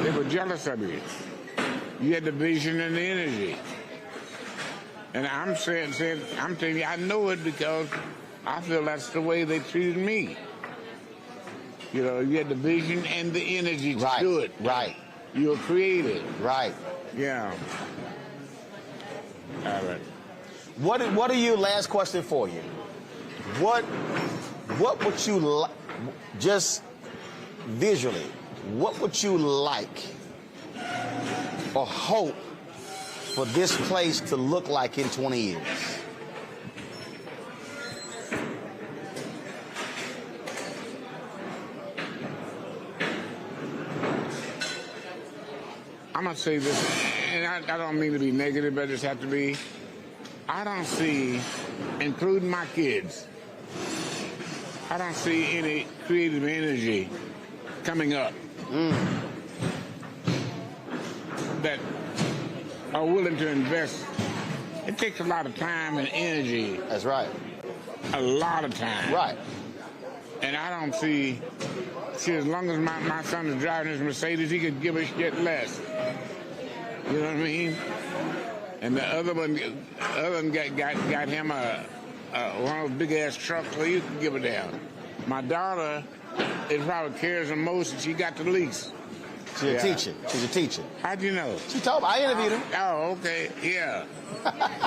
E: They were jealous of you. You had the vision and the energy. And I'm telling you, I know it because I feel that's the way they treated me. You know, you had the vision and the energy to do it.
A: Right.
E: You were creative.
A: Right.
E: Yeah. All right.
A: What are you? Last question for you. What would you just visually? What would you like or hope for this place to look like in 20 years?
E: I'm going to say this, and I don't mean to be negative, but I just have to be. I don't see, including my kids, I don't see any creative energy coming up that are willing to invest. It takes a lot of time and energy.
A: That's right.
E: A lot of time.
A: Right.
E: And I don't see as long as my son is driving his Mercedes, he could give a shit less. You know what I mean? And the other one got him one of those big ass trucks so you can give it down. My daughter, it probably cares the most, and she got the least.
A: She's a teacher. She's a teacher.
E: How'd you know?
A: She told me. I interviewed her.
E: Oh, okay. Yeah.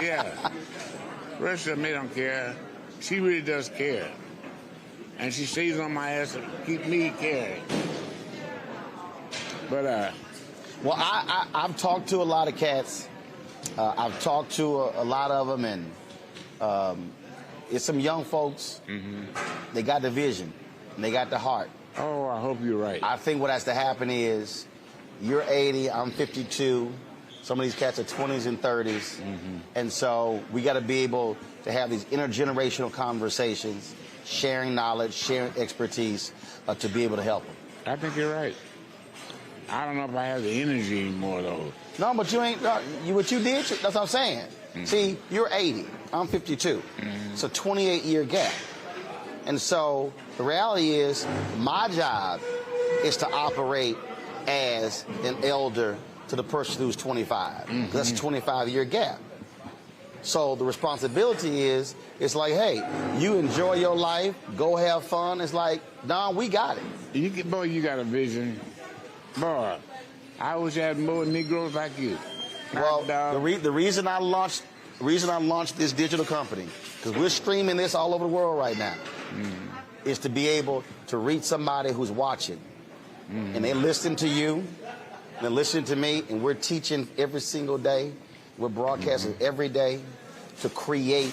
E: Yeah. The rest of them, they don't care. She really does care. And she stays on my ass to keep me caring. But,
A: well, I've talked to a lot of cats. I've talked to a lot of them, and it's some young folks. They got the vision, and they got the heart.
E: Oh, I hope you're right.
A: I think what has to happen is you're 80, I'm 52. Some of these cats are 20s and 30s. And so we got to be able to have these intergenerational conversations, sharing knowledge, sharing expertise to be able to help them.
E: I think you're right. I don't know if I have the energy anymore, though.
A: No, but you ain't. What you did, that's what I'm saying. See, you're 80, I'm 52. It's a 28-year gap. And so the reality is my job is to operate as an elder to the person who's 25. That's a 25-year gap. So the responsibility is, it's like, hey, you enjoy your life, go have fun. It's like, Don, we got it.
E: Boy, you got a vision. Boy, I wish I had more Negroes like you.
A: Well, the reason I launched this digital company, because we're streaming this all over the world right now, is to be able to reach somebody who's watching. And they listen to you, and they listen to me, and we're teaching every single day. We're broadcasting every day to create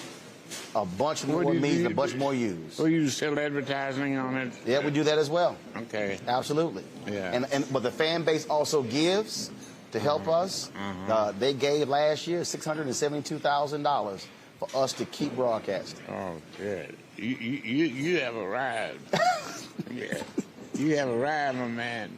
A: a bunch more media, a bunch more use.
E: So you sell advertising on it?
A: Yeah, we do that as well.
E: Okay.
A: Absolutely.
E: Yeah.
A: But the fan base also gives to help us. They gave last year $672,000 for us to keep broadcasting.
E: Oh, good. You have arrived. Yeah. You have arrived, my man.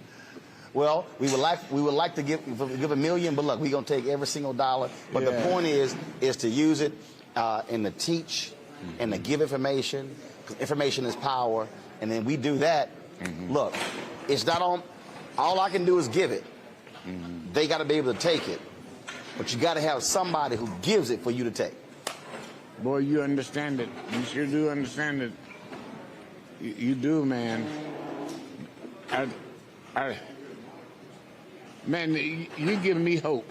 A: Well, we would like to give $1 million, but look, we're gonna take every single dollar. But the point is to use it and to teach and to give information. 'Cause information is power, and then we do that. Look, it's not on. All I can do is give it. They got to be able to take it, but you got to have somebody who gives it for you to take.
E: Boy, you understand it. You sure do understand it. You do, man. Man, you give me hope.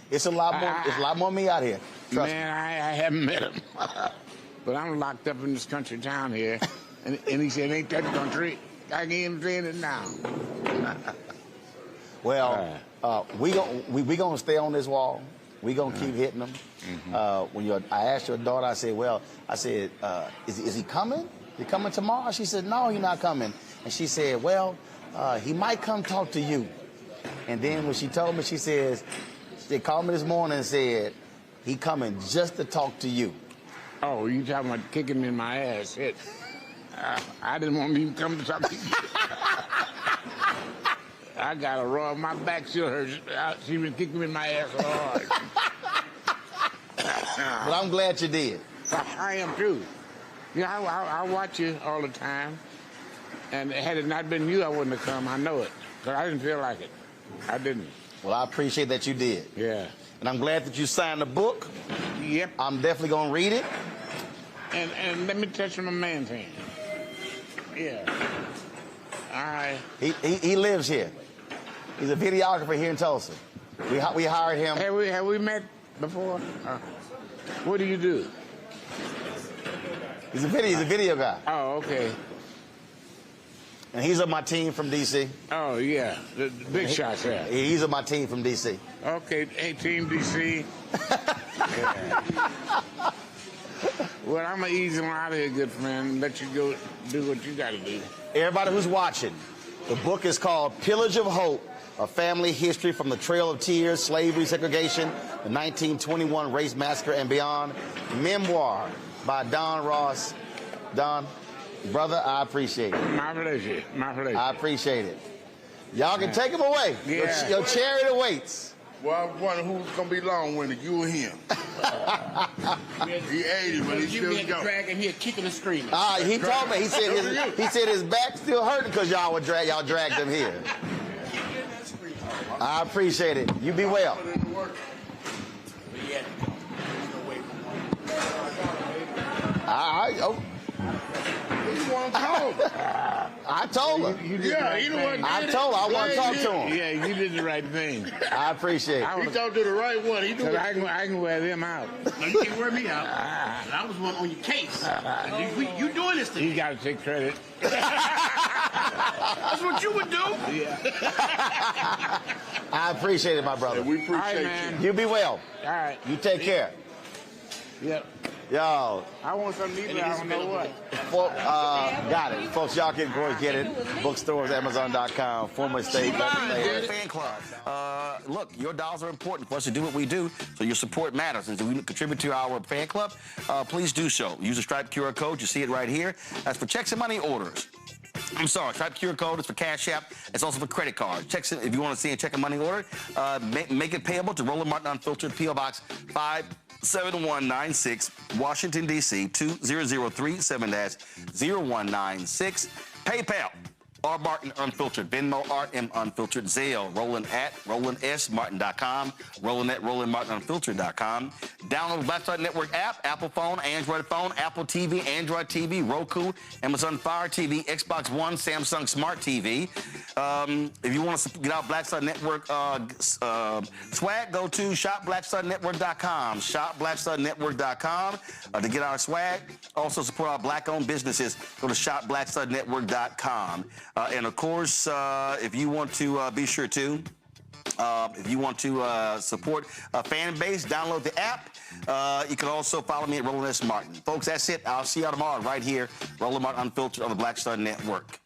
A: It's a lot more. It's a lot more me out here. Trust
E: man, I haven't met him, but I'm locked up in this country town here, and he said, "Ain't that country?" I can't even say it now.
A: Well, we gonna stay on this wall. We gonna keep hitting them. I asked your daughter, I said, is he coming? He coming tomorrow? She said, no, he's not coming. And she said, well, he might come talk to you. And then when she told me, she says, they called me this morning and said, he coming just to talk to you.
E: Oh, you talking about kicking me in my ass? I didn't want him to come to talk to you. I got a raw on my back. She been kicking me in my ass so hard.
A: But I'm glad you did.
E: I am too. I watch you all the time. And had it not been you, I wouldn't have come. I know it. Because I didn't feel like it. I didn't.
A: Well, I appreciate that you did.
E: Yeah.
A: And I'm glad that you signed the book.
E: Yep.
A: I'm definitely going to read it.
E: And let me touch my man's hand. Yeah. All right.
A: He lives here. He's a videographer here in Tulsa. We hired him.
E: Have we met before? What do you do?
A: He's a video guy.
E: Oh, okay.
A: And he's on my team from D.C.
E: Oh, yeah. The big shots there.
A: He's on my team from D.C.
E: Okay. Hey, Team D.C. Yeah. Well, I'm going to ease him out of here, good friend. Let you go do what you got to do.
A: Everybody who's watching, the book is called Pillage of Hope, A Family History from the Trail of Tears, Slavery, Segregation, the 1921 Race Massacre, and Beyond. Memoir by Don Ross. Don, brother, I appreciate it.
E: My pleasure. My pleasure.
A: I appreciate it. Y'all can take him away.
E: Yeah.
A: Your chariot awaits.
E: Well, I was wondering who's gonna be long-winded, you or him. He 80, but he still go.
G: Drag him here, kicking and screaming.
A: He told me. He said his back still hurting because y'all dragged him here. I appreciate it. You be well. I told her. I told her I want to talk to him.
E: Yeah, you did the right thing.
A: I appreciate it.
E: He talked to the right one. I can wear them out.
G: No, you can't wear me out. I was one on your case. You doing this to me.
E: You got to take credit.
G: That's what you would do.
E: Yeah.
A: I appreciate it, my brother.
E: We appreciate you.
A: You be well.
E: All right.
A: You take care.
E: Yep.
A: Yo.
E: I want something to eat, but I don't know what.
A: Got it. Folks, y'all can go and get it. Bookstores, Amazon.com, former state legislator. Fan club. Look, your dollars are important for us to do what we do, so your support matters. And if you contribute to our fan club, please do so. Use the Stripe QR code. You see it right here. That's for checks and money orders. I'm sorry, Stripe QR code is for Cash App. It's also for credit cards. Checks, if you want to see a check and money order, make it payable to Roland Martin Unfiltered, P.O. Box 57196, Washington, D.C. 20037-0196. PayPal, R. Martin Unfiltered. Venmo, RM Unfiltered. Zelle, Roland at RolandSMartin.com. Roland at RolandMartinUnfiltered.com. Download the Black Star Network app, Apple phone, Android phone, Apple TV, Android TV, Roku, Amazon Fire TV, Xbox One, Samsung Smart TV. If you want to get out Black Star Network swag, go to shopblackstarnetwork.com. Shopblackstarnetwork.com to get our swag. Also support our black-owned businesses. Go to shopblackstarnetwork.com. And of course, if you want to be sure to, if you want to support a fan base, download the app. You can also follow me at Roland S. Martin. Folks, that's it. I'll see y'all tomorrow right here, Roland Martin Unfiltered on the Black Star Network.